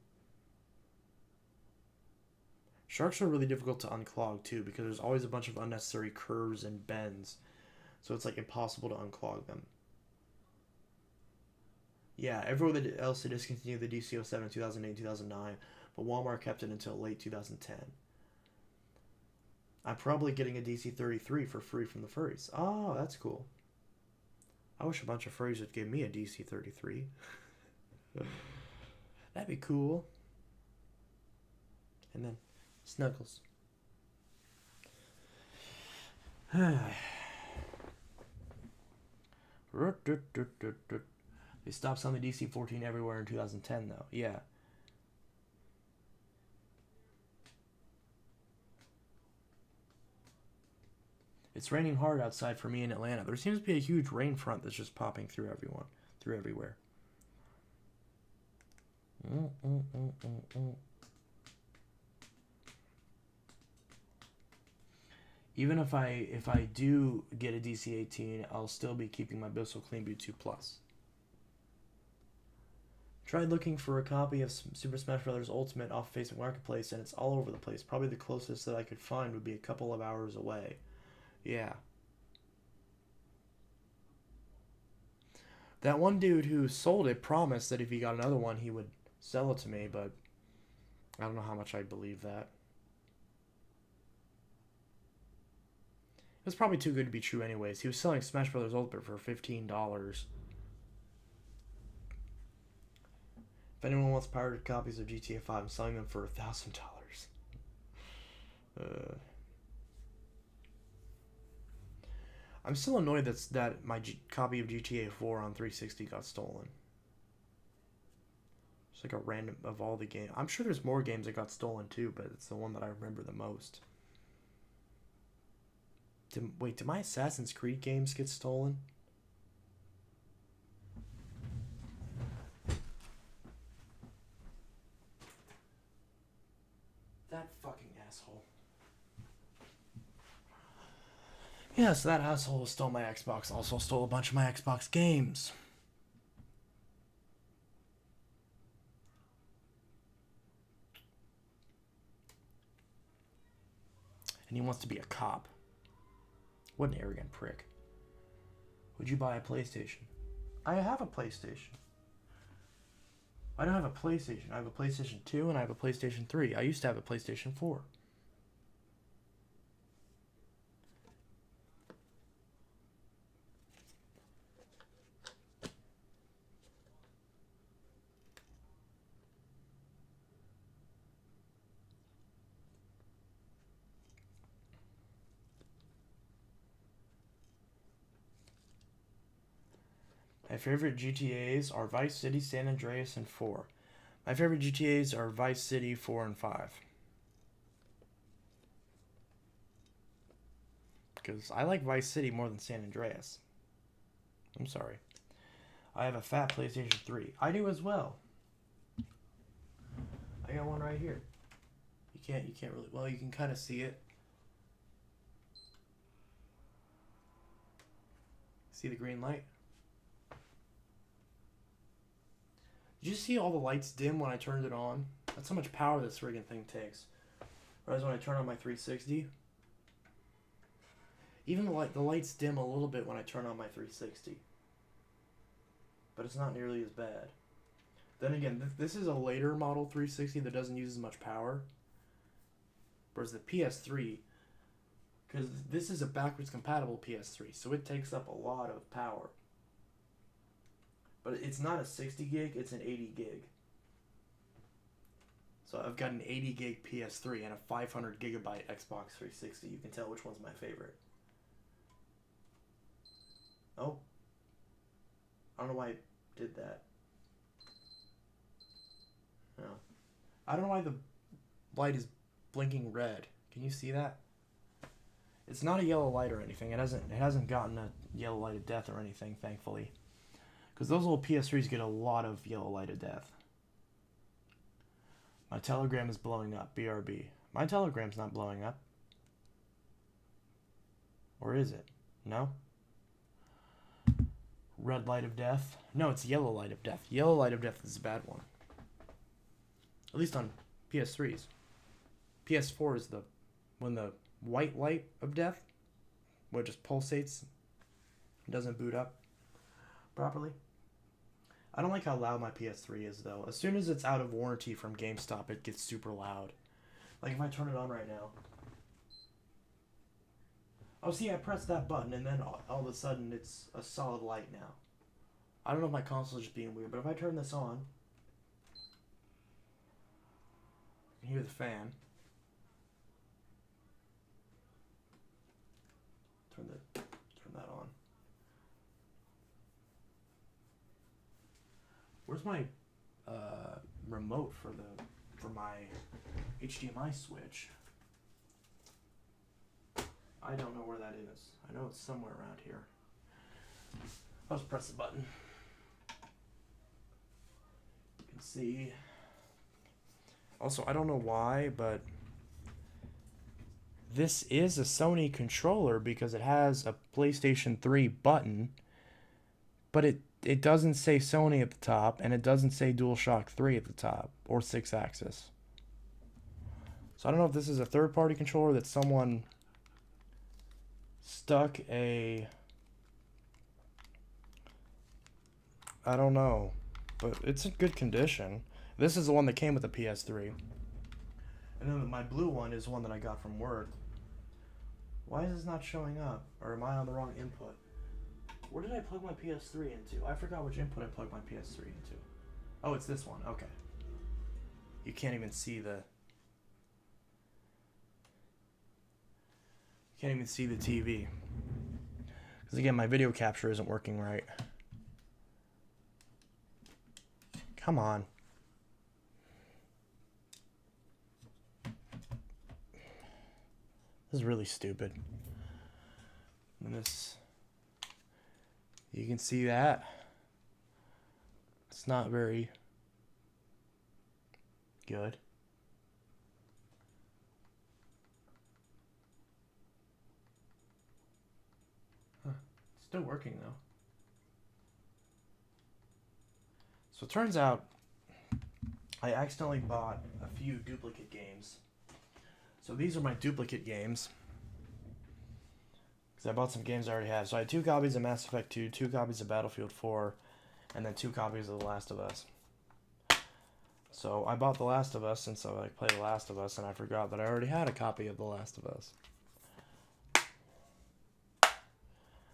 Sharks are really difficult to unclog too because there's always a bunch of unnecessary curves and bends. So it's like impossible to unclog them. Yeah, everyone else had discontinued the DC-07 in 2008, 2009, but Walmart kept it until late 2010. I'm probably getting a DC-33 for free from the furries. Oh, that's cool. I wish a bunch of furries would give me a DC-33. That'd be cool. And then Snuggles. They stopped selling the DC-14 everywhere in 2010, though. Yeah. It's raining hard outside for me in Atlanta. There seems to be a huge rain front that's just popping through everywhere. Even if I do get a DC-18, I'll still be keeping my Bissell Clean Boot 2 Plus. Tried looking for a copy of Super Smash Bros. Ultimate off Facebook Marketplace, and it's all over the place. Probably the closest that I could find would be a couple of hours away. Yeah. That one dude who sold it promised that if he got another one, he would sell it to me, but I don't know how much I believe that. It was probably too good to be true anyways. He was selling Smash Bros. Ultimate for $15. If anyone wants pirated copies of GTA 5, I'm selling them for $1,000. I'm still annoyed that my copy of GTA 4 on 360 got stolen. It's like a random of all the games. I'm sure there's more games that got stolen too, but it's the one that I remember the most. Did my Assassin's Creed games get stolen? That fucking asshole. Yeah, so that asshole stole my Xbox. Also stole a bunch of my Xbox games. And he wants to be a cop. What an arrogant prick. Would you buy a PlayStation? I have a PlayStation. I don't have a PlayStation. I have a PlayStation 2 and I have a PlayStation 3. I used to have a PlayStation 4. My favorite GTAs are Vice City, San Andreas, and 4. My favorite GTAs are Vice City, 4, and 5. Because I like Vice City more than San Andreas. I'm sorry. I have a fat PlayStation 3. I do as well. I got one right here. You can't really, well, you can kind of see it. See the green light? Did you see all the lights dim when I turned it on? That's how much power this friggin' thing takes. Whereas when I turn on my 360, even the lights dim a little bit when I turn on my 360. But it's not nearly as bad. Then again, this is a later model 360 that doesn't use as much power. Whereas the PS3, because this is a backwards compatible PS3, so it takes up a lot of power. But it's not a 60 gig, it's an 80 gig. So I've got an 80 gig PS3 and a 500 gigabyte Xbox 360. You can tell which one's my favorite. Oh. I don't know why I did that. No. I don't know why the light is blinking red. Can you see that? It's not a yellow light or anything. It hasn't gotten a yellow light of death or anything, thankfully. Because those little PS3s get a lot of yellow light of death. My Telegram is blowing up. BRB. My Telegram's not blowing up. Or is it? No? Red light of death? No, it's yellow light of death. Yellow light of death is a bad one. At least on PS3s. PS4 is when the white light of death, where it just pulsates, doesn't boot up properly. I don't like how loud my PS3 is, though. As soon as it's out of warranty from GameStop, it gets super loud. Like, if I turn it on right now. Oh, see, I pressed that button, and then all of a sudden, it's a solid light now. I don't know if my console is just being weird, but if I turn this on, you can hear the fan. Where's my remote for my HDMI switch? I don't know where that is. I know it's somewhere around here. I'll just press the button. You can see. Also, I don't know why, but this is a Sony controller because it has a PlayStation 3 button, but it doesn't say Sony at the top, and it doesn't say DualShock 3 at the top, or 6-axis. So I don't know if this is a third-party controller that someone stuck a... I don't know, but it's in good condition. This is the one that came with the PS3. And then my blue one is one that I got from work. Why is this not showing up? Or am I on the wrong input? Where did I plug my PS3 into? I forgot which input I plugged my PS3 into. Oh, it's this one. Okay. You can't even see the... You can't even see the TV. Because again, my video capture isn't working right. Come on. This is really stupid. And this, you can see that. It's not very good. Huh. It's still working though. So it turns out I accidentally bought a few duplicate games. So these are my duplicate games. Because I bought some games I already have. So I had 2 copies of Mass Effect 2, 2 copies of Battlefield 4, and then 2 copies of The Last of Us. So I bought The Last of Us, and so I played The Last of Us, and I forgot that I already had a copy of The Last of Us.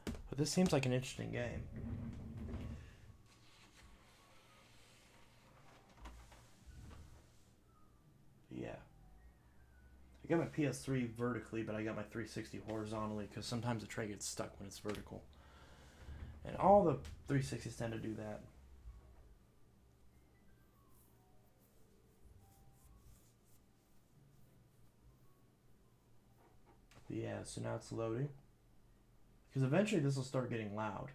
But this seems like an interesting game. Yeah. I got my PS3 vertically, but I got my 360 horizontally because sometimes the tray gets stuck when it's vertical. And all the 360s tend to do that. But yeah, so now it's loading. Because eventually this will start getting loud.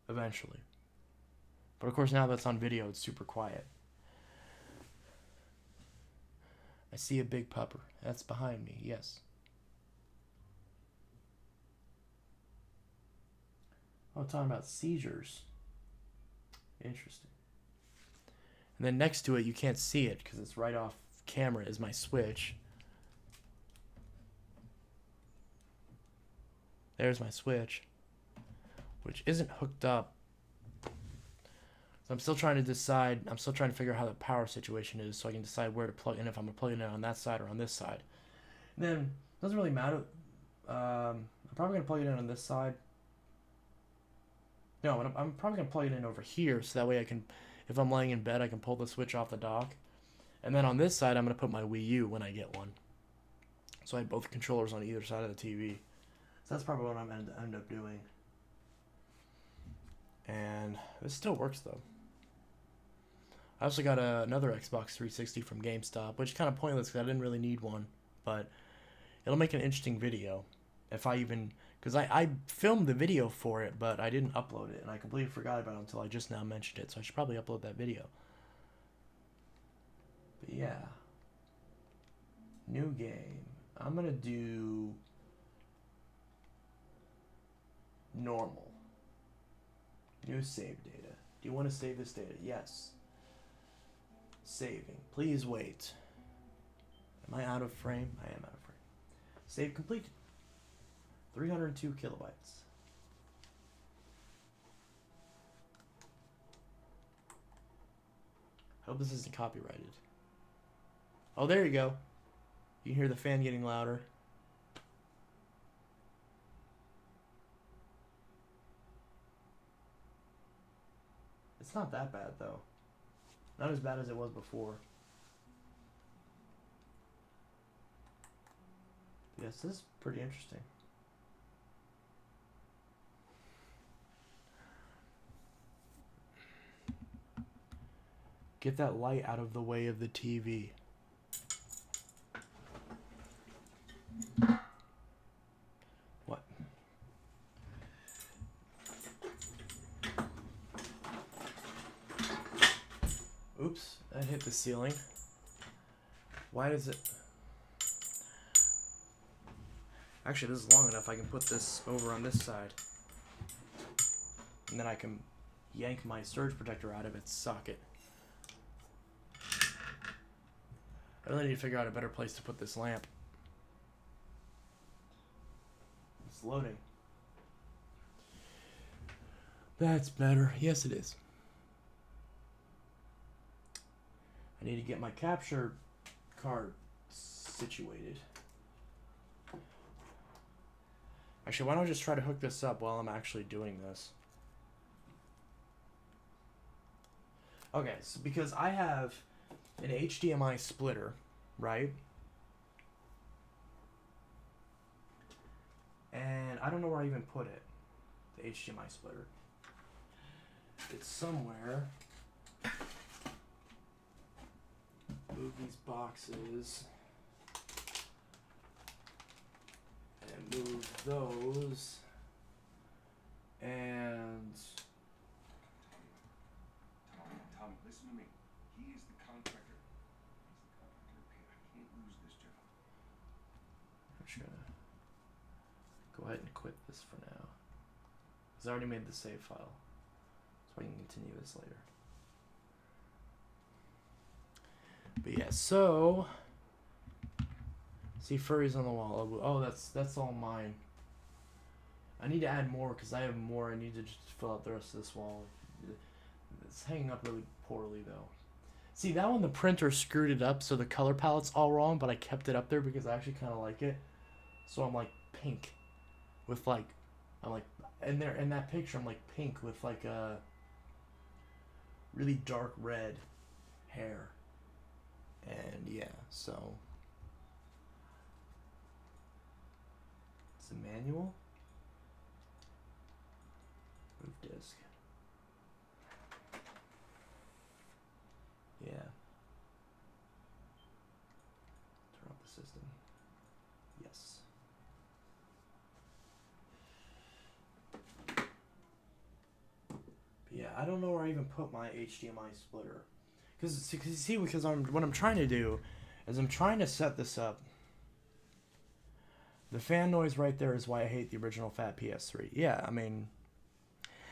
Eventually. But of course now that's on video, it's super quiet. I see a big pupper. That's behind me, yes. Oh, talking about seizures. Interesting. And then next to it, you can't see it because it's right off camera, is my Switch. There's my Switch, which isn't hooked up. So I'm still trying to decide, I'm still trying to figure out how the power situation is so I can decide where to plug in, if I'm going to plug it in on that side or on this side. And then, it doesn't really matter. I'm probably going to plug it in on this side. No, I'm probably going to plug it in over here so that way I can, if I'm laying in bed, I can pull the Switch off the dock. And then on this side, I'm going to put my Wii U when I get one. So I have both controllers on either side of the TV. So that's probably what I'm going to end up doing. And this still works though. I also got another Xbox 360 from GameStop, which is kind of pointless because I didn't really need one. But it'll make an interesting video. If I even... Because I filmed the video for it, but I didn't upload it. And I completely forgot about it until I just now mentioned it. So I should probably upload that video. But yeah. New game. I'm going to do... normal. New save data. Do you want to save this data? Yes. Saving. Please wait. Am I out of frame? I am out of frame. Save completed. 302 kilobytes. I hope this isn't copyrighted. Oh, there you go. You can hear the fan getting louder. It's not that bad, though. Not as bad as it was before. Yes, this is pretty interesting. Get that light out of the way of the TV. What? Oops, that hit the ceiling. Why does it... Actually, this is long enough. I can put this over on this side. And then I can yank my surge protector out of its socket. I really need to figure out a better place to put this lamp. It's loading. That's better. Yes, it is. I need to get my capture card situated. Actually, why don't I just try to hook this up while I'm actually doing this? Okay, so because I have an HDMI splitter, right? And I don't know where I even put it, the HDMI splitter. It's somewhere. Move these boxes. And move those. And... Tom, listen to me. He is the contractor. He's the contractor. Okay, I can't lose this job. I'm just gonna go ahead and quit this for now. Because I already made the save file. So I can continue this later. But yeah, so... See furries on the wall. Oh, that's all mine. I need to add more because I have more. I need to just fill out the rest of this wall. It's hanging up really poorly though. See, that one the printer screwed it up so the color palette's all wrong, but I kept it up there because I actually kind of like it. So I'm like pink with like, I'm like, and there in that picture I'm like pink with like a really dark red hair. And yeah, so it's a manual. Move disk. Yeah. Turn off the system. Yes. But yeah, I don't know where I even put my HDMI splitter. Because what I'm trying to do is I'm trying to set this up. The fan noise right there is why I hate the original fat PS3. Yeah, I mean...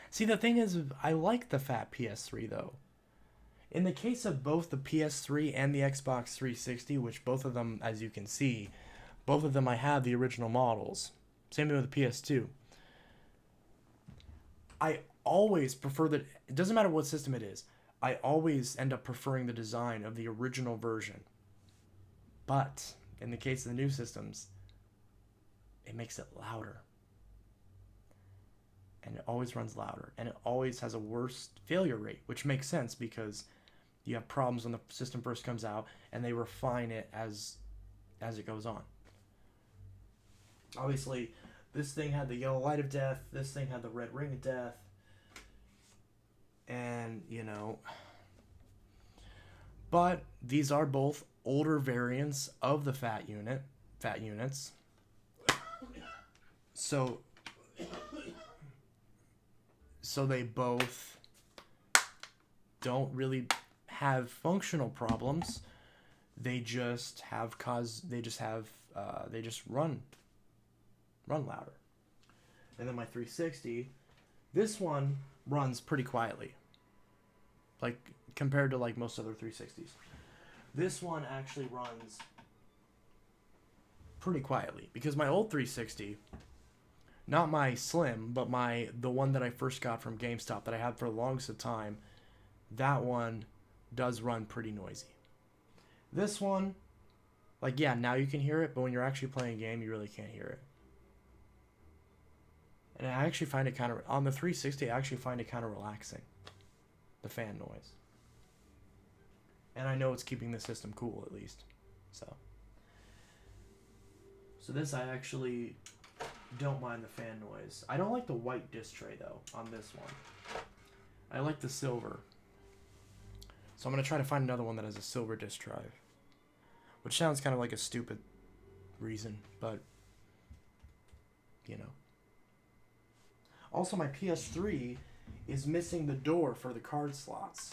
See, the thing is, I like the fat PS3, though. In the case of both the PS3 and the Xbox 360, which both of them, as you can see, both of them I have the original models. Same thing with the PS2. I always prefer that... It doesn't matter what system it is. I always end up preferring the design of the original version. But, in the case of the new systems, it makes it louder. And it always runs louder. And it always has a worse failure rate, which makes sense because you have problems when the system first comes out, and they refine it as it goes on. Obviously, this thing had the yellow light of death. This thing had the red ring of death. And, you know... But these are both older variants of the fat units. So they both don't really have functional problems. They just run louder. And then my 360, this one runs pretty quietly. Like compared to like most other 360s. This one actually runs pretty quietly because my old 360, not my Slim, but the one that I first got from GameStop that I had for the longest of time, that one does run pretty noisy. This one, like, yeah, now you can hear it, but when you're actually playing a game, you really can't hear it. And I actually find it on the 360, I actually find it kind of relaxing, the fan noise. And I know it's keeping the system cool, at least. So this, I actually don't mind the fan noise. I don't like the white disc tray, though, on this one. I like the silver. So I'm going to try to find another one that has a silver disk drive. Which sounds kind of like a stupid reason, but, you know. Also, my PS3 is missing the door for the card slots.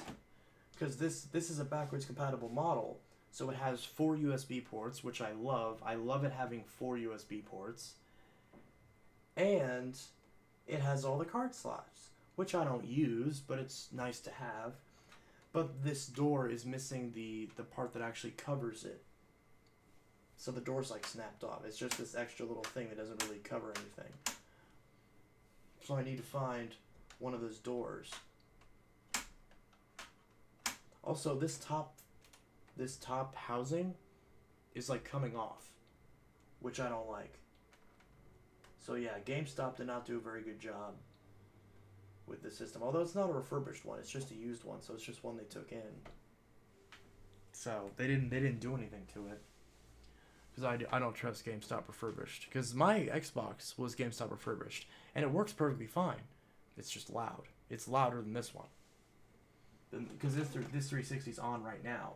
Because this is a backwards compatible model. So it has 4 USB ports, which I love. I love it having 4 USB ports. And it has all the card slots, which I don't use, but it's nice to have. But this door is missing the part that actually covers it. So the door's like snapped off. It's just this extra little thing that doesn't really cover anything. So I need to find one of those doors. Also, this top housing is like coming off, which I don't like. So yeah, GameStop did not do a very good job with the system. Although it's not a refurbished one, it's just a used one, so it's just one they took in. So they didn't do anything to it. Because I don't trust GameStop refurbished. Because my Xbox was GameStop refurbished, and it works perfectly fine. It's just loud. It's louder than this one. Because this 360 is on right now.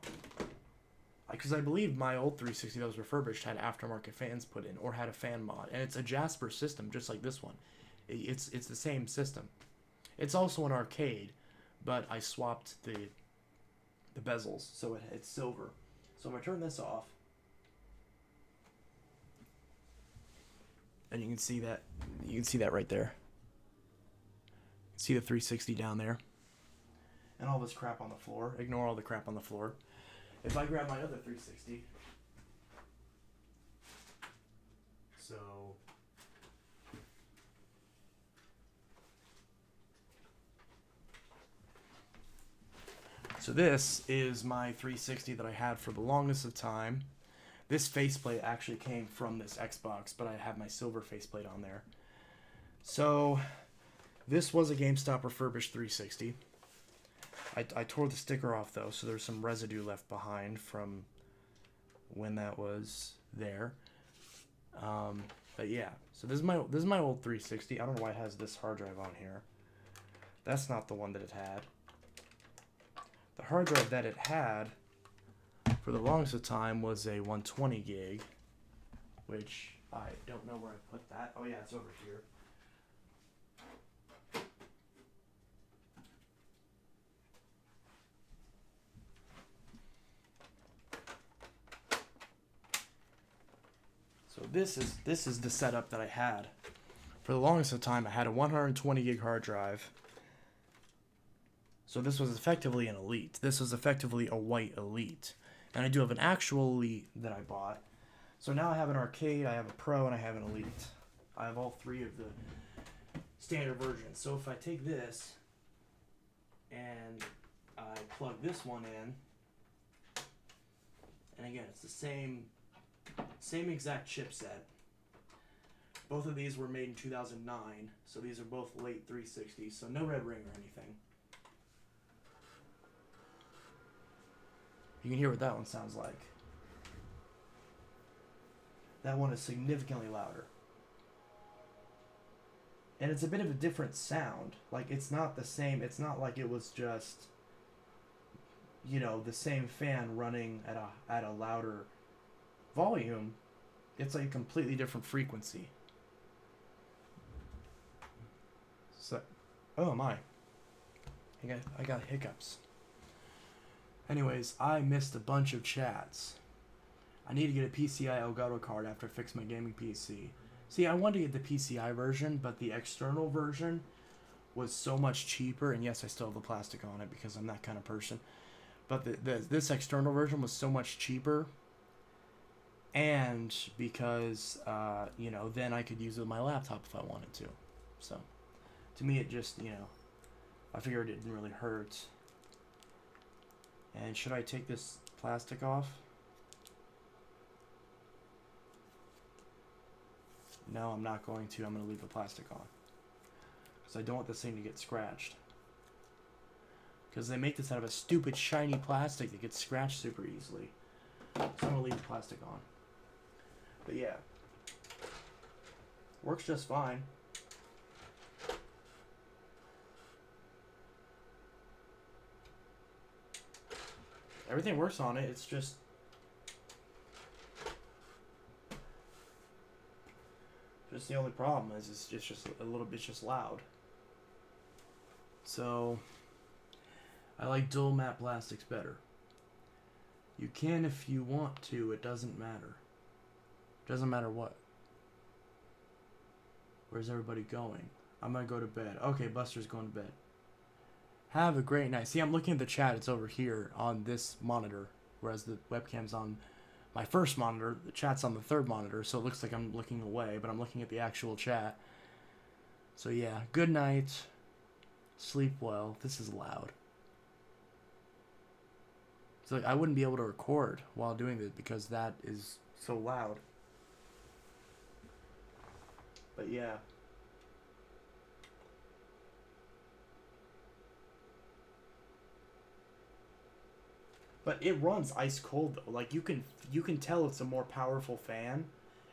Because I believe my old 360 that was refurbished had aftermarket fans put in, or had a fan mod, and it's a Jasper system, just like this one. It's the same system. It's also an arcade, but I swapped the bezels, so it's silver. So I'm gonna turn this off. And you can see that right there. You can see the 360 down there. And all this crap on the floor. Ignore all the crap on the floor. If I grab my other 360. So this is my 360 that I had for the longest of time. This faceplate actually came from this Xbox, but I have my silver faceplate on there. So, this was a GameStop refurbished 360. I tore the sticker off though, so there's some residue left behind from when that was there. But yeah, so this is my old 360. I don't know why it has this hard drive on here. That's not the one that it had. The hard drive that it had for the longest of time was a 120 gig, which I don't know where I put that. Oh yeah, it's over here. So this is the setup that I had. For the longest of time, I had a 120 gig hard drive. So this was effectively an Elite. This was effectively a white Elite. And I do have an actual Elite that I bought. So now I have an Arcade, I have a Pro, and I have an Elite. I have all three of the standard versions. So if I take this and I plug this one in, and again, it's the same exact chipset. Both of these were made in 2009, so these are both late 360s, so no red ring or anything. You can hear what that one sounds like. That one is significantly louder. And it's a bit of a different sound. Like, it's not the same, it's not like it was just, you know, the same fan running at a louder volume. It's like a completely different frequency. So, oh my. I got hiccups. Anyways, I missed a bunch of chats. I need to get a PCI Elgato card after I fix my gaming PC. See, I wanted to get the PCI version, but the external version was so much cheaper. And yes, I still have the plastic on it because I'm that kind of person. But this external version was so much cheaper. And because, you know, then I could use it with my laptop if I wanted to. So, to me, it just, you know, I figured it didn't really hurt. And should I take this plastic off? No, I'm not going to. I'm going to leave the plastic on. Because I don't want this thing to get scratched. Because they make this out of a stupid shiny plastic that gets scratched super easily. So I'm going to leave the plastic on. But yeah. Works just fine. Everything works on it. It's just the only problem is it's just a little bit just loud. So I like dual matte plastics better. You can if you want to. It doesn't matter. Doesn't matter what. Where's everybody going? I'm gonna go to bed. Okay, Buster's going to bed. Have a great night. See, I'm looking at the chat. It's over here on this monitor, whereas the webcam's on my first monitor. The chat's on the third monitor, so it looks like I'm looking away, but I'm looking at the actual chat. So yeah, good night. Sleep well. This is loud. So like, I wouldn't be able to record while doing this because that is so loud. But yeah. But it runs ice cold though. Like you can tell it's a more powerful fan,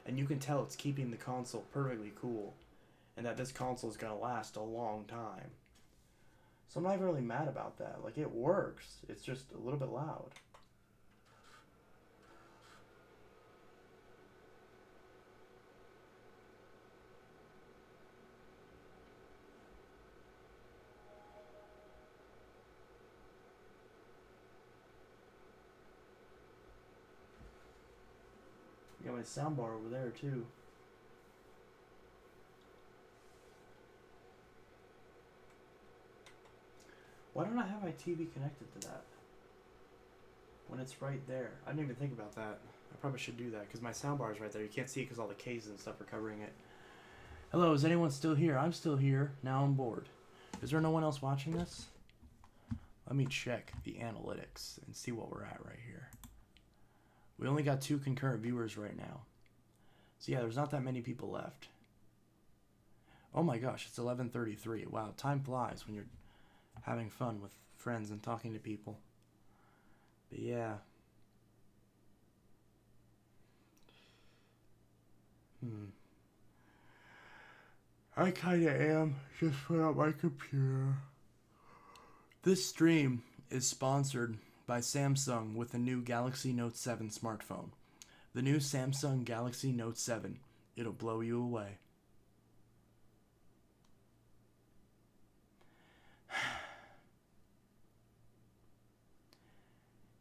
and you can tell it's keeping the console perfectly cool, and that this console is gonna last a long time. So I'm not even really mad about that. Like it works. It's just a little bit loud. Got my soundbar over there too. Why don't I have my TV connected to that? When it's right there. I didn't even think about that. I probably should do that because my soundbar is right there. You can't see it because all the cases and stuff are covering it. Hello, is anyone still here? I'm still here. Now I'm bored. Is there no one else watching this? Let me check the analytics and see what we're at right here. We only got 2 concurrent viewers right now. So yeah, there's not that many people left. Oh my gosh, it's 11:33. Wow, time flies when you're having fun with friends and talking to people. But yeah. I kinda am. Just put out my computer. This stream is sponsored by Samsung with the new Galaxy Note 7 smartphone. The new Samsung Galaxy Note 7. It'll blow you away.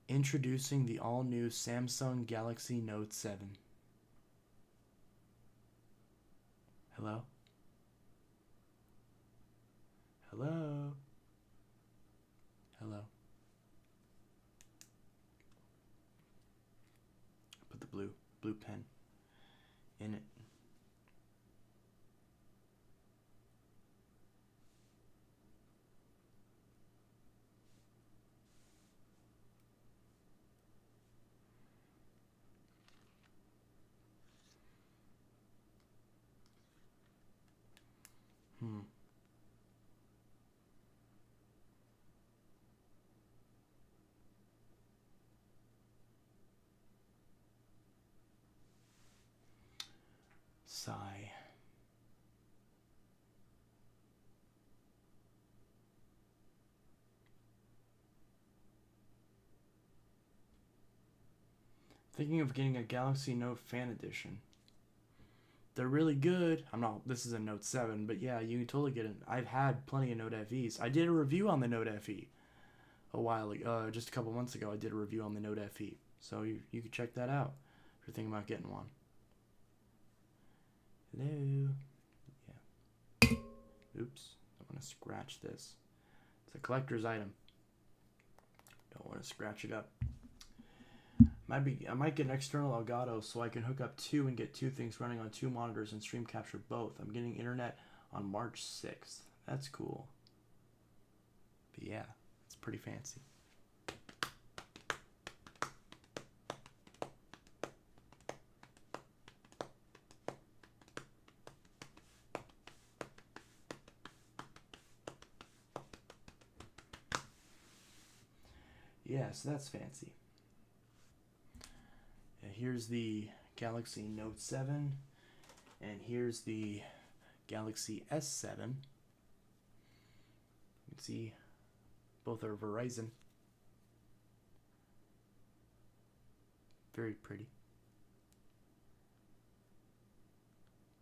Introducing the all-new Samsung Galaxy Note 7. Hello? Hello? Hello? Put the blue pen in it. Sigh. Thinking of getting a Galaxy Note Fan Edition. They're really good. This is a Note 7, but yeah, you can totally get it. I've had plenty of Note FEs. I did a review on the Note FE a while ago, just a couple months ago. I did a review on the Note FE. So you can check that out if you're thinking about getting one. Hello. Yeah. Oops. I want to scratch this. It's a collector's item. Don't want to scratch it up. I might get an external Elgato so I can hook up 2 and get 2 things running on 2 monitors and stream capture both. I'm getting internet on March 6th. That's cool. But yeah, it's pretty fancy. Yeah, so that's fancy. And here's the Galaxy Note 7, and here's the Galaxy S7. You can see both are Verizon. Very pretty.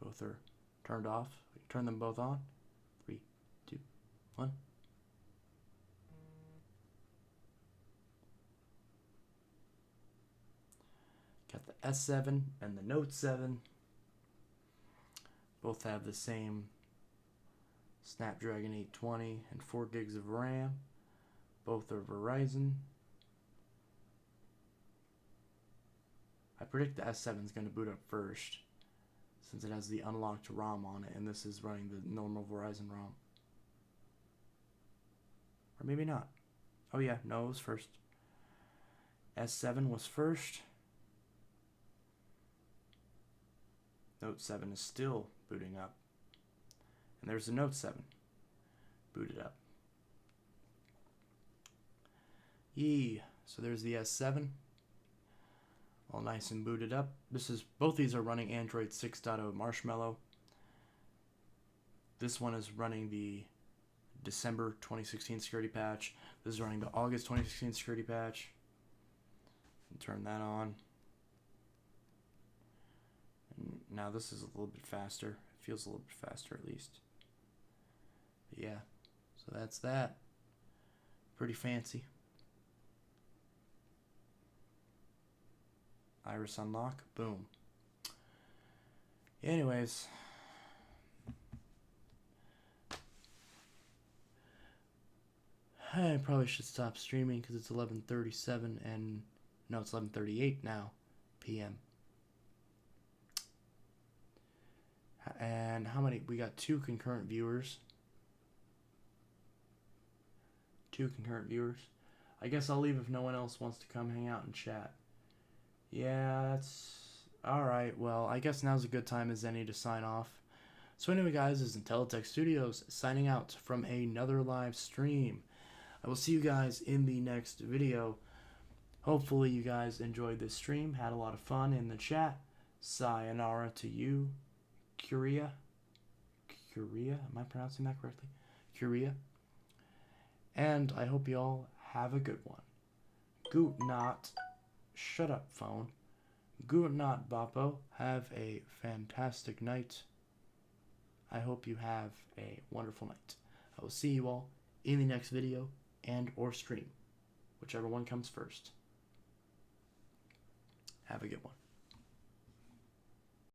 Both are turned off. Turn them both on. 3, 2, 1. Got the S7 and the Note 7. Both have the same Snapdragon 820 and 4 gigs of RAM. Both are Verizon. I predict the S7 is going to boot up first, since it has the unlocked ROM on it, and this is running the normal Verizon ROM. Or maybe not. Oh yeah, no, it was first. S7 was first. Note 7 is still booting up. And there's the Note 7 booted up. Yee. So there's the S7. All nice and booted up. Both these are running Android 6.0 Marshmallow. This one is running the December 2016 security patch. This is running the August 2016 security patch. Turn that on. And now this is a little bit faster. It feels a little bit faster at least. But yeah, so that's that. Pretty fancy. Iris unlock. Boom. Anyways. I probably should stop streaming because it's 11:37 and no, it's 11:38 now p.m. And how many? We got 2 concurrent viewers. 2 concurrent viewers. I guess I'll leave if no one else wants to come hang out and chat. Yeah, that's alright. Well, I guess now's a good time as any to sign off. So anyway, guys, this is Intelitech Studios signing out from another live stream. I will see you guys in the next video. Hopefully you guys enjoyed this stream, had a lot of fun in the chat. Sayonara to you, Curia. Curia? Am I pronouncing that correctly? Curia. And I hope you all have a good one. Gut Nacht. Shut up, phone. Gut Nacht, Boppo. Have a fantastic night. I hope you have a wonderful night. I will see you all in the next video and or stream. Whichever one comes first. Have a good one.